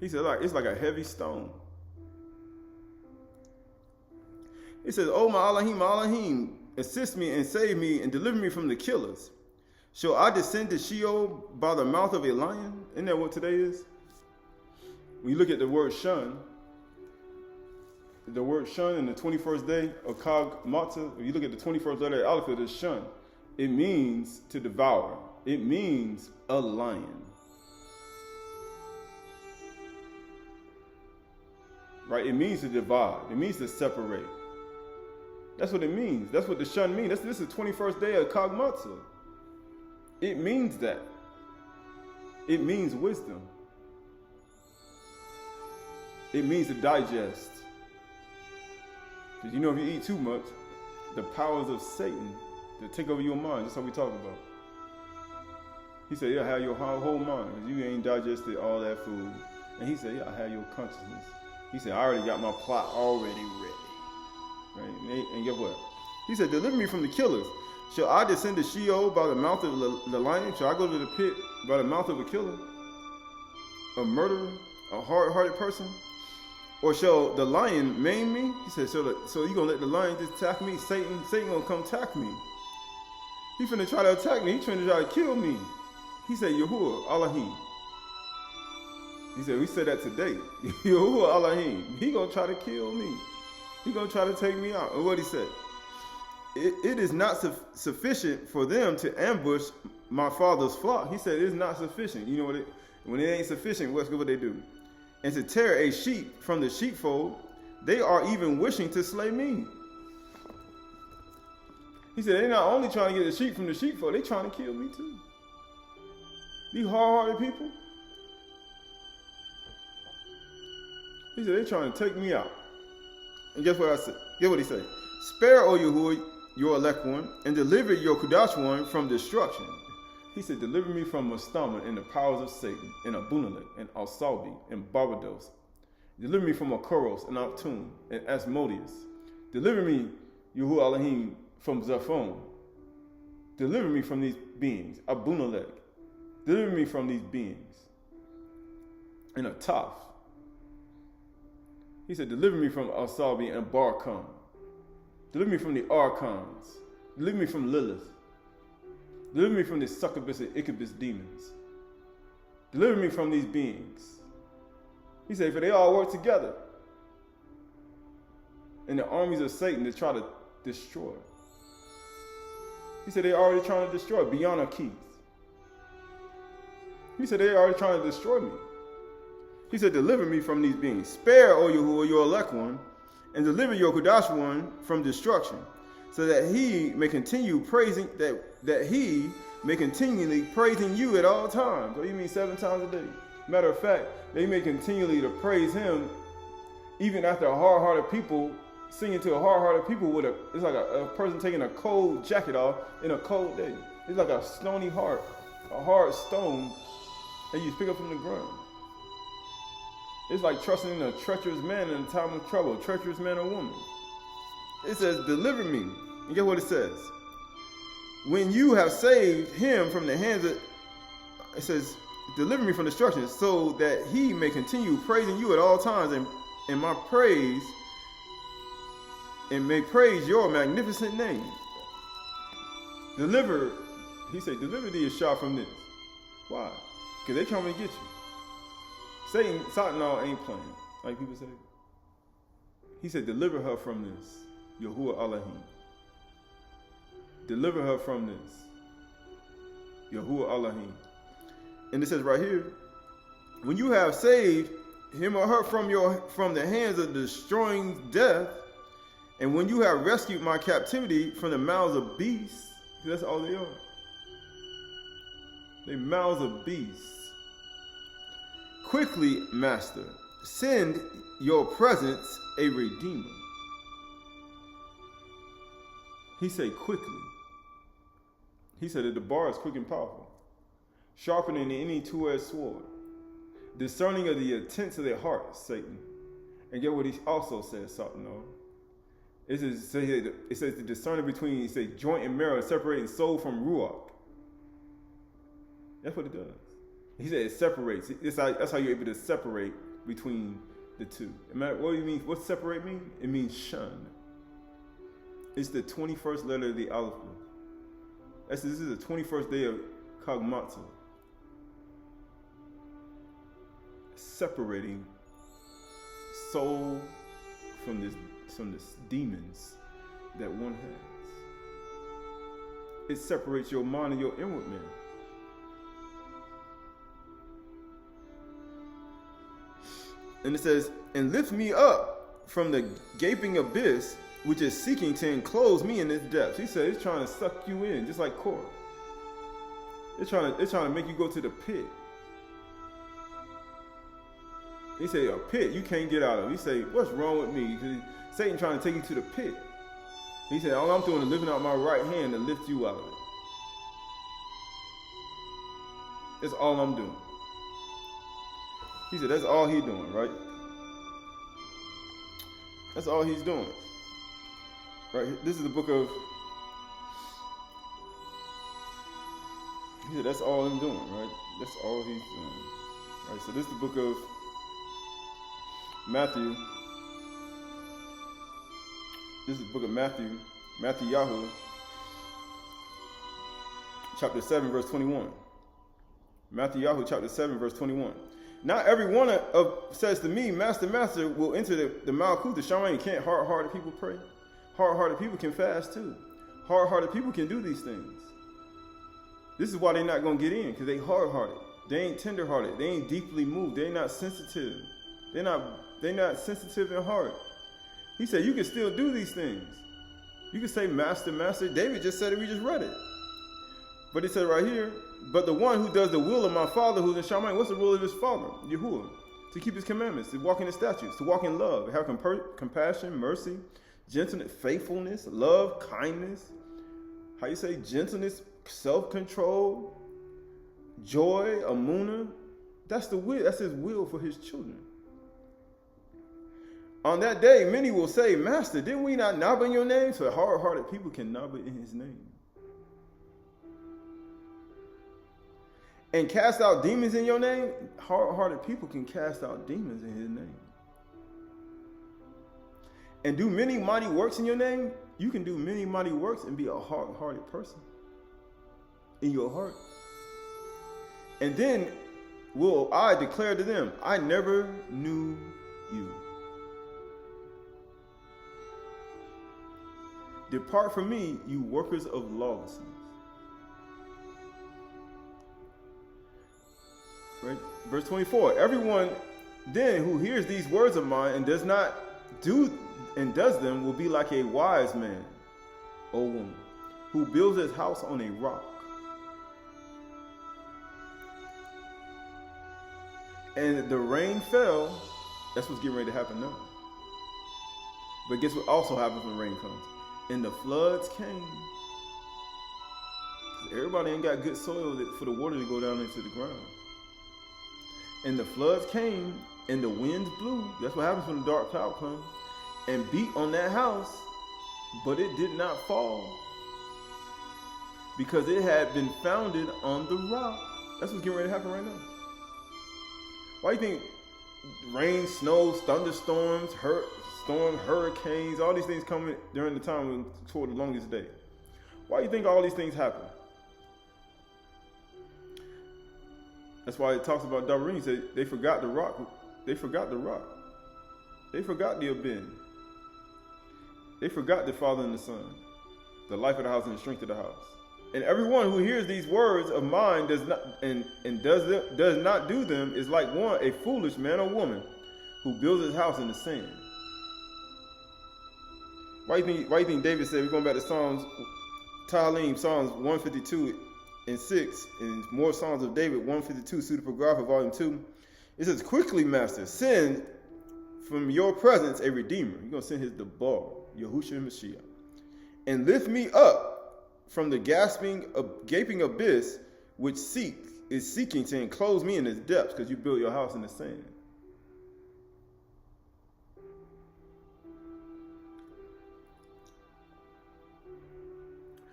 S1: He said, it's like a heavy stone. He says, "Oh my Elohim, assist me and save me and deliver me from the killers. Shall I descend to Sheol by the mouth of a lion?" Isn't that what today is? When you look at the word shun in the 21st day of Chag Matsah, if you look at the 21st letter of Aleph, it's shun. It means to devour. It means a lion. Right? It means to divide. It means to separate. That's what it means. That's what the shun means. This is the 21st day of Chag Matsah. It means that. It means wisdom. It means to digest. Because you know, if you eat too much, the powers of Satan that take over your mind, that's what we talk about. He said, "Yeah, have your whole mind, because you ain't digested all that food." And he said, "Yeah, I have your consciousness." He said, "I already got my plot already ready." Right? And guess what? He said, "Deliver me from the killers. Shall I descend to Sheol by the mouth of the lion? Shall I go to the pit by the mouth of a killer? A murderer? A hard-hearted person? Or shall the lion maim me?" He said, so you gonna let the lion just attack me? Satan gonna come attack me. He finna try to attack me. He trying to try to kill me. He said, "Yahuwah, Elohim." He said, we said that today. Yahuwah, Elohim. He gonna try to kill me. He gonna try to take me out. And what he said? It is not sufficient for them to ambush my father's flock. He said it's not sufficient. You know when it ain't sufficient, what they do? And to tear a sheep from the sheepfold, they are even wishing to slay me. He said they're not only trying to get the sheep from the sheepfold, they trying to kill me too. These hard-hearted people. He said they're trying to take me out. And guess what I said? Guess what he said? "Spare, O Yahuwah, your elect one, and deliver your Qahalath one from destruction." He said, "Deliver me from Mastama and the powers of Satan, and Abunalek, and Alsalbi, and Barbados. Deliver me from Akoros, and Aptun, and Asmodeus. Deliver me, Yahuwah Elohim, from Zaphon. Deliver me from these beings, Abunalek. Deliver me from these beings, and Ataf." He said, "Deliver me from Alsalbi and Barkam." Deliver me from the archons. Deliver me from Lilith. Deliver me from the succubus and incubus demons. Deliver me from these beings. He said, for they all work together in the armies of Satan to try to destroy. He said, they're already trying to destroy beyond Keith. He said, they're already trying to destroy me. He said, deliver me from these beings. Spare, O Yahuwah, your elect one, and deliver your Qahalath one from destruction, so that he may continue praising, that he may continually praising you at all times. What do you mean 7 times a day? Matter of fact, they may continually to praise him even after a hard-hearted people singing to a hard-hearted people it's like a person taking a cold jacket off in a cold day. It's like a stony heart, a hard stone that you pick up from the ground. It's like trusting in a treacherous man in a time of trouble, treacherous man or woman. It says, deliver me. And guess what it says? When you have saved him from the hands of, it says, deliver me from destruction, so that he may continue praising you at all times, and my praise, and may praise your magnificent name. Deliver, he said, deliver thee a shot from this. Why? Because they coming to get you. Satan ain't playing, like people say. He said, deliver her from this, Yahuwah Elohim. Deliver her from this, Yahuwah Elohim. And it says right here, when you have saved him or her from the hands of destroying death, and when you have rescued my captivity from the mouths of beasts, that's all they are. They mouths of beasts. Quickly, Master, send your presence a redeemer. He said quickly. He said that the bar is quick and powerful, sharper than any two-edged sword, discerning of the intents of their heart, Satan. And get what he also says, Satan. It says the discerning between, he says, joint and marrow, separating soul from ruach. That's what it does. He said it separates. That's how you're able to separate between the two. What do you mean? What separate mean? It means shun. It's the 21st letter of the alphabet. This is the 21st day of Chag Matsah. Separating soul from this demons that one has. It separates your mind and your inward man. And it says, and lift me up from the gaping abyss, which is seeking to enclose me in its depths. He said it's trying to suck you in, just like Korah. It's trying to make you go to the pit. He said, a pit you can't get out of. He said, what's wrong with me? Because Satan trying to take you to the pit. He said, all I'm doing is lifting out my right hand to lift you out of it. That's all I'm doing. He said, that's all he's doing, right? That's all he's doing. Right? This is the book of, he said, that's all I'm doing, right? That's all he's doing. Right, so this is the book of Matthew. This is the book of Matthew Yahoo, chapter 7, verse 21. Matthew Yahoo, chapter 7, verse 21. Not every one says to me, Master, Master, will enter the Malkuth, the Shaman. Can't hard-hearted people pray? Hard-hearted people can fast too. Hard-hearted people can do these things. This is why they're not going to get in, because they hard-hearted. They ain't tender-hearted. They ain't deeply moved. They're not sensitive. They're not sensitive in heart. He said, you can still do these things. You can say, Master, Master. David just said it. We just read it. But it said right here, but the one who does the will of my Father who's in Shaman. What's the will of his Father? Yahuwah. To keep his commandments, to walk in his statutes, to walk in love, to have compassion, mercy, gentleness, faithfulness, love, kindness. How you say gentleness, self-control, joy, amuna. That's the will. That's his will for his children. On that day, many will say, Master, didn't we not nabba in your name? So hard-hearted people can nabba in his name. And cast out demons in your name? Hard-hearted people can cast out demons in his name. And do many mighty works in your name? You can do many mighty works and be a hard-hearted person in your heart. And then will I declare to them, I never knew you. Depart from me, you workers of lawlessness. Right? Verse 24, everyone then who hears these words of mine and does not do and does them will be like a wise man or woman who builds his house on a rock. And the rain fell. That's what's getting ready to happen now. But guess what also happens when rain comes? And the floods came. Everybody ain't got good soil for the water to go down into the ground. And the floods came, and the winds blew. That's what happens when the dark cloud comes. And beat on that house, but it did not fall. Because it had been founded on the rock. That's what's getting ready to happen right now. Why do you think rain, snow, thunderstorms, hurricanes, all these things come during the time toward the longest day? Why do you think all these things happen? That's why it talks about Darwin. Said they forgot the rock. They forgot the rock. They forgot the Abyd. They forgot the Father and the Son, the life of the house and the strength of the house. And everyone who hears these words of mine does not do them is like a foolish man or woman who builds his house in the sand. Why do you think David said, we're going back to Psalms 152 and 6, and more Psalms of David, 152, Pseudepigrapha, volume 2. It says, quickly, master, send from your presence a redeemer. You're going to send the ball, Yahushua Mashiach, and lift me up from the gaping abyss which is seeking to enclose me in its depths, because you built your house in the sand.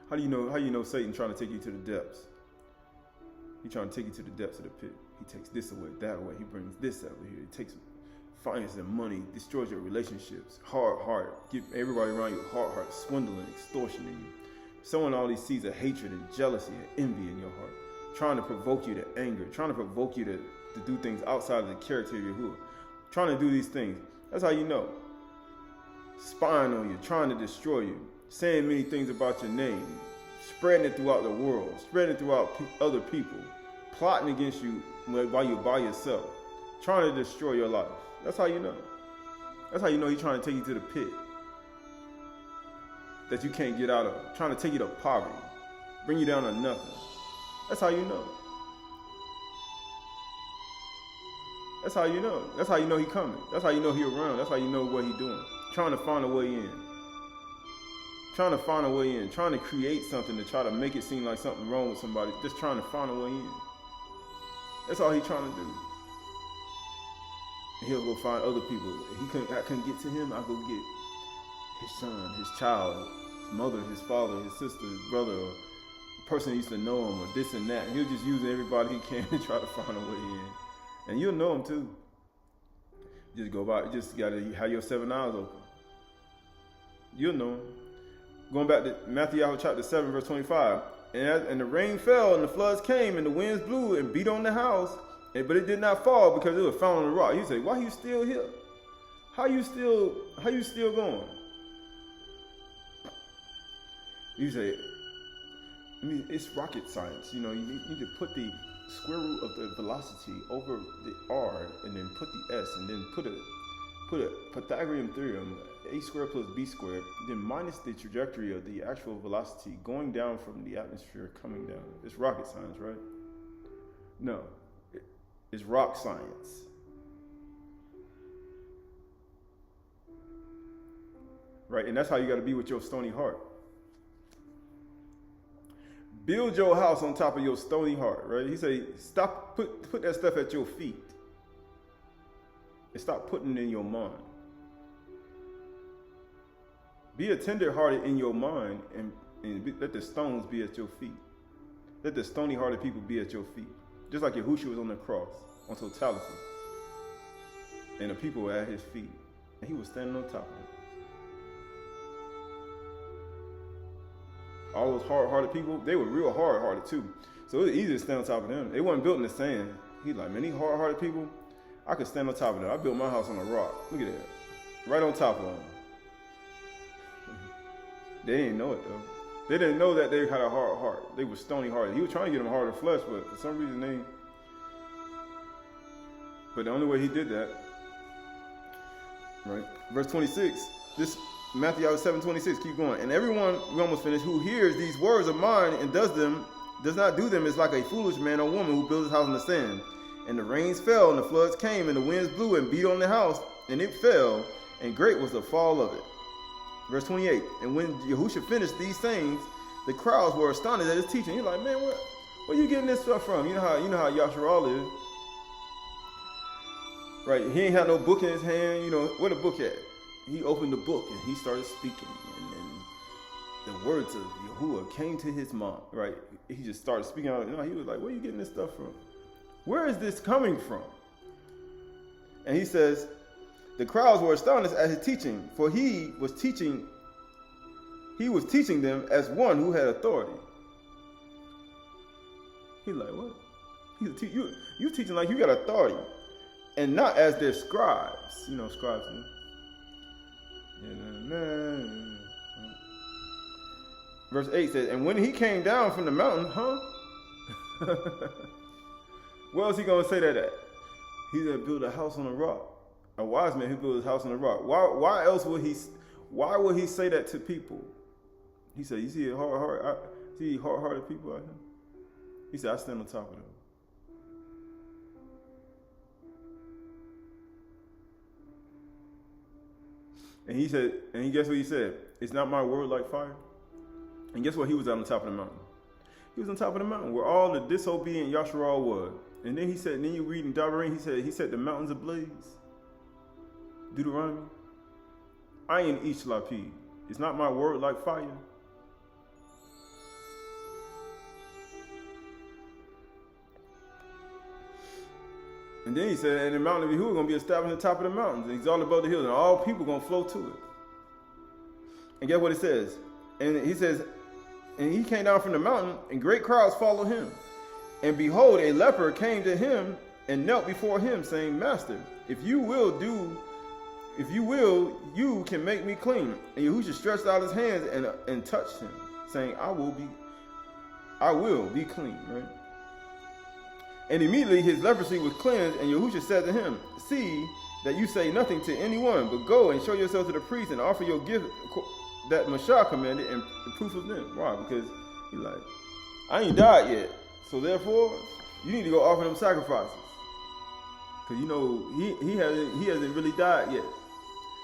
S1: How do you know Satan trying to take you to the depths? He's trying to take you to the depths of the pit. He takes this away, that away. He brings this over here. He takes finances and money, destroys your relationships, hard heart, get everybody around you hard heart, swindling, extortioning you. Sowing all these seeds of hatred and jealousy and envy in your heart. Trying to provoke you to anger. Trying to provoke you to do things outside of the character of Yahuwah. Trying to do these things. That's how you know. Spying on you. Trying to destroy you. Saying many things about your name. Spreading it throughout the world. Spreading it throughout other people. Plotting against you while you're by yourself. Trying to destroy your life. That's how you know. That's how you know he's trying to take you to the pit that you can't get out of, trying to take you to poverty, bring you down to nothing. That's how you know. That's how you know. That's how you know he coming. That's how you know he around. That's how you know what he doing. Trying to find a way in. Trying to find a way in. Trying to create something to try to make it seem like something wrong with somebody. Just trying to find a way in. That's all he's trying to do. And he'll go find other people. I couldn't get to him, I'll go get his son, his child, his mother, his father, his sister, his brother, or the person who used to know him, or this and that. And he'll just use everybody he can to try to find a way in. And you'll know him too. Just go by, just gotta have your 7 eyes open. You'll know him. Going back to Matthew chapter 7, verse 25. And the rain fell, and the floods came, and the winds blew and beat on the house, but it did not fall because it was found on the rock. You say, why are you still here? How you still going? You say, it's rocket science. You need to put the square root of the velocity over the r, and then put the s, and then put a Pythagorean theorem, a squared plus b squared, then minus the trajectory of the actual velocity going down from the atmosphere coming down. It's rocket science, right? No, it's rock science. Right, and that's how you got to be with your stony heart. Build your house on top of your stony heart, right? He say, stop, put that stuff at your feet. And stop putting it in your mind. Be a tender-hearted in your mind, and let the stones be at your feet. Let the stony-hearted people be at your feet. Just like Yahushua was on the cross, on totality. And the people were at his feet. And he was standing on top of it. all those hard-hearted people, they were real hard-hearted too. So it was easy to stand on top of them. They wasn't built in the sand. He's like, man, these hard-hearted people, I could stand on top of them. I built my house on a rock. Look at that. Right on top of them. They didn't know it though. They didn't know that they had a hard heart. They were stony-hearted. He was trying to get them hard of flesh, but for some reason they... But the only way he did that, right? Verse 26, this Matthew 7:26, keep going. And everyone, we almost finished, who hears these words of mine and does not do them is like a foolish man or woman who builds his house on the sand. And the rains fell, and the floods came, and the winds blew and beat on the house, and it fell, and great was the fall of it. Verse 28, and when Yahushua finished these things, the crowds were astonished at his teaching. He's like, man, where you getting this stuff from? You know how Yasharal is. Right, he ain't had no book in his hand. You know, where the book at? He opened the book and he started speaking. And the words of Yahuwah came to his mind. Right, he just started speaking out. You know, he was like, where are you getting this stuff from? Where is this coming from? And he says, the crowds were astonished at his teaching, for he was teaching them as one who had authority. He's like, what? You teaching like you got authority. And not as their scribes. You know, scribes. Verse 8 says, and when he came down from the mountain, where else he going to say that at? He that built a house on a rock. A wise man who built his house on a rock. Why would he say that to people? He said, you see hard-hearted people out here? He said, I stand on top of them. And he said, and guess what he said? It's not my word like fire. And guess what? He was out on top of the mountain. He was on top of the mountain where all the disobedient Yasharal was. And then he said, and then you read in Dabarim, he said the mountains ablaze. Deuteronomy. Ayin ish lapid. It's not my word like fire. And then he said, and the mountain of Yahuwah is going to be established on the top of the mountains. And he's all above the hills, and all people are going to flow to it. And guess what it says? And he says, and he came down from the mountain, and great crowds followed him. And behold, a leper came to him and knelt before him, saying, Master, if you will, you can make me clean. And Yahushua stretched out his hands and touched him, saying, I will be clean, right? And immediately his leprosy was cleansed, and Yahushua said to him, see that you say nothing to anyone, but go and show yourself to the priest and offer your gift that Mashah commanded in proof of them. Why? Because he's like, I ain't died yet, so therefore you need to go offer them sacrifices. Because you know he hasn't really died yet.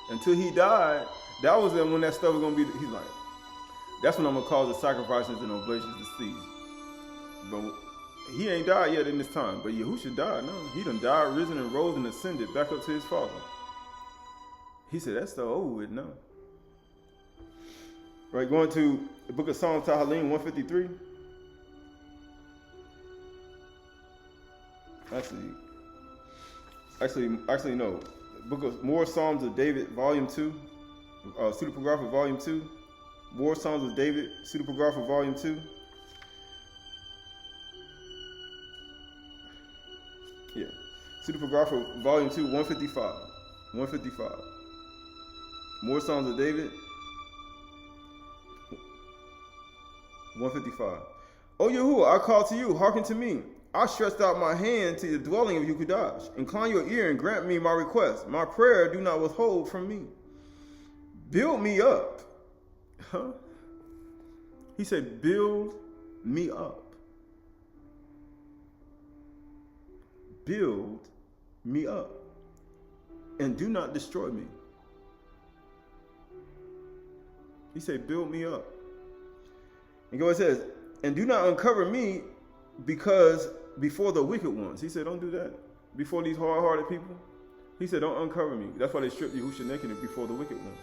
S1: Until he died, that was when that stuff was gonna be. He's like, that's when I'm gonna cause the sacrifices and oblations to cease. But he ain't died yet in this time. But Yahushua died. No, he done died, risen, and rose and ascended back up to his Father. He said that's the over with now. Right, going to the book of Psalms, Tahalim 153. Actually, no. Book of More Psalms of David, Volume 2, Pseudepigrapha, Volume 2. More Psalms of David, Pseudepigrapha, Volume 2. Yeah, Pseudepigrapha, Volume 2, 155. 155. More Psalms of David, 155. O Yahuwah, I call to you, hearken to me. I stretched out my hand to the dwelling of Qahalath. Incline your ear and grant me my request. My prayer do not withhold from me. Build me up. Huh? He said, build me up. Build me up. And do not destroy me. He said, build me up. And go, it says, and do not uncover me before the wicked ones. He said, don't do that. Before these hard-hearted people. He said, don't uncover me. That's why they stripped Yahushua naked before the wicked ones.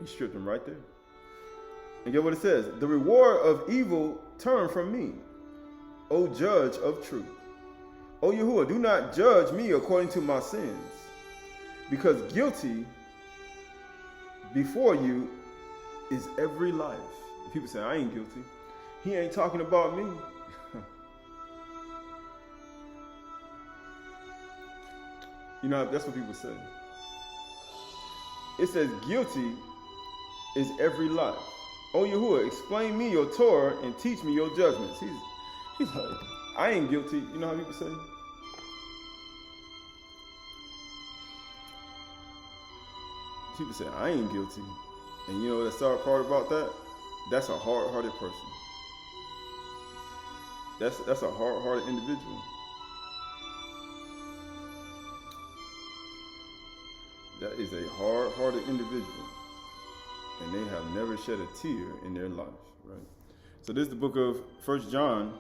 S1: He stripped them right there. And get what it says. The reward of evil turn from me, O judge of truth. O Yahuwah, do not judge me according to my sins, because guilty before you is every life. People say, I ain't guilty. He ain't talking about me. You know, that's what people say. It says guilty is every life. Oh, Yahuwah, explain me your Torah and teach me your judgments. He's like, I ain't guilty. You know how people say? People say, I ain't guilty. And you know the sad part about that? That's a hard-hearted person. That's a hard-hearted individual. That is a hard-hearted individual. And they have never shed a tear in their life, right? So this is the book of 1 John.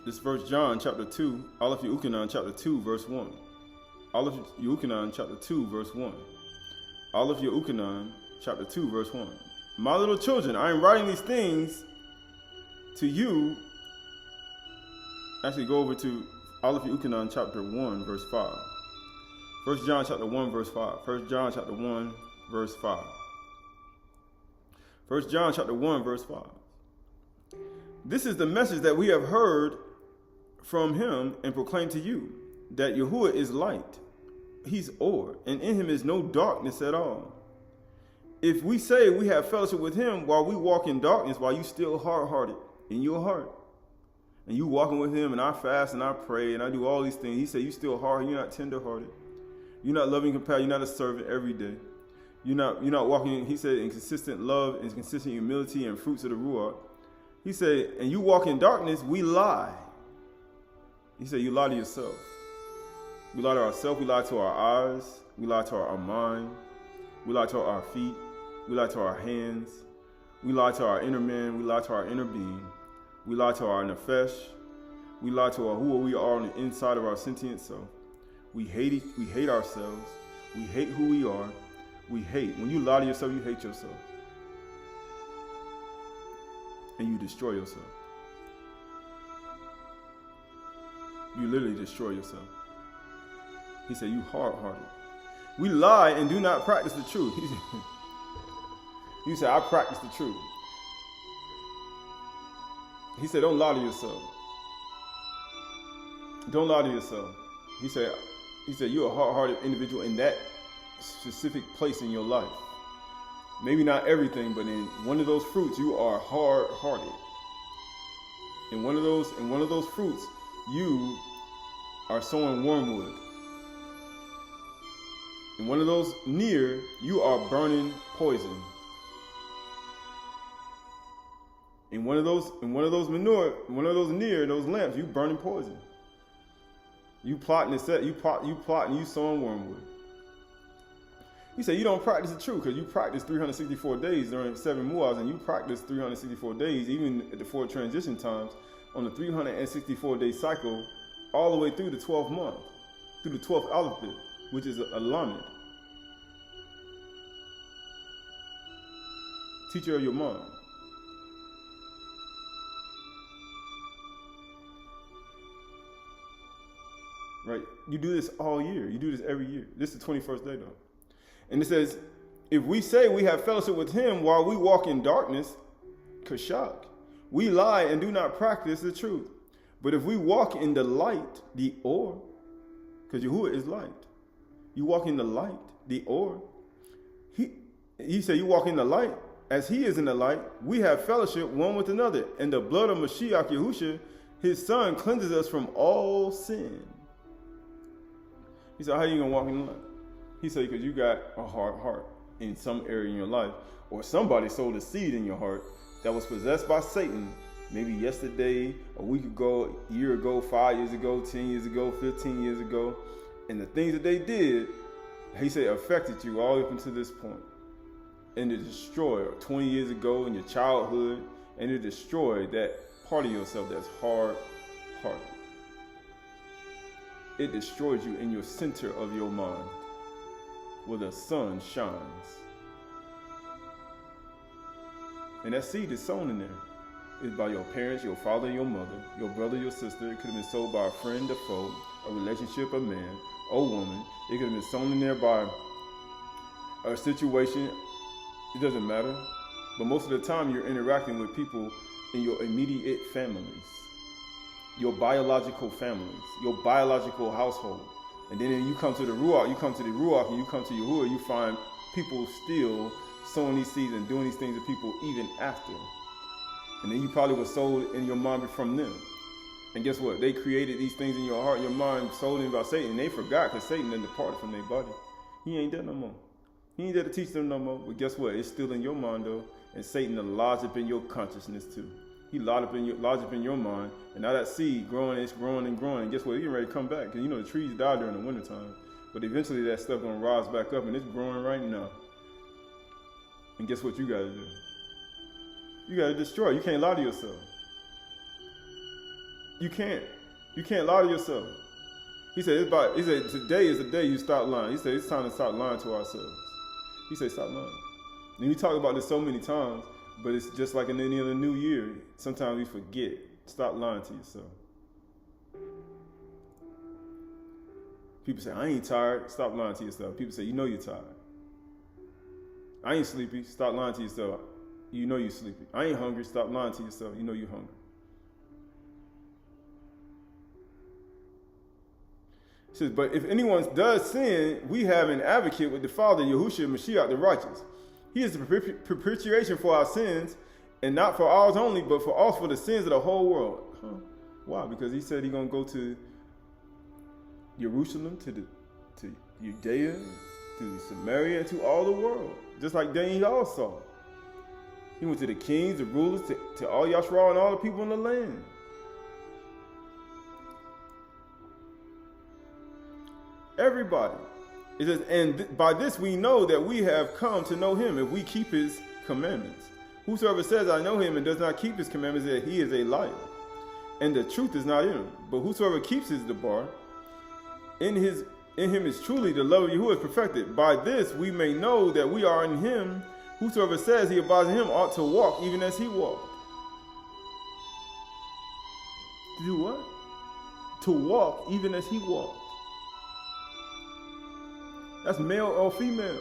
S1: This is 1 John chapter 2, Aleph Yuchanan chapter 2, verse 1. Aleph Yuchanan chapter 2, verse 1. Aleph Yuchanan chapter 2, verse 1. My little children, I am writing these things to you. Actually, go over to Aleph Yuchanan chapter 1, verse 5. 1 John chapter 1, verse 5. 1 John chapter 1, verse 5. 1 John chapter 1, verse 5. This is the message that we have heard from him and proclaimed to you, that Yahuwah is light. He's Or, and in him is no darkness at all. If we say we have fellowship with him while we walk in darkness, while you still hard-hearted in your heart, and you walking with him, and I fast and I pray and I do all these things, he said you still hard, you're not tender-hearted, you're not loving compassion, you're not a servant every day, you're not walking, he said, in consistent love and consistent humility and fruits of the Ruach. He said, and you walk in darkness, we lie. He said, you lie to yourself. We lie to ourselves, we lie to our eyes, we lie to our mind, we lie to our feet, we lie to our hands, we lie to our inner man, we lie to our inner being, we lie to our nefesh, we lie to who we are on the inside of our sentient self. We hate ourselves, we hate who we are, we hate. When you lie to yourself, you hate yourself. And you destroy yourself. You literally destroy yourself. He said, you hard-hearted. We lie and do not practice the truth. You said, I practice the truth. He said, don't lie to yourself. Don't lie to yourself. He said, you're a hard-hearted individual in that specific place in your life. Maybe not everything, but in one of those fruits, you are hard-hearted. In one of those fruits, you are sowing wormwood. In one of those near, you are burning poison. In one of those near, those lamps, you burning poison. You plotting to set, you plotting, you sowing wormwood. He said you don't practice the truth because you practice 364 days during 7 muaz, and you practice 364 days even at the 4 transition times on the 364-day cycle all the way through the 12th month, through the 12th alphabet, which is a lamed. Teacher of your mind. Right? You do this all year. You do this every year. This is the 21st day though. And it says, if we say we have fellowship with him while we walk in darkness, kashak, we lie and do not practice the truth. But if we walk in the light, the or, because Yahuwah is light, you walk in the light, the or, he said you walk in the light, as he is in the light, we have fellowship one with another. And the blood of Mashiach Yahusha, his son, cleanses us from all sin. He said, how are you going to walk in the light? He said, because you got a hard heart in some area in your life, or somebody sowed a seed in your heart that was possessed by Satan, maybe yesterday, a week ago, a year ago, 5 years ago, 10 years ago, 15 years ago. And the things that they did, he said, affected you all up until this point. And it destroyed 20 years ago in your childhood, and it destroyed that part of yourself that's hard-hearted. It destroys you in your center of your mind, where the sun shines. And that seed is sown in there. It's by your parents, your father, your mother, your brother, your sister. It could have been sold by a friend, a foe, a relationship, a man, a woman. It could have been sown in there by a situation. It doesn't matter. But most of the time, you're interacting with people in your immediate families, your biological families, your biological household. And then you come to the Ruach, and you come to Yahuwah, you find people still sowing these seeds and doing these things to people even after. And then you probably were sold in your mind from them. And guess what? They created these things in your heart, your mind, sold in by Satan. And they forgot because Satan then departed from their body. He ain't there no more. He ain't there to teach them no more. But guess what? It's still in your mind though. And Satan lodged up in your consciousness too. He lodged up in your mind. And now that seed growing, it's growing and growing. And guess what? It's getting ready to come back. Because you know the trees die during the wintertime. But eventually that stuff gonna rise back up and it's growing right now. And guess what you gotta do? You gotta destroy. You can't lie to yourself. You can't. You can't lie to yourself. He said today is the day you stop lying. He said it's time to stop lying to ourselves. He said stop lying. And we talk about this so many times, but it's just like in any other new year. Sometimes we forget. Stop lying to yourself. People say, I ain't tired. Stop lying to yourself. People say, you know you're tired. I ain't sleepy. Stop lying to yourself. You know you're sleepy. I ain't hungry. Stop lying to yourself. You know you're hungry. It says, but if anyone does sin, we have an advocate with the Father, Yahushua Mashiach, the righteous. He is the propitiation for our sins, and not for ours only, but for also for the sins of the whole world. Huh? Why? Because he said he's going to go to Jerusalem, to Judea, to Samaria, and to all the world. Just like Daniel also. He went to the kings, the rulers, to all Yashra and all the people in the land. Everybody. It says, and by this we know that we have come to know him if we keep his commandments. Whosoever says, I know him, and does not keep his commandments, that he is a liar. And the truth is not in him. But whosoever keeps his debar, in him is truly the love of Yahuwah is perfected. By this we may know that we are in him. Whosoever says he abides in him ought to walk even as he walked. To do what? To walk even as he walked. That's male or female.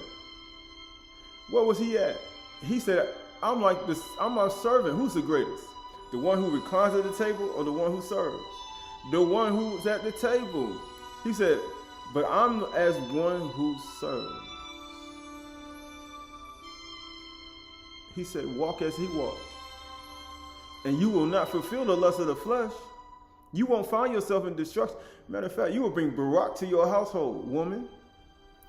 S1: Where was he at? He said, I'm like this, I'm a servant. Who's the greatest? The one who reclines at the table or the one who serves? The one who's at the table. He said, but I'm as one who serves. He said, walk as he walked. And you will not fulfill the lust of the flesh. You won't find yourself in destruction. Matter of fact, you will bring Barak to your household, woman,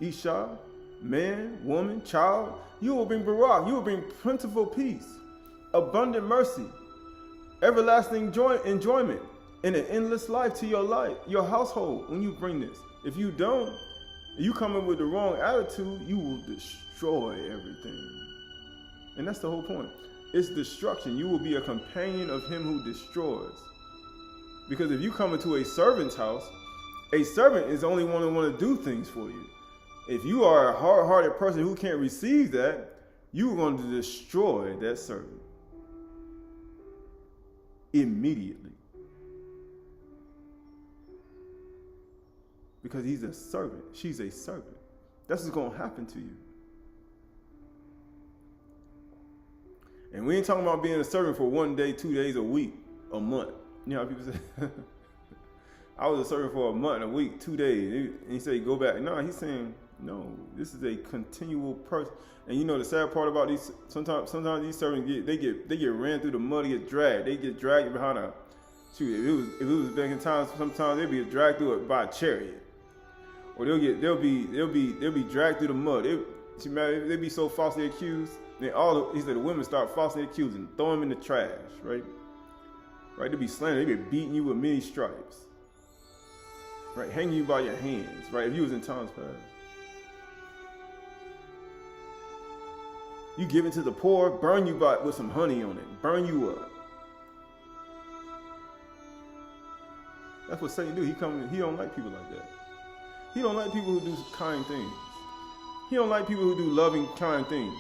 S1: Isha, man, woman, child. You will bring Barak. You will bring plentiful peace, abundant mercy, everlasting enjoyment, and an endless life to your household when you bring this. If you don't, you come in with the wrong attitude, you will destroy everything. And that's the whole point. It's destruction. You will be a companion of him who destroys. Because if you come into a servant's house, a servant is the only one who want to do things for you. If you are a hard-hearted person who can't receive that, you are going to destroy that servant immediately. Because he's a servant. She's a servant. That's what's going to happen to you. And we ain't talking about being a servant for 1 day, 2 days, a week, a month. You know how people say, I was a servant for a month, a week, 2 days. And he said, go back. No, he's saying, no, this is a continual person. And you know the sad part about these, sometimes these servants they get ran through the mud, they get dragged. They get dragged behind a, shoot, if it was back in times, sometimes they'd be dragged through it by a chariot. Or they'll be dragged through the mud. They be so falsely accused. Then he said the women start falsely accusing, throw them in the trash, right? Right? They be slandered, they be beating you with many stripes. Right? Hanging you by your hands, right? If you was in times past. You give it to the poor, burn you with some honey on it, burn you up. That's what Satan do. He don't like people like that. He don't like people who do kind things. He don't like people who do loving, kind things.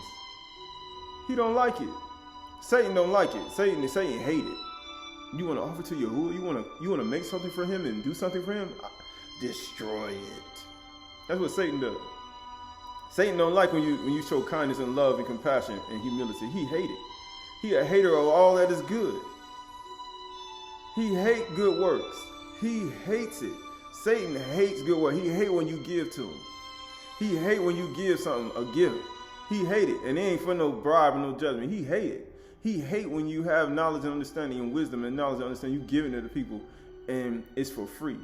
S1: He don't like it. Satan don't like it. Satan hate it. You want to offer to Yahuwah? You want to make something for him and do something for him? Destroy it. That's what Satan does. Satan don't like when you show kindness and love and compassion and humility. He hate it. He a hater of all that is good. He hate good works. He hates it. Satan hates good work. He hate when you give to him. He hate when you give something, a gift. He hate it. And it ain't for no bribe or no judgment. He hate it. He hate when you have knowledge and understanding and wisdom and knowledge and understanding. You giving it to people and it's for free.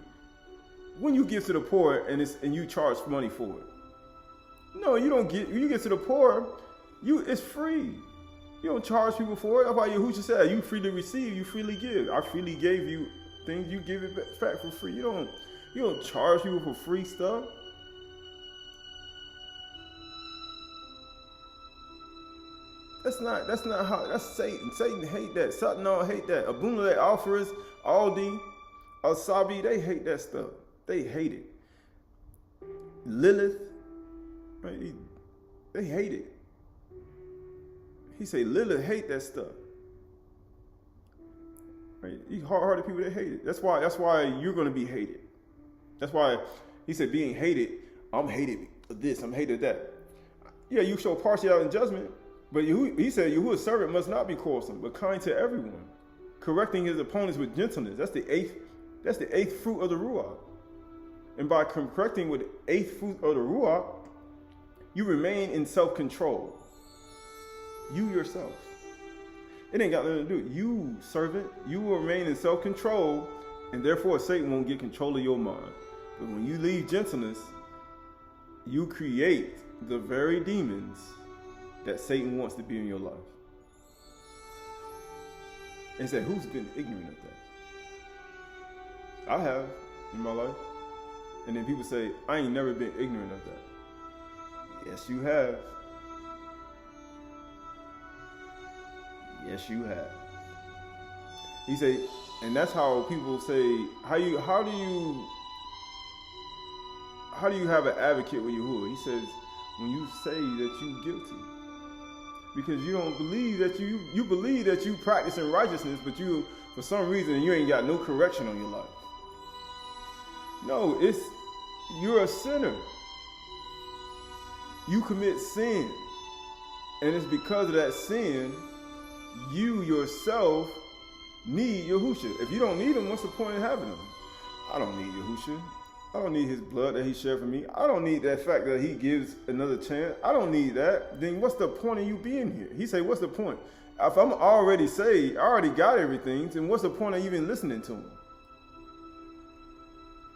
S1: When you give to the poor and you charge money for it. No, you don't get. When you get to the poor, it's free. You don't charge people for it. That's why Yahushua said, "You freely receive, you freely give." I freely gave you things, you give it back for free. You don't charge people for free stuff. That's not how. That's Satan. Satan hate that. Satan hate that. Abunale, Alpharus, Aldi, Asabi, they hate that stuff. They hate it. Lilith, right? They hate it. He say Lilith hate that stuff. Right? These hard-hearted people, they hate it. That's why you're going to be hated. That's why he said being hated. I'm hated of this. I'm hated of that. Yeah, you show partiality in judgment. But he said, Yahuwah's servant must not be quarrelsome, but kind to everyone, correcting his opponents with gentleness. That's the eighth fruit of the Ruach. And by correcting with the eighth fruit of the Ruach, you remain in self-control. You yourself. It ain't got nothing to do with you, servant. You will remain in self-control, and therefore Satan won't get control of your mind. But when you leave gentleness, you create the very demons that Satan wants to be in your life. And said, who's been ignorant of that? I have in my life. And then people say, I ain't never been ignorant of that. Yes, you have. Yes, you have. He said, and that's how people say, how do you have an advocate with Yahuwah? He says, when you say that you're guilty. Because you don't believe that you believe that you practicing righteousness, but you, for some reason, you ain't got no correction on your life. No, you're a sinner. You commit sin. And it's because of that sin, you yourself need Yahushua. If you don't need him, what's the point of having him? I don't need Yahushua. I don't need his blood that he shed for me. I don't need that fact that he gives another chance. I don't need that. Then what's the point of you being here? He said, what's the point? If I'm already saved, I already got everything, then what's the point of even listening to him?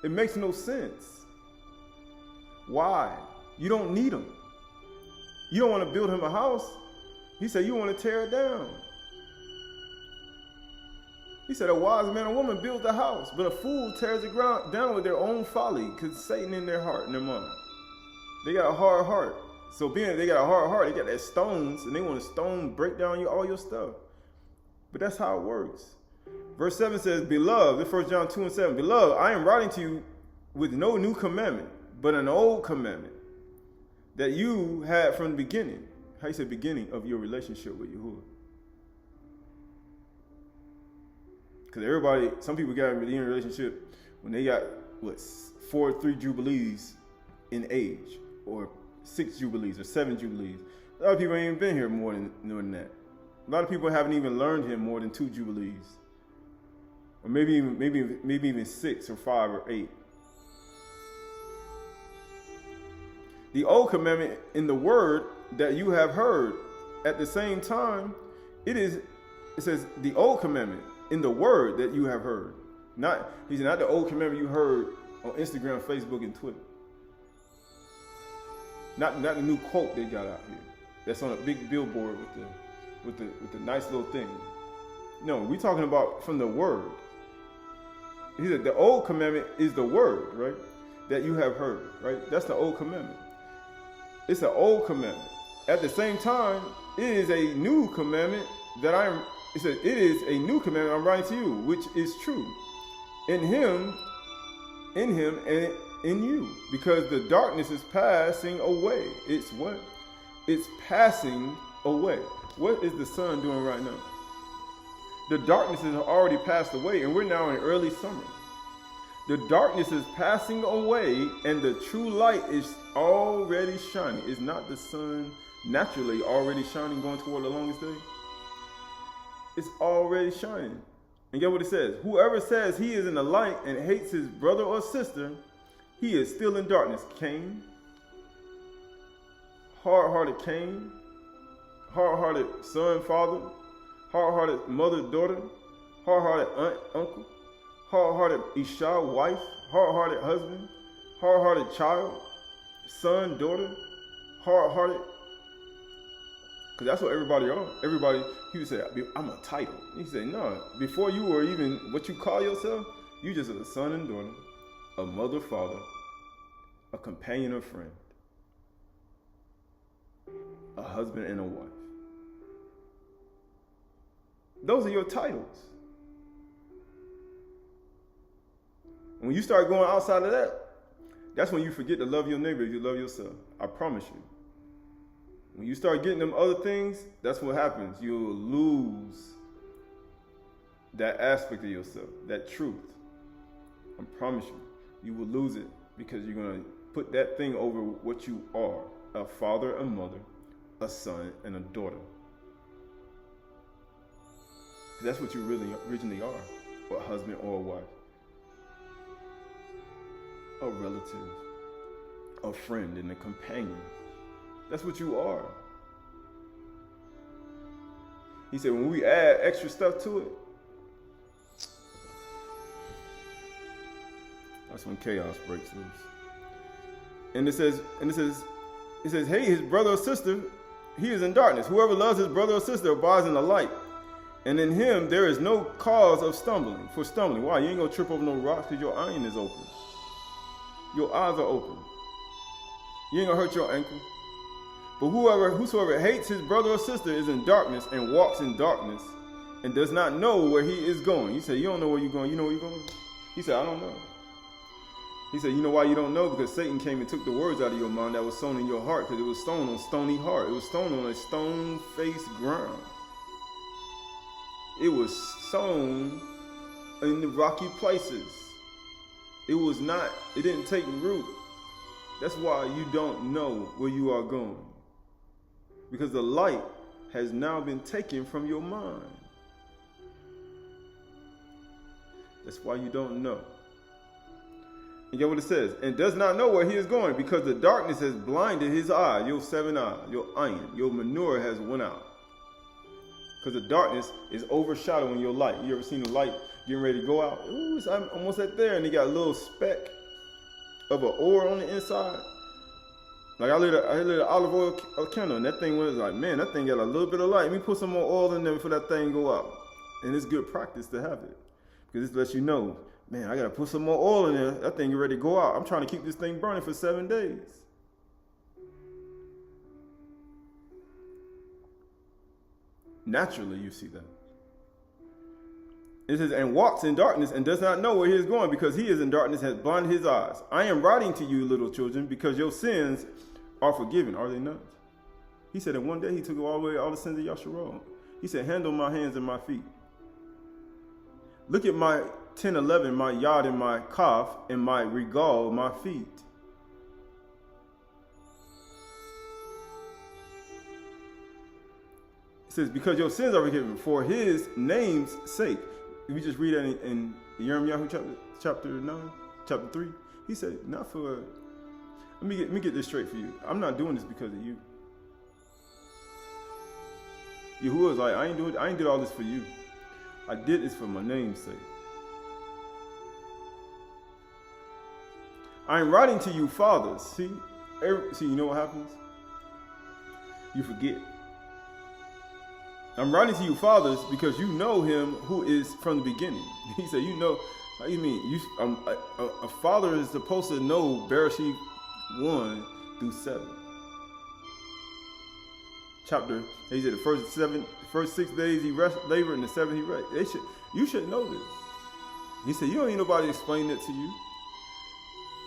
S1: It makes no sense. Why? You don't need him. You don't want to build him a house. He said, you want to tear it down. He said, a wise man or woman builds a house, but a fool tears the ground down with their own folly, because Satan in their heart and their mind. They got a hard heart. So being they got a hard heart, they got that stones, and they want to break down all your stuff. But that's how it works. Verse 7 says, Beloved, this 1 John 2:7, Beloved, I am writing to you with no new commandment, but an old commandment that you had from the beginning. How you say beginning of your relationship with Yahuwah? Because some people got in a relationship when they got, 3 Jubilees in age, or 6 Jubilees, or 7 Jubilees. A lot of people ain't even been here more than that. A lot of people haven't even learned him more than 2 Jubilees. Or maybe even 6 or 5 or 8. The old commandment in the word that you have heard. At the same time, it says the old commandment in the word that you have heard. He said, not the old commandment you heard on Instagram, Facebook, and Twitter. Not the new quote they got out here. That's on a big billboard with the nice little thing. No, we're talking about from the word. He said the old commandment is the word, right? That you have heard, right? That's the old commandment. It's an old commandment. At the same time, it is a new commandment it says, it is a new commandment I'm writing to you, which is true. In him, and in you. Because the darkness is passing away. It's what? It's passing away. What is the sun doing right now? The darkness has already passed away, and we're now in early summer. The darkness is passing away, and the true light is already shining. Is not the sun naturally already shining, going toward the longest day? It's already shining. And get what it says. Whoever says he is in the light and hates his brother or sister, he is still in darkness. Cain, hard-hearted Cain, hard-hearted son, father, hard-hearted mother, daughter, hard-hearted aunt, uncle, hard-hearted Isha, wife, hard-hearted husband, hard-hearted child, son, daughter, hard-hearted. Because that's what everybody are. Everybody, he would say, I'm a title. He said, no, before you were even what you call yourself, you just a son and daughter, a mother, father, a companion or friend, a husband and a wife. Those are your titles. And when you start going outside of that, that's when you forget to love your neighbor if you love yourself. I promise you. When you start getting them other things, that's what happens. You'll lose that aspect of yourself, that truth. I promise you, you will lose it because you're going to put that thing over what you are, a father, a mother, a son, and a daughter. That's what you really originally are, a husband or a wife, a relative, a friend, and a companion. That's what you are. He said, when we add extra stuff to it, that's when chaos breaks loose. And it says, hey, his brother or sister, he is in darkness. Whoever loves his brother or sister abides in the light. And in him there is no cause of stumbling. Why? You ain't gonna trip over no rocks because your iron is open. Your eyes are open. You ain't gonna hurt your ankle. But whosoever hates his brother or sister is in darkness and walks in darkness and does not know where he is going. He said, you don't know where you're going. You know where you're going? He said, I don't know. He said, you know why you don't know? Because Satan came and took the words out of your mind that was sown in your heart, because it was sown on stony heart. It was sown on a stone-faced ground. It was sown in the rocky places. It didn't take root. That's why you don't know where you are going. Because the light has now been taken from your mind. That's why you don't know. And get what it says. And does not know where he is going, because the darkness has blinded his eye, your seven eye, your iron, your manure has went out. Because the darkness is overshadowing your light. You ever seen the light getting ready to go out? Ooh, it's almost at there, and you got a little speck of an ore on the inside. Like I lit an olive oil candle, and that thing was like, man, that thing got a little bit of light. Let me put some more oil in there before that thing go out. And it's good practice to have it, because it lets you know, man, I gotta put some more oil in there. That thing get ready to go out. I'm trying to keep this thing burning for 7 days. Naturally, you see that. It says, and walks in darkness and does not know where he is going, because he is in darkness, has blinded his eyes. I am writing to you, little children, because your sins are forgiven, are they not? He said, and one day he took away all the sins of Yasharal. He said, handle my hands and my feet. Look at my 10-11, my yod and my kaf, and my regal, my feet. It says, because your sins are forgiven for his name's sake. If we just read that in Jeremiah chapter 9, chapter 3, he said, not for, let me get this straight for you. I'm not doing this because of you. Yahuwah was like, I ain't did all this for you. I did this for my name's sake. I'm writing to you, fathers. See, you know what happens? You forget. I'm writing to you, fathers, because you know him who is from the beginning. He said, you know, how you mean? A father is supposed to know Bereshit 1 through 7. Chapter, he said the first 6 days he labored, and the 7th he rested. You should know this. He said, you don't need nobody explaining it to you.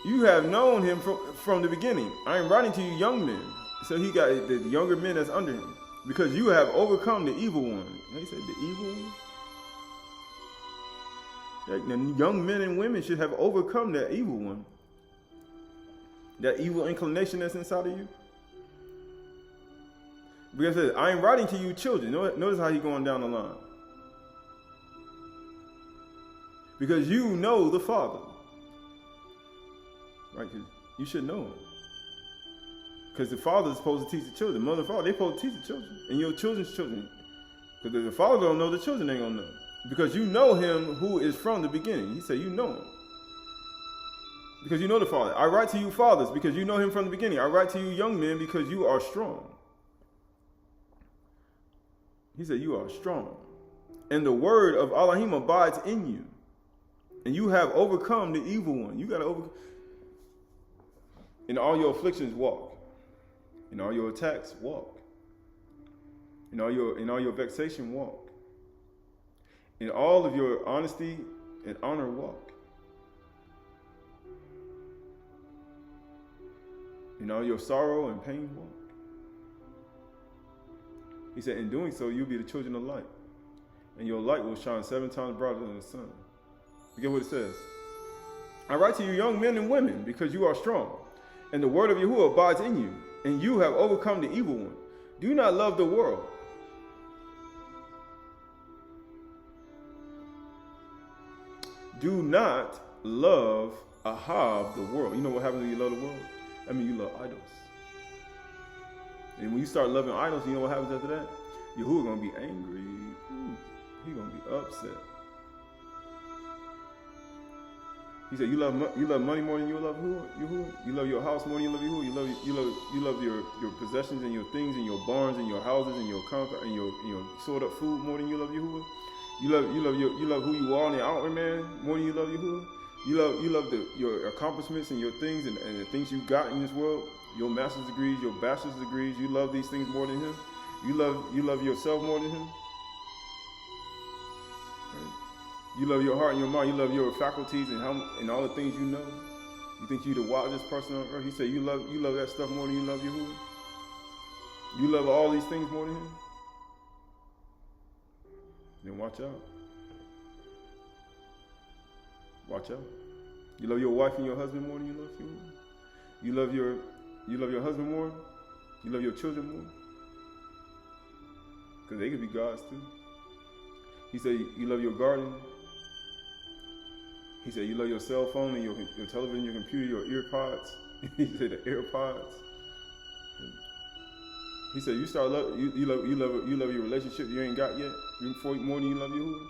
S1: You have known him from the beginning. I am writing to you, young men. So he got the younger men that's under him. because you have overcome the evil one. He said the evil one. Like, the young men and women should have overcome that evil one. That evil inclination that's inside of you. Because it says, I am writing to you children. Notice how he's going down the line. Because you know the Father. Right? Because you should know him. Because the Father is supposed to teach the children. Mother and Father, they're supposed to teach the children. And your children's children. Because if the Father don't know, the children ain't going to know. Because you know him who is from the beginning. He said you know him. Because you know the Father. I write to you fathers because you know him from the beginning. I write to you young men because you are strong. He said you are strong. And the word of Elohim abides in you. And you have overcome the evil one. You got to overcome. In all your afflictions, walk. In all your attacks, walk. In all your vexation, walk. In all of your honesty and honor, walk. In all your sorrow and pain, walk. He said, in doing so, you'll be the children of light. And your light will shine 7 times brighter than the sun. You get what it says? I write to you young men and women because you are strong. And the word of Yahuwah abides in you. And you have overcome the evil one. Do not love the world. Do not love Ahab, the world. You know what happens when you love the world? I mean, you love idols. And when you start loving idols, you know what happens after that? Yahuwah going to be angry. He's going to be upset. He said, you love money more than you love Yahuwah? You love your house more than you love Yahuwah? You love your possessions and your things and your barns and your houses and your comfort and your stored up food more than you love Yahuwah? You love who you are in the outward man more than you love Yahuwah? You love your accomplishments and your things and the things you got in this world, your master's degrees, your bachelor's degrees. You love these things more than him. You love yourself more than him. Right? You love your heart and your mind. You love your faculties and all the things you know. You think you're the wisest person on earth. He said you love that stuff more than you love Yahuwah. You love all these things more than him. Then watch out. Watch out. You love your wife and your husband more than you love Yahuwah. You love your husband more. You love your children more. Because they could be gods too. He said you love your garden. He said you love your cell phone and your television, your computer, your ear pods. He said the AirPods. He said you love your relationship you ain't got yet more than you love Yahuwah.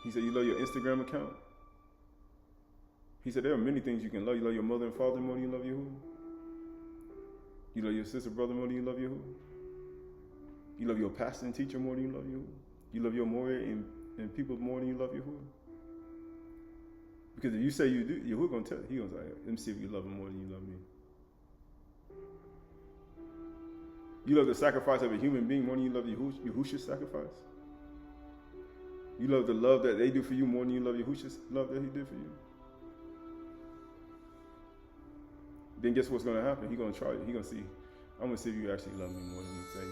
S1: He said you love your Instagram account. He said there are many things you can love. You love your mother and father more than you love Yahuwah. You love your sister, brother more than you love Yahuwah. You love your pastor and teacher more than you love Yahuwah. You love your more and people more than you love Yahuwah. Because if you say you do, Yahuwah gonna tell you. He gonna say, let me see if you love him more than you love me. You love the sacrifice of a human being more than you love Yahushua's sacrifice. You love the love that they do for you more than you love Yahushua's love that he did for you. Then guess what's going to happen? He's going to try it. He's going to see. I'm going to see if you actually love me more than you say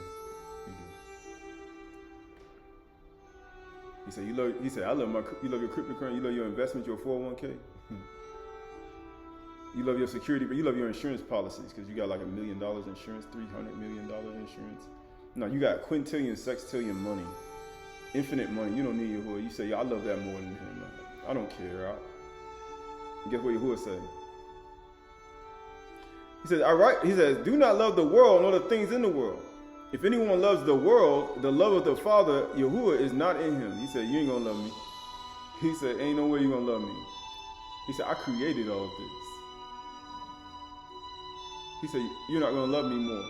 S1: you do. He said, you love your cryptocurrency, you love your investment, your 401k. You love your security, but you love your insurance policies because you got like $1 million insurance, $300 million insurance. No, you got quintillion, sextillion money, infinite money. You don't need Yahuwah. You say, I love that more than him. I don't care. Guess what Yahuwah said? He says, do not love the world nor the things in the world. If anyone loves the world, the love of the Father, Yahuwah, is not in him. He said, you ain't going to love me. He said, ain't no way you're going to love me. He said, I created all of this. He said, you're not going to love me more.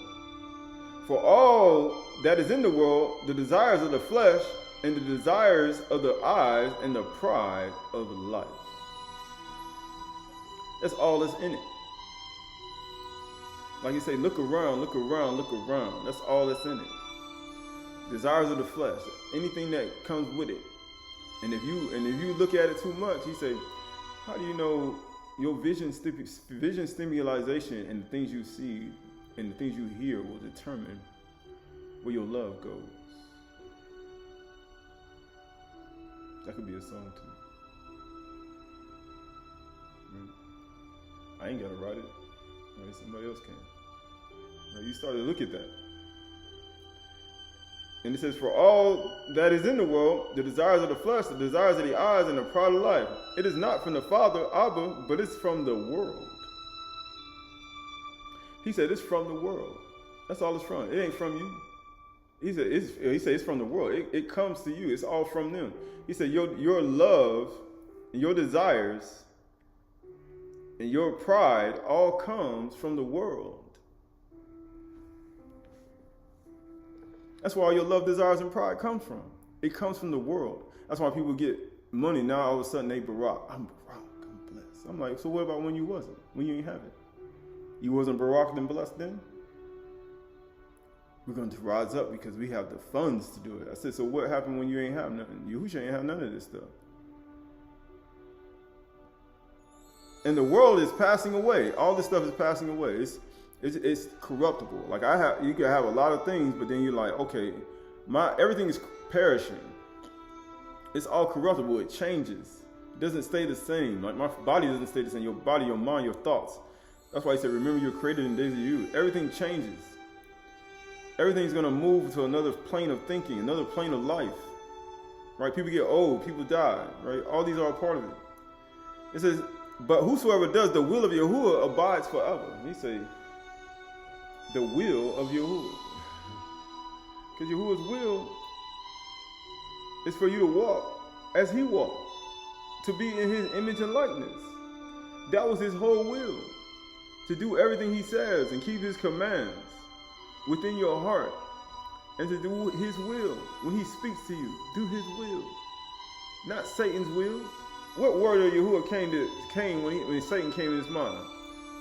S1: For all that is in the world, the desires of the flesh and the desires of the eyes and the pride of life. That's all that's in it. Like you say, look around, look around, look around. That's all that's in it. Desires of the flesh, anything that comes with it. And if you look at it too much, he said, how do you know your vision stimulation and the things you see and the things you hear will determine where your love goes. That could be a song too. I ain't gotta write it. Right? Somebody else can. Right? You start to look at that. And it says, for all that is in the world, the desires of the flesh, the desires of the eyes, and the pride of life, it is not from the Father, Abba, but it's from the world. He said, it's from the world. That's all it's from. It ain't from you. He said, it's from the world. It comes to you. It's all from them. He said, your love and your desires and your pride all comes from the world. That's where all your love, desires, and pride come from. It comes from the world. That's why people get money. Now all of a sudden they Barak. I'm blessed. I'm like, so what about when you wasn't? When you ain't have it? You wasn't Barak and blessed then? We're going to rise up because we have the funds to do it. I said, so what happened when you ain't have nothing? Yahushua ain't have none of this stuff. And the world is passing away. All this stuff is passing away. It's corruptible. Like you can have a lot of things, but then you're like, okay, everything is perishing. It's all corruptible. It changes. It doesn't stay the same. Like my body doesn't stay the same. Your body, your mind, your thoughts. That's why he said, remember you're created in the days of youth. Everything changes. Everything's going to move to another plane of thinking, another plane of life. Right? People get old. People die. Right? All these are a part of it. It says, but whosoever does the will of Yahuwah abides forever. He say, the will of Yahuwah. Because Yahuwah's will is for you to walk as he walked. To be in his image and likeness. That was his whole will. To do everything he says and keep his commands within your heart. And to do his will. When he speaks to you, do his will. Not Satan's will. What word of Yahuwah came when Satan came in his mind?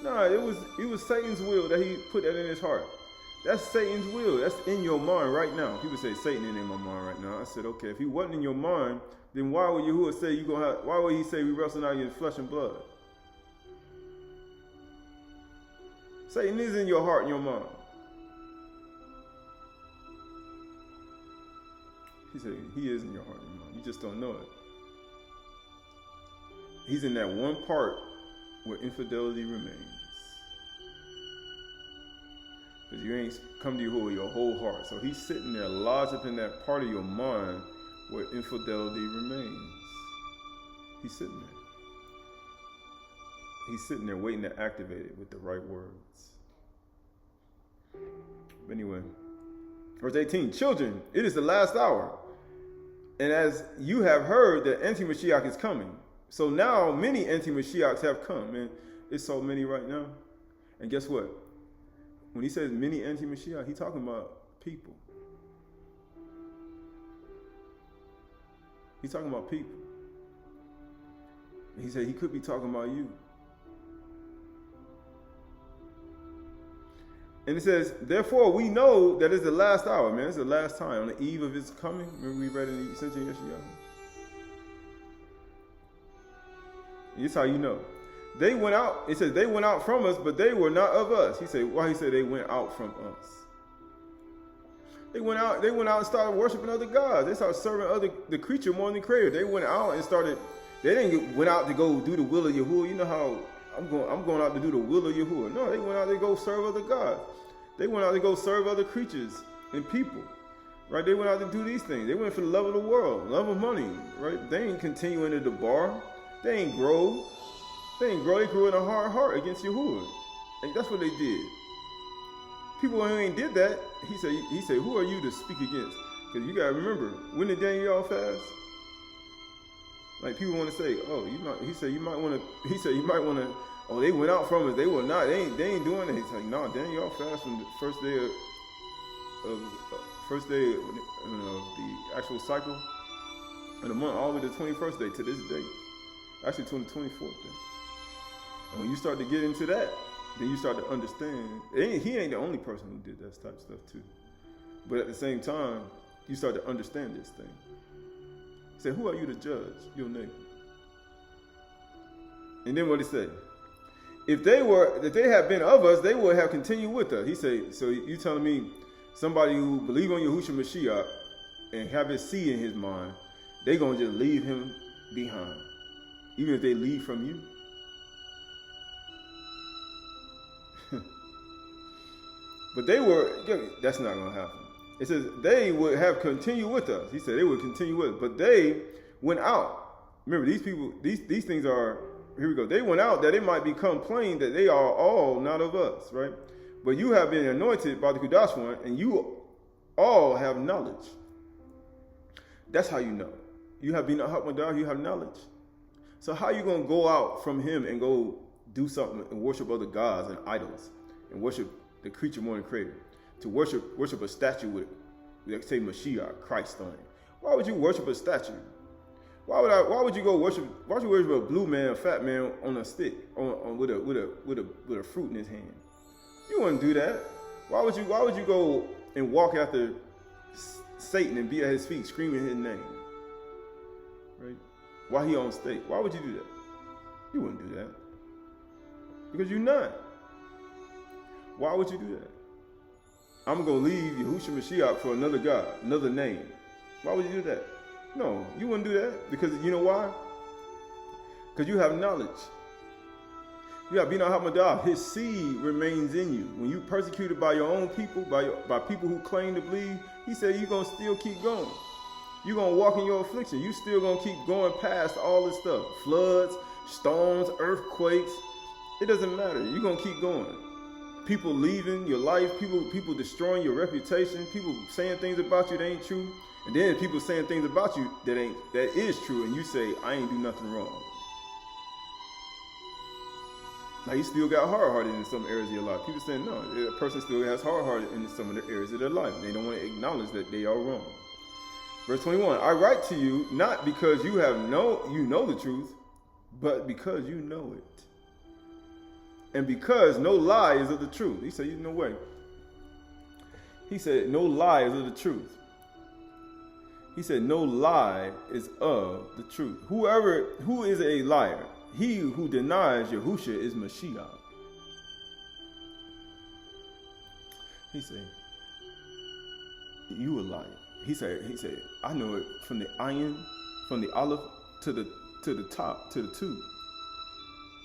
S1: No, it was Satan's will that he put that in his heart. That's Satan's will. That's in your mind right now. People say Satan ain't in my mind right now. I said, okay, if he wasn't in your mind, then why would Yahuwah say why would he say we wrestle not against flesh and blood? Satan is in your heart and your mind. He said he is in your heart and your mind. You just don't know it. He's in that one part where infidelity remains. Because you ain't come to Yahuwah with your whole heart. So he's sitting there lodged up in that part of your mind where infidelity remains. He's sitting there. He's sitting there waiting to activate it with the right words. But anyway, verse 18, children, it is the last hour. And as you have heard that anti-Mashiach is coming. So now many anti-Mashiachs have come. And it's so many right now. And guess what? When he says many anti-Mashiach, he's talking about people. He's talking about people. And he said he could be talking about you. And it says, therefore we know that it's the last hour, man. It's the last time, on the eve of his coming. Remember we read in the Essential Yeshua? This is how you know. They went out, it says they went out from us, but they were not of us. He said, why he said they went out from us? They went out and started worshiping other gods. They started serving the creature more than the creator. They went out and went out to go do the will of Yahuwah. You know how I'm going out to do the will of Yahuwah. No, they went out to go serve other gods. They went out to go serve other creatures and people. Right? They went out to do these things. They went for the love of the world, love of money. Right? They ain't continue into the bar. They ain't grow. They grew in a hard heart against Yahuwah. And that's what they did. People who ain't did that, he said, who are you to speak against? Because you gotta remember, when did Daniel fast? Like people want to say, oh, you might want to, oh, they went out from us. They were not. They ain't doing it. He's like, no, Daniel fast from the first day of the actual cycle of the month, all the way to the 21st day to this day. Actually, to the 24th day. And when you start to get into that, then you start to understand. He ain't the only person who did that type of stuff too. But at the same time, you start to understand this thing. Say, who are you to judge your neighbor? And then what he say? if they had been of us, they would have continued with us. He said, so you telling me somebody who believe on Yahushua Mashiach and have his seed in his mind, they gonna just leave him behind, even if they leave from you? But that's not gonna happen. It says they would have continued with us. He said they would continue with us, but they went out. Remember, these people, these things are, here we go. They went out that it might become plain that they are all not of us, right? But you have been anointed by the Qahalath one, and you all have knowledge. That's how you know. You have been Chag, you have knowledge. So how are you going to go out from him and go do something and worship other gods and idols and worship the creature more than creator? To worship a statue with, let's say, Mashiach, Christ on it. Why would you worship a statue? Why would you worship a blue man, a fat man on a stick, with a fruit in his hand? You wouldn't do that. Why would you go and walk after Satan and be at his feet screaming his name? Right? While he on stake. Why would you do that? You wouldn't do that. Because you're not. Why would you do that? I'm going to leave Yahushua Mashiach for another God, another name. Why would you do that? No, you wouldn't do that. Because you know why? Because you have knowledge. You have Bina Hamadah. His seed remains in you. When you're persecuted by your own people, by people who claim to believe, he said you're going to still keep going. You're going to walk in your affliction. You still going to keep going past all this stuff. Floods, storms, earthquakes. It doesn't matter. You're going to keep going. People leaving your life, people destroying your reputation, people saying things about you that ain't true, and then people saying things about you that is true, and you say, I ain't do nothing wrong. Now you still got hard-hearted in some areas of your life. People saying, no, a person still has hard-hearted in some of the areas of their life. They don't want to acknowledge that they are wrong. Verse 21, I write to you not because you know the truth, but because you know it. And because no lie is of the truth. He said, no way. He said, no lie is of the truth. He said, no lie is of the truth. Who is a liar? He who denies Yahushua is Mashiach. He said, you a liar. He said, I know it from the ayin, from the aleph to the top, to the two.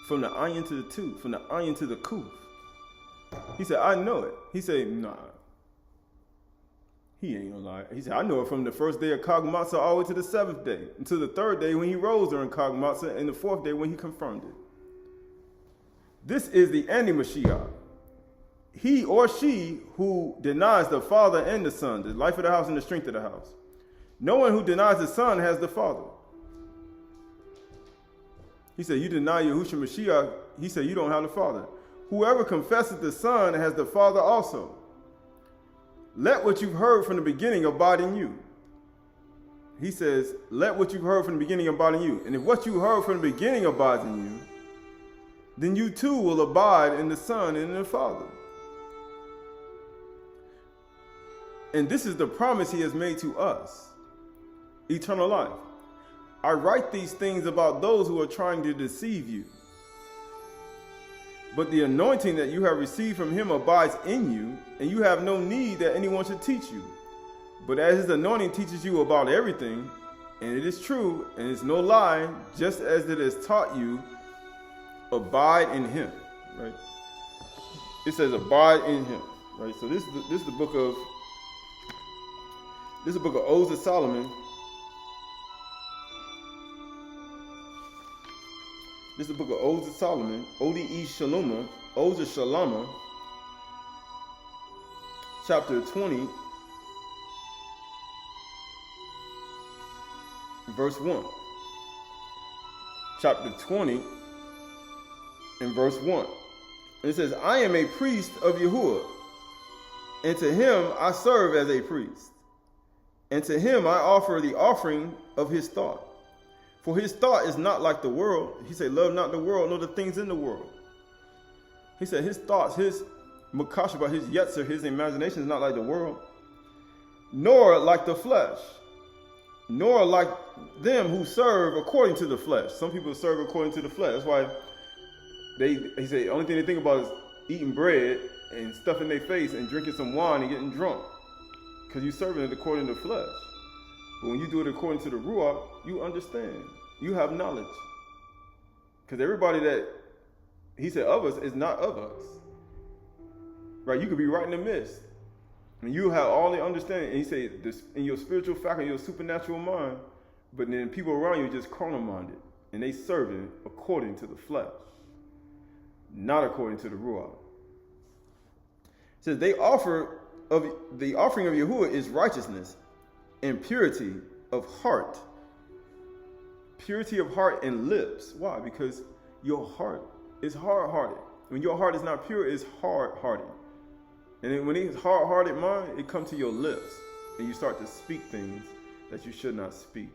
S1: From the ayin to the two, from the ayin to the kuf. He said, I know it. He said, nah. He ain't gonna lie. He said, I know it from the first day of Chag Matsah all the way to the seventh day, until the third day when he rose during Chag Matsah, and the fourth day when he confirmed it. This is the anti-Mashiach. He or she who denies the Father and the Son, the life of the house and the strength of the house. No one who denies the Son has the Father. He said, you deny Yahushua Mashiach. He said, you don't have the Father. Whoever confesses the Son has the Father also. Let what you've heard from the beginning abide in you. He says, let what you've heard from the beginning abide in you. And if what you heard from the beginning abides in you, then you too will abide in the Son and in the Father. And this is the promise he has made to us, eternal life. I write these things about those who are trying to deceive you. But the anointing that you have received from him abides in you, and you have no need that anyone should teach you. But as his anointing teaches you about everything, and it is true, and it's no lie, just as it has taught you, abide in him. Right? It says abide in him. Right? So this is the book of Odes of Solomon. This is the book of Odes of Solomon, Ode Shaloma, Odes of Shalama, chapter 20, verse 1. Chapter 20 and verse 1. And it says, I am a priest of Yahuwah, and to him I serve as a priest. And to him I offer the offering of his thought. For his thought is not like the world. He said, love not the world, nor the things in the world. He said, his thoughts, his makashba, his yetzer, his imagination is not like the world, nor like the flesh, nor like them who serve according to the flesh. Some people serve according to the flesh. That's why he said, the only thing they think about is eating bread and stuffing their face and drinking some wine and getting drunk. Because you're serving it according to the flesh. But when you do it according to the Ruach, you understand. You have knowledge. Because everybody that he said of us is not of us. Right? You could be right in the midst. And you have all the understanding. And he said, this, in your spiritual faculty, your supernatural mind, but then people around you are just carnal-minded. And they serve it according to the flesh. Not according to the Ruach. It says, the offering of Yahuwah is righteousness and purity of heart. Purity of heart and lips. Why? Because your heart is hard-hearted. When your heart is not pure, it's hard-hearted. And then when it's hard-hearted mind, it comes to your lips. And you start to speak things that you should not speak.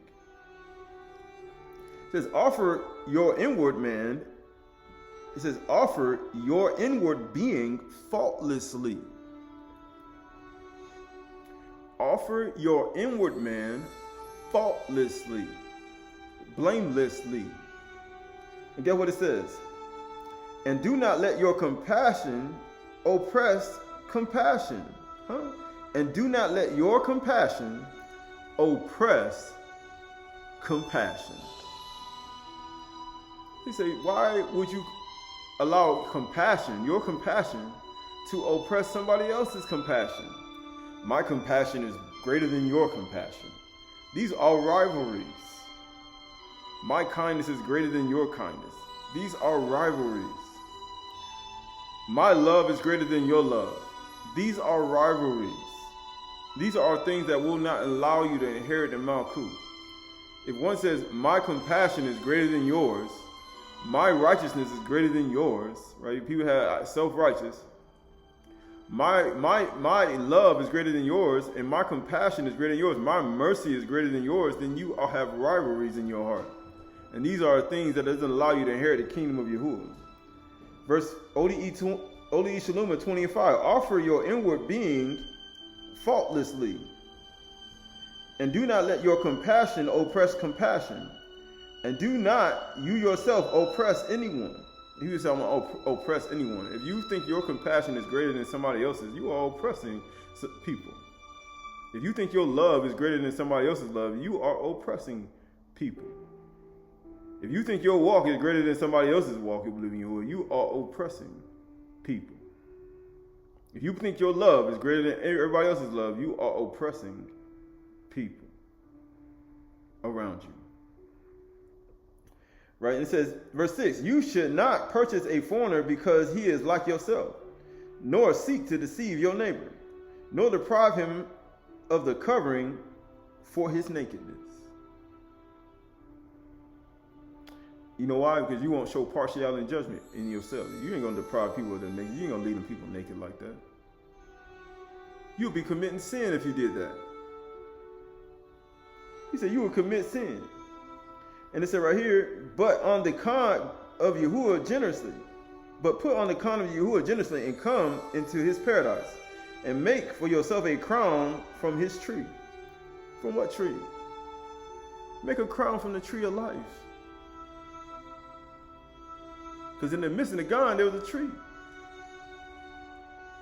S1: It says, offer your inward man. It says, offer your inward being faultlessly. Offer your inward man faultlessly, blamelessly. And get what it says. And do not let your compassion oppress compassion. And do not let your compassion oppress compassion. He said, why would you allow compassion, your compassion, to oppress somebody else's compassion? My compassion is greater than your compassion. These are rivalries. My kindness is greater than your kindness. These are rivalries. My love is greater than your love. These are rivalries. These are things that will not allow you to inherit the Malkuth. If one says, my compassion is greater than yours, my righteousness is greater than yours, right? People have self-righteous. My love is greater than yours, and my compassion is greater than yours. My mercy is greater than yours. Then you all have rivalries in your heart. And these are things that doesn't allow you to inherit the kingdom of Yahuwah. Verse Ode Shalom 25. Offer your inward being faultlessly. And do not let your compassion oppress compassion. And do not you yourself oppress anyone. He was saying, I'm going to oppress anyone. If you think your compassion is greater than somebody else's, you are oppressing people. If you think your love is greater than somebody else's love, you are oppressing people. If you think your walk is greater than somebody else's walk, you are oppressing people. If you think your love is greater than everybody else's love, you are oppressing people around you. Right? And it says, verse 6, you should not purchase a foreigner because he is like yourself, nor seek to deceive your neighbor, nor deprive him of the covering for his nakedness. You know why? Because you won't show partiality and judgment in yourself. You ain't going to deprive people of their naked. You ain't going to leave them people naked like that. You'll be committing sin if you did that. He said you will commit sin. And it said right here, but on the con of Yahuwah generously. But put on the con of Yahuwah generously and come into his paradise. And make for yourself a crown from his tree. From what tree? Make a crown from the tree of life. Because in the midst of the garden, there was a tree.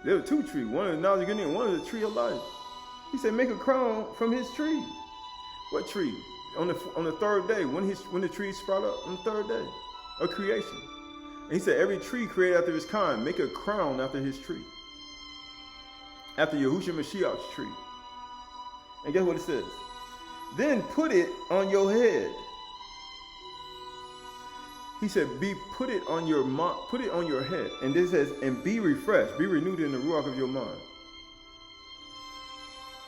S1: There were two trees. One is knowledge of good and one is the tree of life. He said, make a crown from his tree. What tree? On the third day, when the tree sprout up on the third day of creation. And he said, every tree created after his kind, make a crown after his tree. After Yahushua Mashiach's tree. And guess what it says? Then put it on your head. He said, put it on your head. And this says, and be refreshed, be renewed in the ruach of your mind.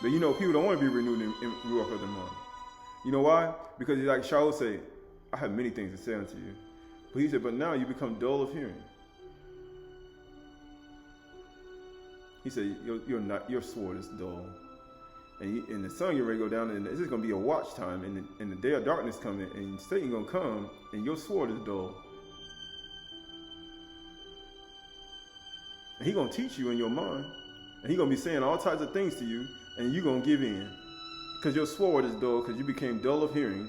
S1: But you know, people don't want to be renewed in ruach of their mind. You know why? Because like Shaul said, I have many things to say unto you. But he said, but now you become dull of hearing. He said, your sword is dull. And the sun get ready to go down, and this is going to be a watch time, and the day of darkness coming, and Satan going to come, and your sword is dull. And he going to teach you in your mind, and he going to be saying all types of things to you, and you going to give in. Because your sword is dull, because you became dull of hearing.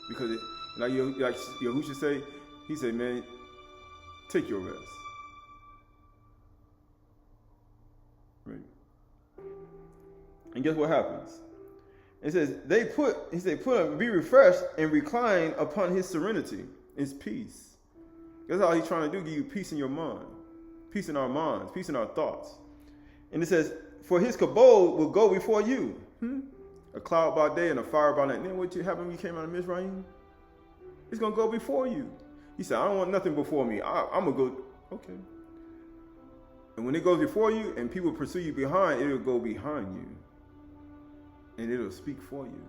S1: Because, like Yahushua say, he said, man, take your rest. Right? And guess what happens? It says, be refreshed and recline upon his serenity, his peace. That's all he's trying to do, give you peace in your mind, peace in our minds, peace in our thoughts. And it says, for his kabod will go before you. A cloud by day and a fire by night. Then what happened when you came out of Mizraim? It's going to go before you. He said, I don't want nothing before me. I'm going to go. Okay. And when it goes before you and people pursue you behind, it'll go behind you. And it'll speak for you.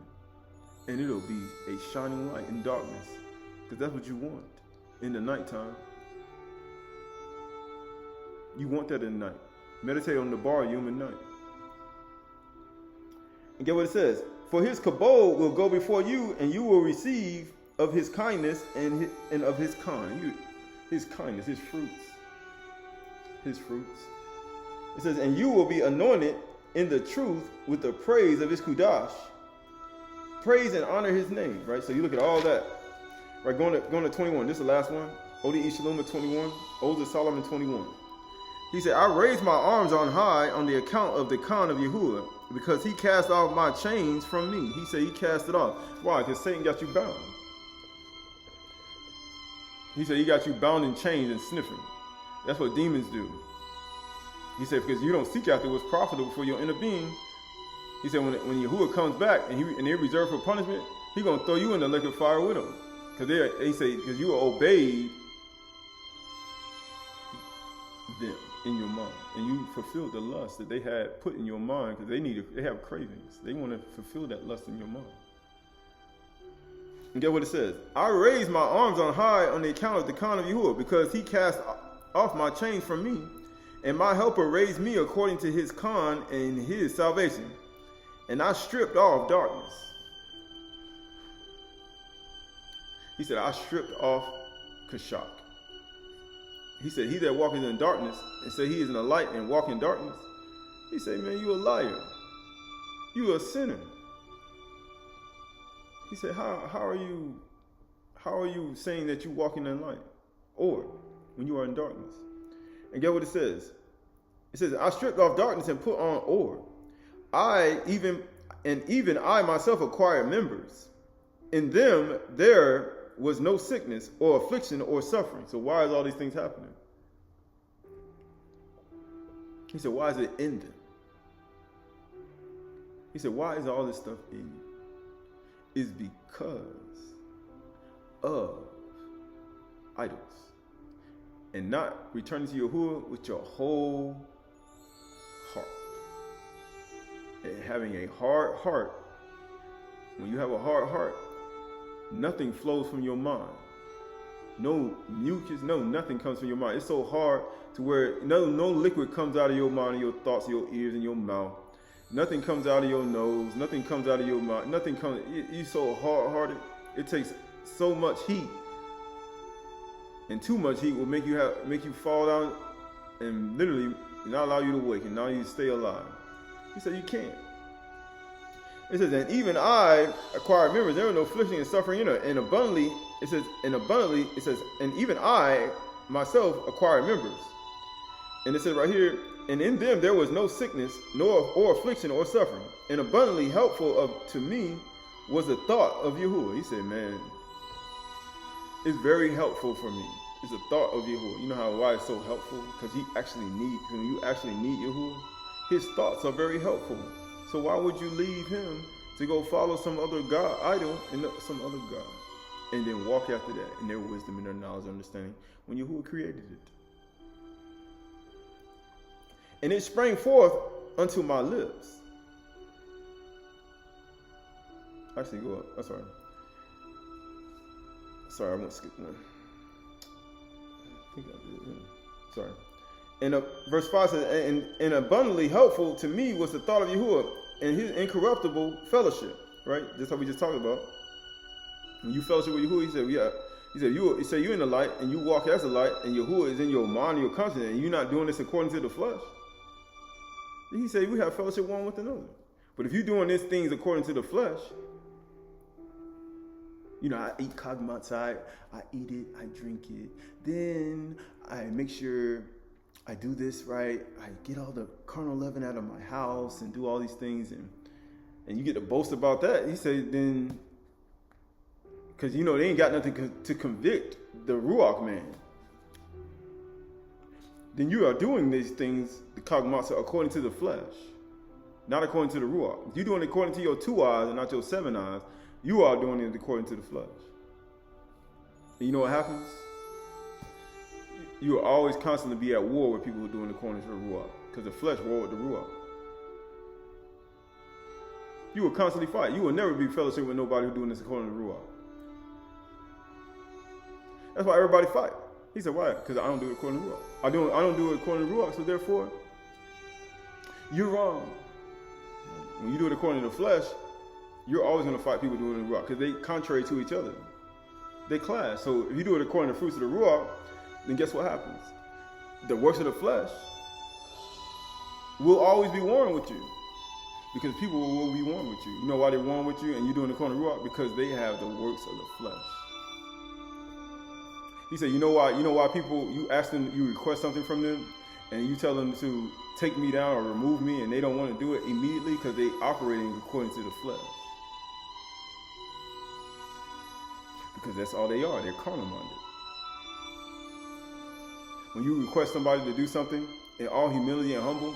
S1: And it'll be a shining light in darkness. Because that's what you want in the nighttime. You want that in the night. Meditate on the bar at night. And get what it says. For his kabod will go before you, and you will receive of his kindness and of his kind. His kindness, his fruits. His fruits. It says, and you will be anointed in the truth with the praise of his Chdsh. Praise and honor his name, right? So you look at all that. Right, going to 21. This is the last one. Odi Ishaluma 21. Odes of Solomon 21. He said, I raised my arms on high on the account of the Khan of Yahuwah, because he cast off my chains from me. He said he cast it off. Why? Because Satan got you bound. He said he got you bound in chains and sniffing. That's what demons do. He said, because you don't seek after what's profitable for your inner being. He said, when Yahuwah comes back and they're reserved for punishment, he's going to throw you in the lake of fire with him. Because you obeyed them in your mind. And you fulfilled the lust that they had put in your mind, because they have cravings. They want to fulfill that lust in your mind. And get what it says. I raised my arms on high on the account of the Khan of Yahuwah, because he cast off my chains from me, and my helper raised me according to his Khan and his salvation. And I stripped off darkness. He said, I stripped off Kashak. He said, he that walketh in darkness and say he is in the light and walk in darkness. He said, man, you a liar. You a sinner. He said, how are you saying that you walking in light? Or when you are in darkness? And get what it says. It says, I stripped off darkness and put on or. Even I myself acquired members. In them there was no sickness or affliction or suffering. So why is all these things happening? He said, why is it in them? He said, why is all this stuff in you? It's because of idols. And not returning to Yahuwah with your whole heart. And having a hard heart. When you have a hard heart, nothing flows from your mind. No mucus, nothing comes from your mind. It's so hard to where no liquid comes out of your mind and your thoughts, your ears, and your mouth. Nothing comes out of your nose. Nothing comes out of your mouth. Nothing comes. You're so hard-hearted. It takes so much heat, and too much heat will make you fall down and literally not allow you to wake and allow you to stay alive. He said you can't. It says, and even I acquired members. There was no affliction and suffering in her. And abundantly, it says, and even I myself acquired members. And it says right here, and in them there was no sickness, or affliction or suffering. And abundantly helpful to me was the thought of Yahuwah. He said, man, it's very helpful for me. It's the thought of Yahuwah. You know why it's so helpful? Because when you actually need Yahuwah, his thoughts are very helpful. So why would you leave him to go follow some other god, idol, and some other god, and then walk after that in their wisdom and their knowledge and understanding when Yahuwah created it? And it sprang forth unto my lips. Actually, go up. I'm sorry. Sorry, I went skip one. I think I did. Yeah. Sorry. And verse 5 says, and abundantly helpful to me was the thought of Yahuwah and his incorruptible fellowship. Right? That's what we just talked about. When you fellowship with Yahuwah, he said, yeah. He said you're in the light and you walk as a light, and Yahuwah is in your mind and your conscience, and you're not doing this according to the flesh. He said we have fellowship one with another. But if you're doing these things according to the flesh,
S2: I eat Chag Matsah, I eat it, I drink it. Then I make sure I do this right. I get all the carnal leaven out of my house and do all these things. And you get to boast about that. He said, then, because, they ain't got nothing to convict the Ruach man. Then you are doing these things, the Chag Matsah, according to the flesh, not according to the Ruach. If you're doing it according to your 2 eyes and not your 7 eyes, you are doing it according to the flesh. And you know what happens? You will always constantly be at war with people who are doing it according to the Ruach, because the flesh war with the Ruach. You will constantly fight. You will never be fellowship with nobody who's doing this according to the Ruach. That's why everybody fight. He said, why? Because I don't do it according to Ruach. I don't do it according to Ruach, so therefore, you're wrong. When you do it according to the flesh, you're always going to fight people doing it in Ruach, because they contrary to each other. They clash. So if you do it according to the fruits of the Ruach, then guess what happens? The works of the flesh will always be warring with you, because people will be warring with you. You know why they're warring with you and you're doing it according to Ruach? Because they have the works of the flesh. He said, you know why people, you ask them, you request something from them, and you tell them to take me down or remove me, and they don't want to do it immediately because they operating according to the flesh. Because that's all they are. They're carnal-minded. When you request somebody to do something in all humility and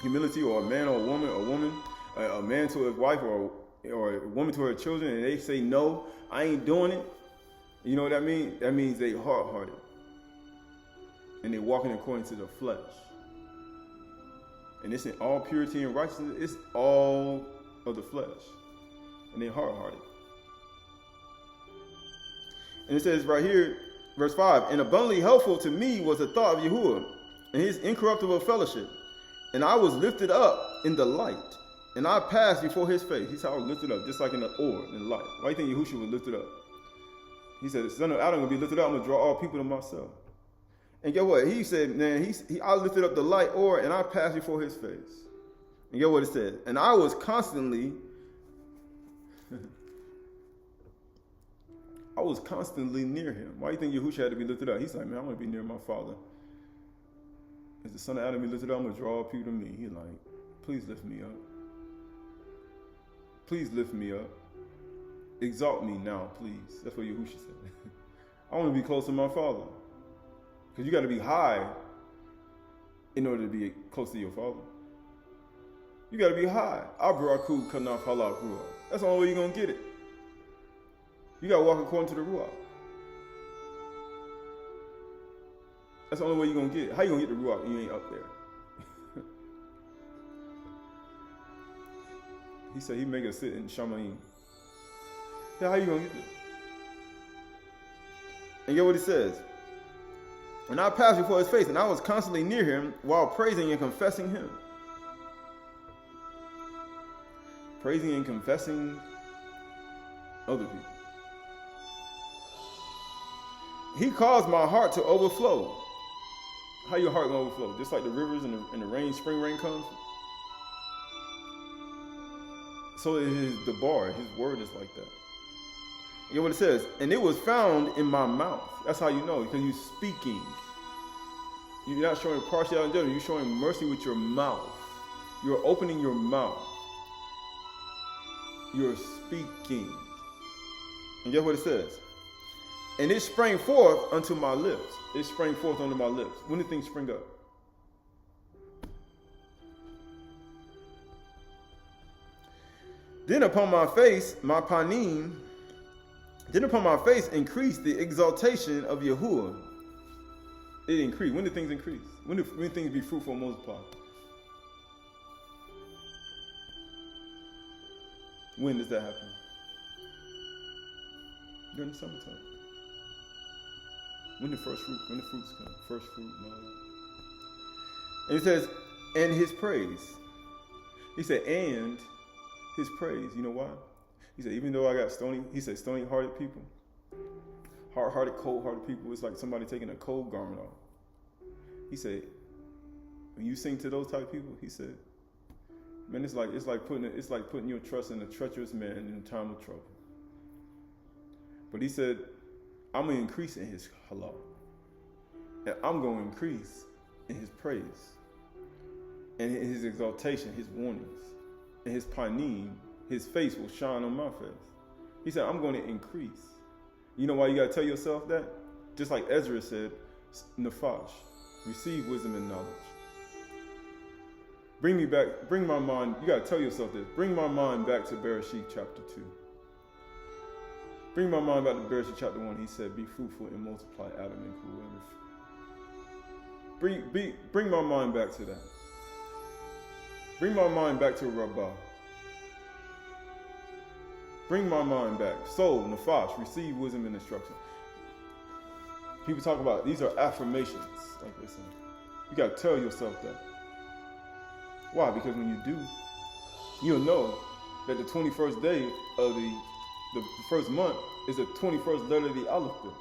S2: humility, or a man or a woman, a man to his wife, or a woman to her children, and they say, no, I ain't doing it, you know what that means? That means they hard-hearted. And they're walking according to the flesh. And it's in all purity and righteousness. It's all of the flesh. And they're hard-hearted. And it says right here, verse 5, and abundantly helpful to me was the thought of Yahuwah and his incorruptible fellowship. And I was lifted up in the light. And I passed before his face. He said I was lifted up, just like in the ore, in the light. Why do you think Yahushua was lifted up? He said, the son of Adam will be lifted up. I'm going to draw all people to myself. And guess what? He said, man, I lifted up the light ore and I passed before his face. And guess what it said? And I was constantly near him. Why do you think Yahushua had to be lifted up? He's like, man, I want to be near my father. As the son of Adam be lifted up, I'm going to draw all people to me. He's like, please lift me up. Please lift me up. Exalt me now, please. That's what Yahushua said. I want to be close to my father. Because you got to be high in order to be close to your father. You got to be high. Abaraku kanaf halak ruach. That's the only way you're going to get it. You got to walk according to the ruach. That's the only way you're going to get it. How you going to get the ruach when you ain't up there? He said he make us sit in Shamaim. Yeah, how you going to get it? And get what it says. And I passed before his face, and I was constantly near him while praising and confessing him. Praising and confessing other people. He caused my heart to overflow. How your heart gonna overflow? Just like the rivers and the rain, spring rain comes. So the bar, his word is like that. You know what it says? And it was found in my mouth. That's how you know, because you're speaking. You're not showing partiality and judgment. You're showing mercy with your mouth. You're opening your mouth. You're speaking. And guess what it says? And it sprang forth unto my lips. It sprang forth unto my lips. When did things spring up? Then upon my face, my panim, then upon my face increased the exaltation of Yahuwah. It increased. When did things increase? When did things be fruitful and multiply? When does that happen? During the summertime. When the fruits come. First fruit and all that. And it says, and his praise. He said, and his praise. You know why? He said, even though I got stony-hearted people, hard-hearted, cold-hearted people, it's like somebody taking a cold garment off. He said, when you sing to those type of people, he said, man, it's like putting your trust in a treacherous man in time of trouble. But he said, I'm going to increase in his halal. And I'm going to increase in his praise. And in his exaltation, his warnings. And his panim, his face will shine on my face. He said, I'm going to increase. You know why you got to tell yourself that? Just like Ezra said, Nafash, receive wisdom and knowledge. Bring my mind, you got to tell yourself this, bring my mind back to Bereshit chapter 2. Bring my mind back to Bereshit chapter 1. He said, be fruitful and multiply, Adam and Kuh. Bring my mind back to that. Bring my mind back to Rabbah. Bring my mind back. Soul, Nafash, receive wisdom and instruction. People talk about, these are affirmations, like they say. You got to tell yourself that. Why? Because when you do, you'll know that the 21st day of the first month is the 21st letter of the alphabet,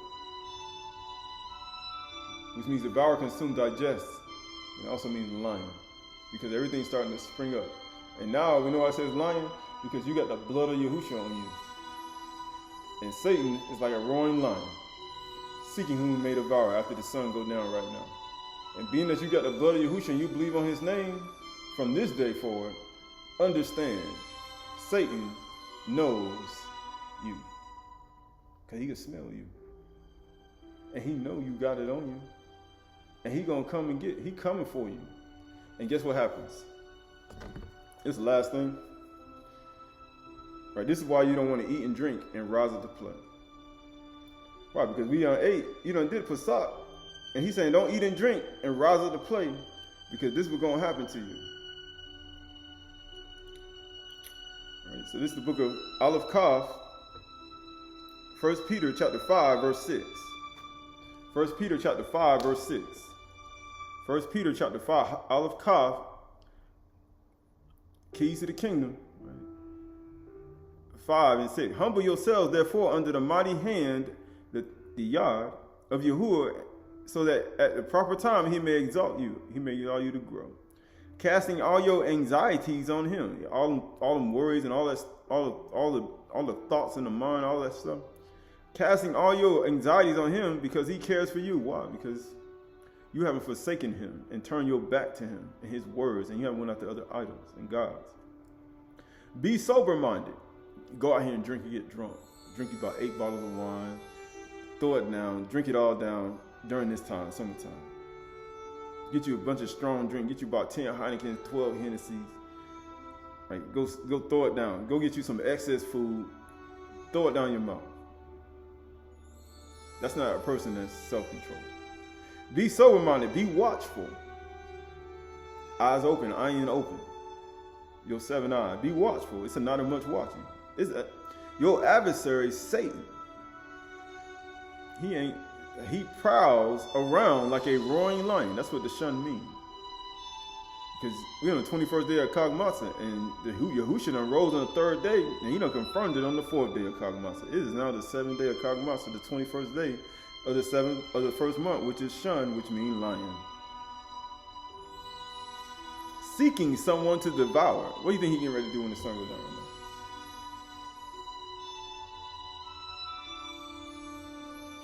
S2: which means devour, consume, digest. It also means lion, because everything's starting to spring up. And now we know why it says lion, because you got the blood of Yahusha on you. And Satan is like a roaring lion, seeking whom he may devour after the sun go down right now. And being that you got the blood of Yahusha and you believe on his name, from this day forward, understand, Satan knows you. Because he can smell you. And he know you got it on you. And he gonna come and he coming for you. And guess what happens? This is the last thing. Right, this is why you don't want to eat and drink and rise up to play. Why? Because we done ate, you done did Pesach. And he's saying don't eat and drink and rise up to play, because this is what's gonna happen to you. Right, so this is the book of Aleph Kaf, 1 Peter chapter 5, verse 6. 1 Peter chapter 5, verse 6. 1 Peter chapter 5, Aleph Kaf, keys to the kingdom. Right? 5 and 6. Humble yourselves, therefore, under the mighty hand, the yard of Yahuwah, so that at the proper time he may exalt you. He may allow you to grow. Casting all your anxieties on him, all them worries and all the thoughts in the mind, all that stuff. Casting all your anxieties on him because he cares for you. Why? Because you haven't forsaken him and turned your back to him and his words, and you haven't went after other idols and gods. Be sober-minded. Go out here and drink and get drunk. Drink about 8 bottles of wine. Throw it down. Drink it all down during this time, summertime. Get you a bunch of strong drink. Get you about 10 Heinekens, 12 Hennessy's. Right, go throw it down. Go get you some excess food. Throw it down your mouth. That's not a person that's self-controlled. Be sober-minded. Be watchful. Eyes open, iron open. Your 7 eye. Be watchful. It's not much watching. Your adversary, Satan. He prowls around like a roaring lion. That's what the shun means. Because we're on the 21st day of Chag Matsah, and Yahusha done rose on the 3rd day, and he done confirmed it on the 4th day of Chag Matsah. It is now the 7th day of Chag Matsah, the 21st day of the first month, which is shun, which means lion. Seeking someone to devour. What do you think he getting ready to do when the sun goes down right now?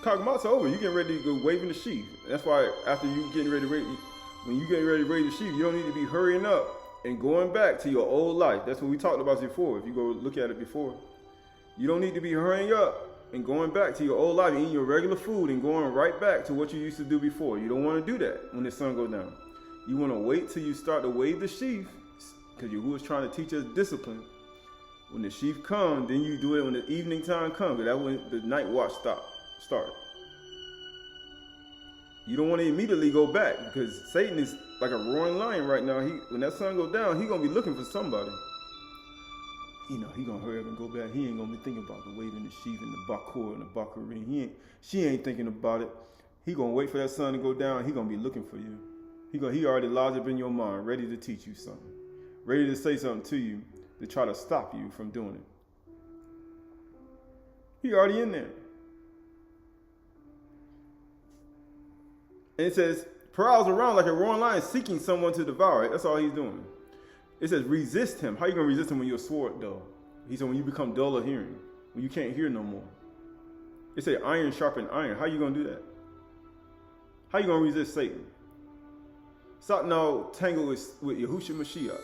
S2: Chag Matsah over. You getting ready to go waving the sheaf. That's why after you getting ready to when you getting ready to raise the sheaf, you don't need to be hurrying up and going back to your old life. That's what we talked about before. If you go look at it before, you don't need to be hurrying up and going back to your old life, eating your regular food and going right back to what you used to do before. You don't want to do that when the sun goes down. You want to wait till you start to wave the sheaf, because Yahuwah is trying to teach us discipline. When the sheaf comes, then you do it when the evening time comes. That's when the night watch start. You don't want to immediately go back, because Satan is like a roaring lion right now. When that sun goes down, he's going to be looking for somebody. He going to hurry up and go back. He ain't going to be thinking about the waving the sheaf and the bakur and the bakarim. She ain't thinking about it. He going to wait for that sun to go down. He going to be looking for you. He already lodged up in your mind, ready to teach you something. Ready to say something to you to try to stop you from doing it. He already in there. And it says, prowls around like a roaring lion seeking someone to devour it. That's all he's doing. It says, resist him. How you going to resist him when you're sword dull? He said, when you become dull of hearing, when you can't hear no more. It say iron sharpen iron. How you going to do that? How you going to resist Satan? Stop now tangled with Yahushua Mashiach.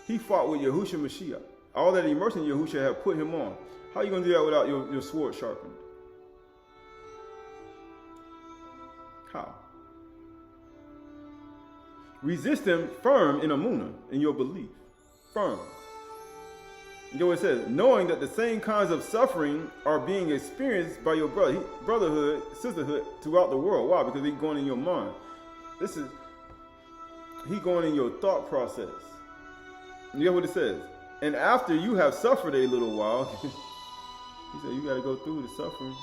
S2: He fought with Yahushua Mashiach. All that immersion Yahushua had put him on. How you going to do that without your sword sharpened? How? Resist him firm in Amunah, in your belief. Firm. You know what it says? Knowing that the same kinds of suffering are being experienced by your brotherhood, sisterhood throughout the world. Why? Because he's going in your mind. He going in your thought process. You know what it says? And after you have suffered a little while, he said you got to go through the suffering.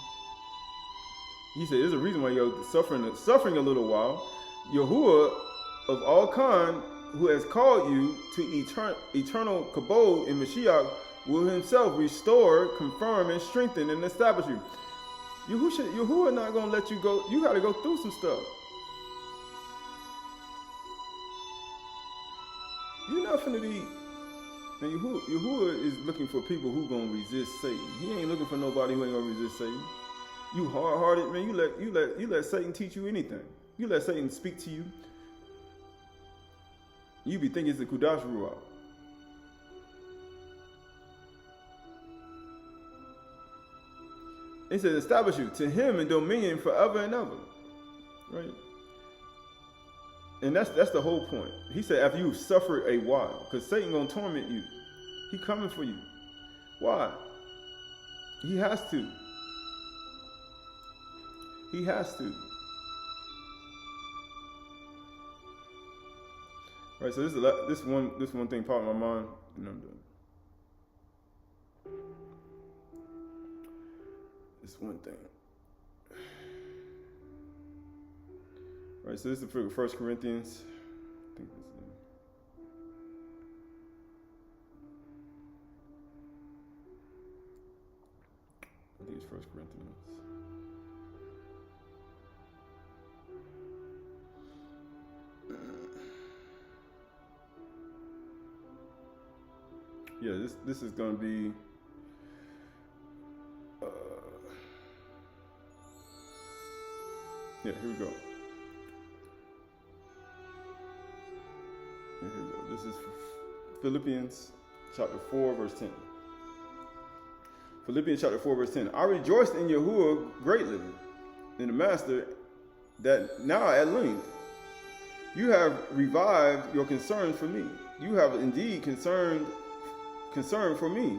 S2: He said there's a reason why you're suffering a little while. Yahuwah of all kind, who has called you to eternal kabod in Mashiach, will himself restore, confirm, and strengthen and establish you. Yahuwah not going to let you go. You got to go through some stuff. You're not finna be. And Yahuwah is looking for people who going to resist Satan. He ain't looking for nobody who ain't going to resist Satan. You hard-hearted, man. You let Satan teach you anything. You let Satan speak to you. You be thinking it's the Qahalath Ruach. It says, establish you to him in dominion forever and ever. Right? And that's the whole point. He said, after you've suffered a while, because Satan gonna torment you. He coming for you. Why? He has to. He has to. Right, so this one thing popped in my mind, and I'm done. This one thing. Right, so this is for 1 Corinthians. I think this is it's 1 Corinthians. Yeah, this is going to be here we go. Here we go. This is Philippians chapter 4, verse 10. Philippians chapter 4, verse 10. I rejoiced in Yahuwah greatly, in the Master, that now at length you have revived your concern for me. You have indeed concern for me,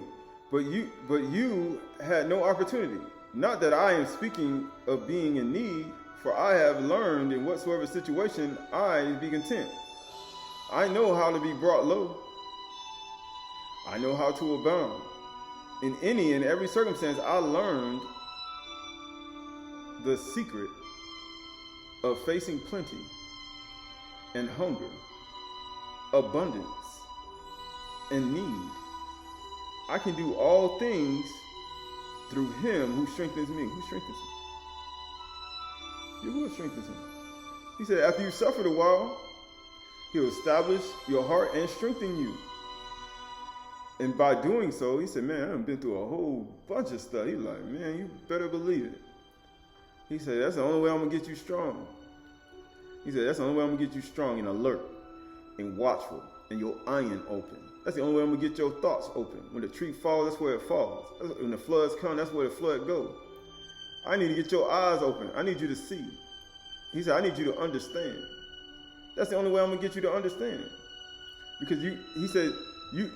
S2: but you had no opportunity. Not that I am speaking of being in need, for I have learned in whatsoever situation I be content. I know how to be brought low. I know how to abound. In any and every circumstance, I learned the secret of facing plenty and hunger, abundance and need. I can do all things through him who strengthens me. Who strengthens me? Who strengthens him? He said, after you suffered a while, he'll establish your heart and strengthen you. And by doing so, he said, man, I've been through a whole bunch of stuff. He's like, man, you better believe it. He said, that's the only way I'm going to get you strong. He said, that's the only way I'm going to get you strong and alert and watchful and your iron open. That's the only way I'm going to get your thoughts open. When the tree falls, that's where it falls. When the floods come, that's where the flood goes. I need to get your eyes open. I need you to see. He said, I need you to understand. That's the only way I'm going to get you to understand. Because he said,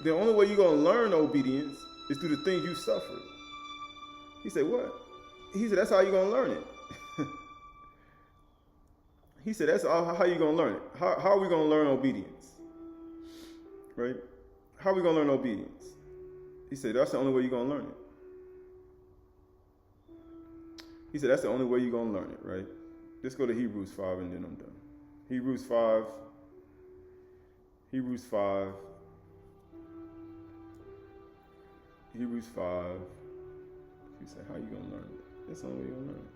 S2: the only way you're going to learn obedience is through the things you suffered. He said, what? He said, that's how you're going to learn it. He said, that's how you're going to learn it. How are we going to learn obedience? Right? How are we going to learn obedience? He said, that's the only way you're going to learn it. He said, that's the only way you're going to learn it, right? Let's go to Hebrews 5 and then I'm done. Hebrews 5. Hebrews 5. Hebrews 5. He said, how are you going to learn it? That's the only way you're going to learn it.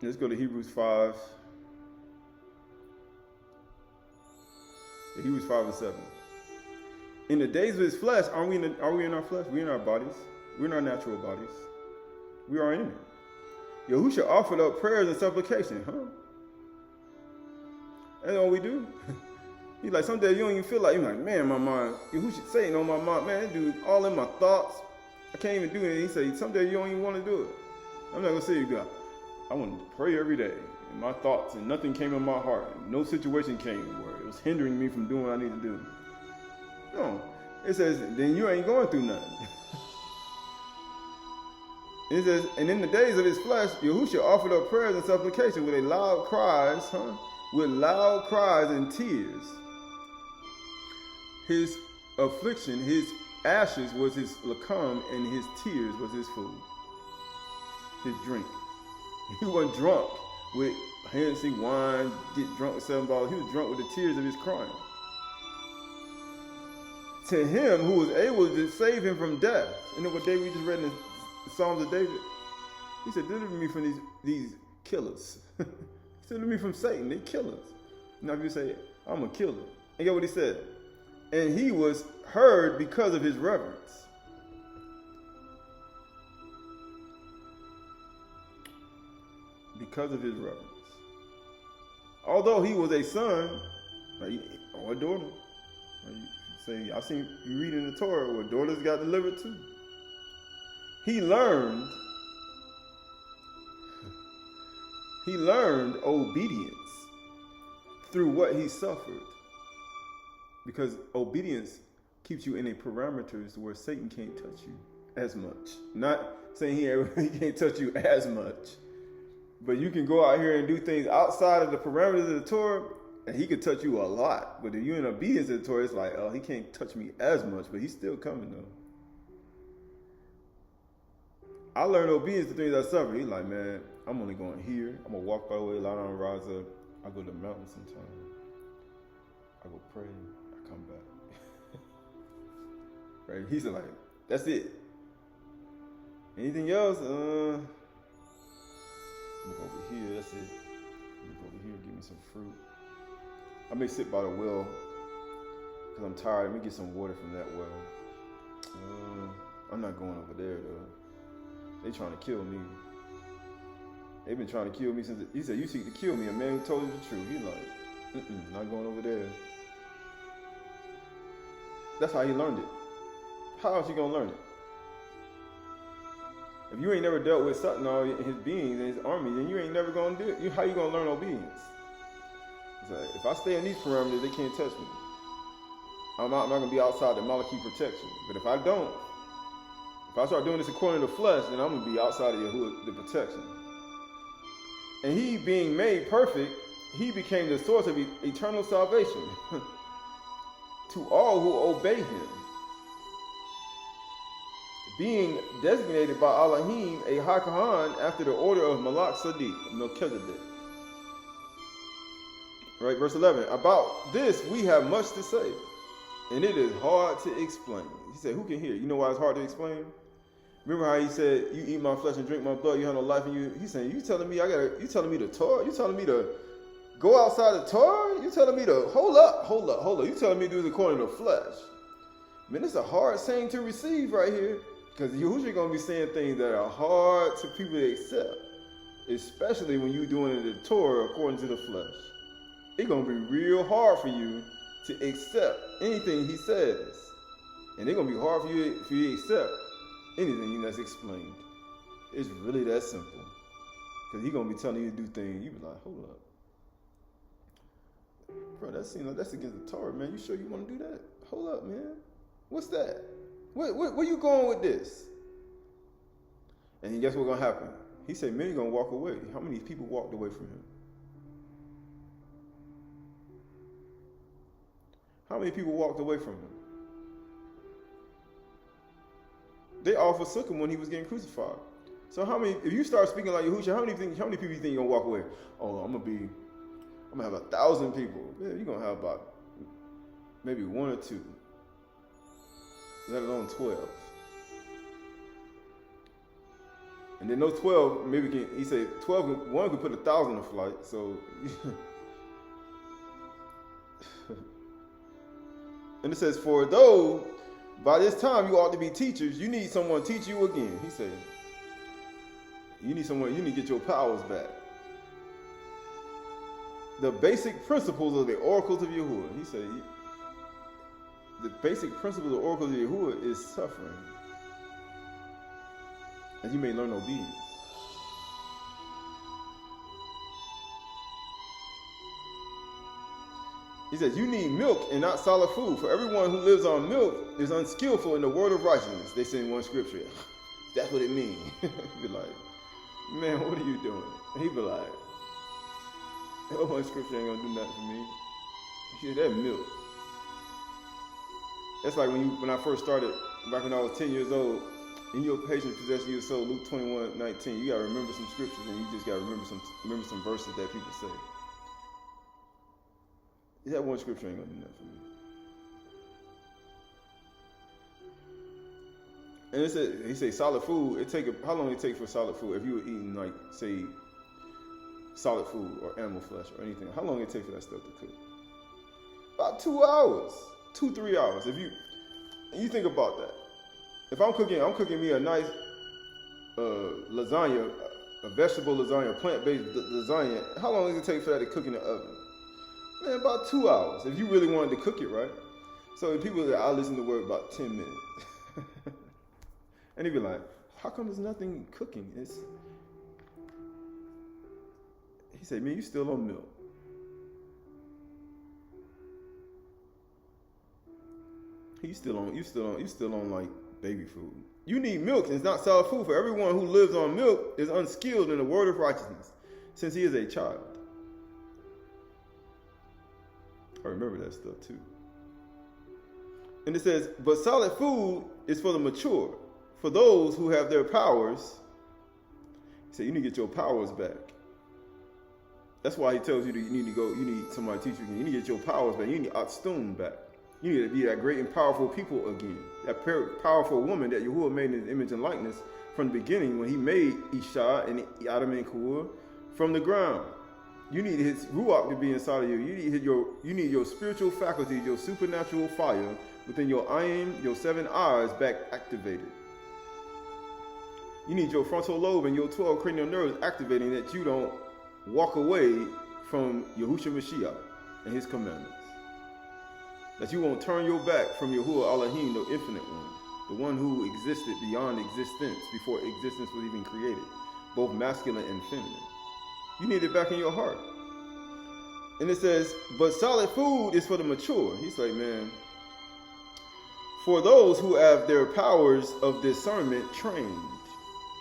S2: Let's go to Hebrews 5. Hebrews 5 and 7. In the days of his flesh, are we in our flesh? We're in our bodies. We're in our natural bodies. We are in it. Yahushua offered up prayers and supplication, huh? That's all we do. He's like, some days you don't even feel like, you're like, man, my mind, Yahushua Satan on my mind, man, that dude, all in my thoughts. I can't even do anything. He said, some days you don't even want to do it. I'm not going to say you do it. I want to pray every day. And my thoughts, and nothing came in my heart. No situation came where it was hindering me from doing what I need to do. No. It says, then you ain't going through nothing. It says, and in the days of his flesh, Yahushua offered up prayers and supplication with loud cries, with loud cries and tears. His affliction, his ashes was his lakam, and his tears was his food, his drink. He wasn't drunk with Hennessy wine, get drunk with $7. He was drunk with the tears of his crying. To him who was able to save him from death. You know what David just read in the Psalms of David? He said, deliver me from these killers. He said, deliver me from Satan, they killers. Now if you say, I'm a killer. And get what he said? And he was heard because of his reverence. Because of his reverence. Although he was a son or a daughter. Say, I seen you read in the Torah where daughters got delivered too. He learned obedience through what he suffered. Because obedience keeps you in a parameters where Satan can't touch you as much. Not saying he can't touch you as much. But you can go out here and do things outside of the parameters of the Torah, and he could touch you a lot. But if you're in obedience to the Torah, it's like, oh, he can't touch me as much, but he's still coming though. I learned obedience to things I suffer. He's like, man, I'm only going here. I'm going to walk by the way, lie down, rise up. I go to the mountain sometime. I go pray. I come back. Right? He's like, that's it. Anything else? I'm going to go over here. That's it. I'm going to go over here, give me some fruit. I may sit by the well because I'm tired. Let me get some water from that well. I'm not going over there though. They trying to kill me. They've been trying to kill me since he said, you seek to kill me. A man who told you the truth. He's like, not going over there. That's how he learned it. How else you gonna learn it? If you ain't never dealt with Satan and his beings and his army, then you ain't never gonna do it. How you gonna learn obedience? So if I stay in these parameters, they can't touch me. I'm not going to be outside the Malachite protection. But if I don't, if I start doing this according to the flesh, then I'm going to be outside of the protection. And he being made perfect, he became the source of eternal salvation to all who obey him. Being designated by Elohim a High Kahan after the order of Malach Sadiq, Melchizedek. Right, verse 11. About this we have much to say, and it is hard to explain. He said, who can hear? You know why it's hard to explain? Remember how he said, you eat my flesh and drink my blood, you have no life in you. He's saying, you telling me the Torah? You telling me to go outside the Torah? You telling me to hold up. You telling me to do this according to the flesh? Man, it's a hard saying to receive right here. Because Yahushua going to be saying things that are hard to people to accept. Especially when you're doing it in the Torah according to the flesh. It's going to be real hard for you to accept anything he says. And it's going to be hard for you to accept anything that's explained. It's really that simple. Because he's going to be telling you to do things. You be like, hold up. Bro, that seems like that's against the Torah, man. You sure you want to do that? Hold up, man. What's that? Where you going with this? And guess what's going to happen? He said many going to walk away. How many people walked away from him? How many people walked away from him? They all forsook him when he was getting crucified. So how many, if you start speaking like Yahushua, how many people you think you're going to walk away? Oh, I'm going to have 1,000 people. Yeah, you're going to have about maybe 1 or 2. Let alone 12. And then those 12, maybe he said 12, one could put 1,000 to flight, so And it says, for though by this time you ought to be teachers, you need someone to teach you again. He said, you need to get your powers back. The basic principles of the oracles of Yahuwah. He said, the basic principles of the oracles of Yahuwah is suffering. And you may learn obedience. He says, you need milk and not solid food. For everyone who lives on milk is unskillful in the word of righteousness. They say in one scripture. That's what it means. Be like, man, what are you doing? And he be like, that one scripture ain't gonna do nothing for me. He said, that milk. That's like when I first started, back when I was 10 years old, in your patient possess your soul, Luke 21:19. You gotta remember some scriptures, and you just gotta remember some verses that people say. That one scripture ain't gonna do nothing for me. And it said, he say solid food. How long it take for solid food? If you were eating like say solid food or animal flesh or anything, how long it take for that stuff to cook? About 2 hours, 2-3 hours. If you think about that. If I'm cooking me a nice lasagna, a vegetable lasagna, plant-based lasagna. How long does it take for that to cook in the oven? Man, about 2 hours, if you really wanted to cook it, right? So if people say, I'll listen to the word about 10 minutes. And he'd be like, how come there's nothing cooking? He said, man, you still on milk. You still on like baby food. You need milk, and it's not solid food. For everyone who lives on milk is unskilled in the word of righteousness, since he is a child. I remember that stuff too. And it says, but solid food is for the mature, for those who have their powers. He said, you need to get your powers back. That's why he tells you that you need somebody to teach you again. You need to get your powers back. You need Atstum back. You need to be that great and powerful people again. That powerful woman that Yahuwah made in his image and likeness from the beginning when he made Isha and Adam and Kua from the ground. You need his Ruach to be inside of you. You need your spiritual faculties, your supernatural fire within your ayin, your 7 eyes back activated. You need your frontal lobe and your 12 cranial nerves activating that you don't walk away from Yahushua Mashiach and his commandments. That you won't turn your back from Yahuwah Elohim, the infinite one, the one who existed beyond existence before existence was even created, both masculine and feminine. You need it back in your heart. And it says, but solid food is for the mature. He's like, man, for those who have their powers of discernment trained.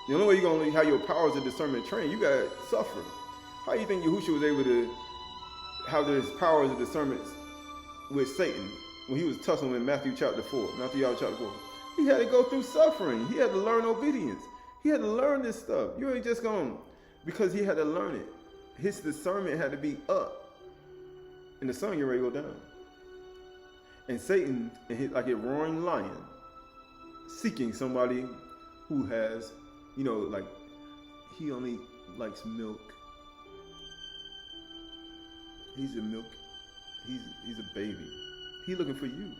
S2: The only way you're going to have your powers of discernment trained, you got to suffer. How do you think Yahushua was able to have his powers of discernment with Satan when he was tussling in Matthew chapter 4? He had to go through suffering. He had to learn obedience. He had to learn this stuff. You ain't just going because he had to learn it. His discernment had to be up. And the sun get ready to go down. And Satan, like a roaring lion, seeking somebody who has, like he only likes milk. He's a milk. He's a baby. He's looking for you.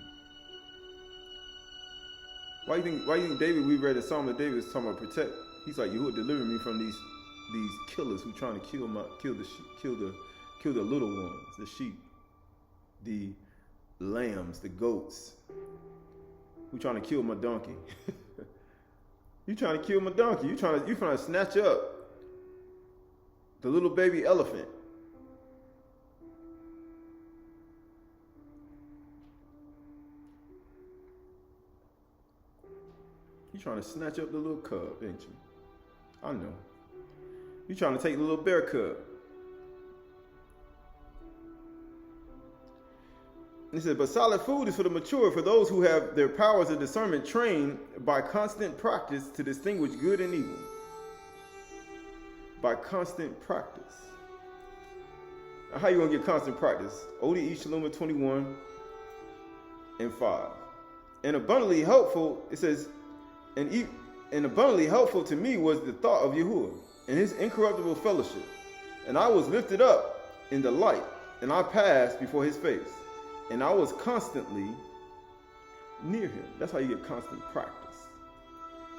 S2: Why do you think David? We read a Psalm of David is talking about protect. He's like, you would deliver me from these killers who trying to kill the little ones, the sheep, the lambs, the goats, who trying to kill my donkey. You trying to kill my donkey. You trying to snatch up the little baby elephant. You trying to snatch up the little cub, ain't you? I know. You trying to take the little bear cub. He said, but solid food is for the mature, for those who have their powers of discernment trained by constant practice to distinguish good and evil. By constant practice. Now, how you going to get constant practice? Ode Shalom 21 and 5. And abundantly helpful, it says, and abundantly helpful to me was the thought of Yahuwah and his incorruptible fellowship. And I was lifted up in the light, and I passed before his face. And I was constantly near him. That's how you get constant practice.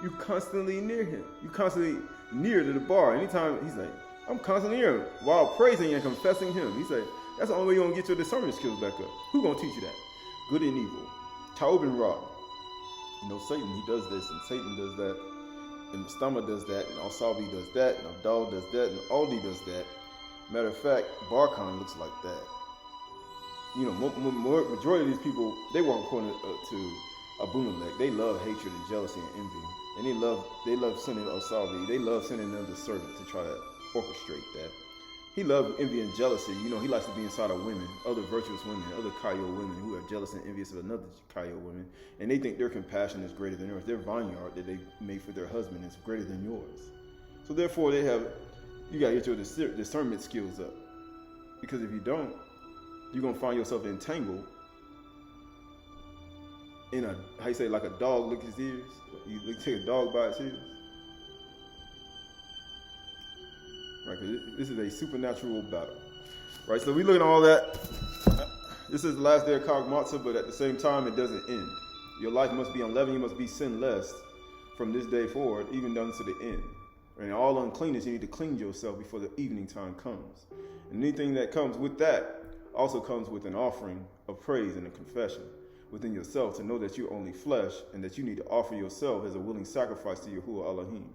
S2: You constantly near him. You constantly near to the bar. Anytime he's like, I'm constantly near him while praising and confessing him. He's like, that's the only way you're going to get your discernment skills back up. Who's going to teach you that? Good and evil. Taub and Ra. Satan, he does this, and Satan does that, and Mustama does that, and Al-Sabi does that, and Abdal does that, and Aldi does that. Matter of fact, Barkhan looks like that. Majority of these people, they weren't according to Abumelech. They love hatred and jealousy and envy. And they love sending Al-Sabi. They love sending another servant to try to orchestrate that. He loves envy and jealousy. He likes to be inside of women, other virtuous women, other Kayo women who are jealous and envious of another Kayo women. And they think their compassion is greater than yours. Their vineyard that they made for their husband is greater than yours. So therefore, you got to get your discernment skills up. Because if you don't, you're going to find yourself entangled in like a dog licks his ears. You take a dog by its ears. Right, because this is a supernatural battle. Right, so we look at all that. This is the last day of Chag Matsah, but at the same time, it doesn't end. Your life must be unleavened. You must be sinless from this day forward, even down to the end. And all uncleanness, you need to clean yourself before the evening time comes. And anything that comes with that also comes with an offering of praise and a confession within yourself to know that you're only flesh and that you need to offer yourself as a willing sacrifice to Yahuwah Elohim.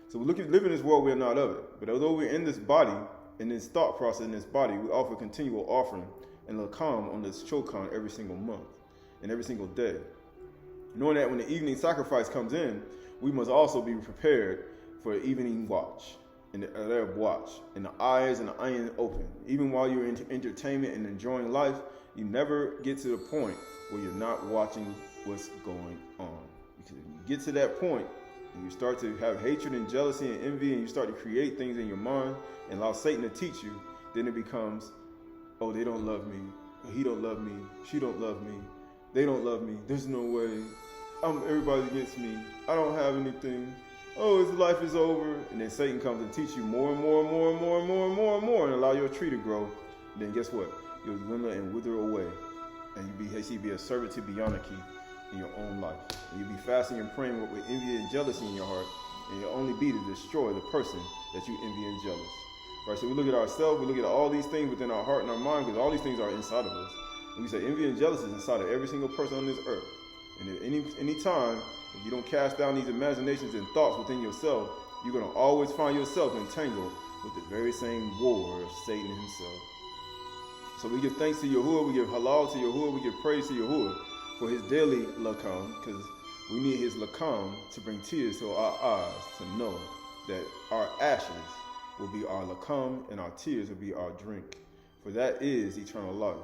S2: So we live in this world, we're not of it. But although we're in this body, in this thought process, in this body, we offer continual offering and lakam on this chokan every single month and every single day. Knowing that when the evening sacrifice comes in, we must also be prepared for the evening watch and the Arab watch, and the eyes and the iron open. Even while you're in entertainment and enjoying life, you never get to the point where you're not watching what's going on. Because if you get to that point, and you start to have hatred and jealousy and envy, and you start to create things in your mind and allow Satan to teach you, then it becomes, oh, they don't love me, he don't love me, she don't love me, they don't love me, there's no way, everybody's against me, I don't have anything, oh, his life is over. And then Satan comes and teach you more and more and more and more and more and more and more, and allow your tree to grow. And then guess what? You'll dwindle and wither away, and you be a servant to Bianaki in your own life. And you'll be fasting and praying with envy and jealousy in your heart, and you'll only be to destroy the person that you envy and jealous. Right? So we look at ourselves, we look at all these things within our heart and our mind, because all these things are inside of us. And we say envy and jealousy is inside of every single person on this earth. And at any time, if you don't cast down these imaginations and thoughts within yourself, you're going to always find yourself entangled with the very same war of Satan himself. So we give thanks to Yahuwah, we give halal to Yahuwah, we give praise to Yahuwah for his daily lakam, because we need his lakam to bring tears to our eyes, to know that our ashes will be our lakam and our tears will be our drink. For that is eternal life,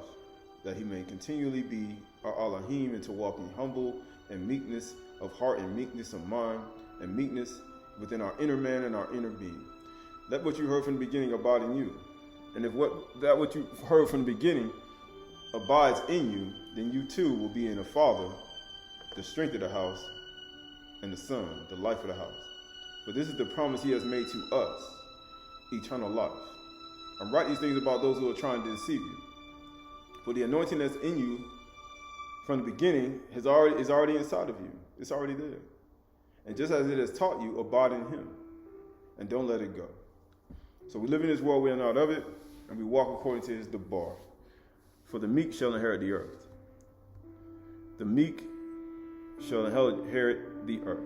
S2: that he may continually be our Elohim, and to walk in humble and meekness of heart and meekness of mind and meekness within our inner man and our inner being. Let what you heard from the beginning abide in you. And if what you heard from the beginning abides in you, then you too will be in the Father, the strength of the house, and the Son, the life of the house. For this is the promise he has made to us, eternal life. I write these things about those who are trying to deceive you. For the anointing that's in you from the beginning is already inside of you. It's already there. And just as it has taught you, abide in him. And don't let it go. So we live in this world, we are not of it, and we walk according to his debar. For the meek shall inherit the earth. The meek shall inherit the earth.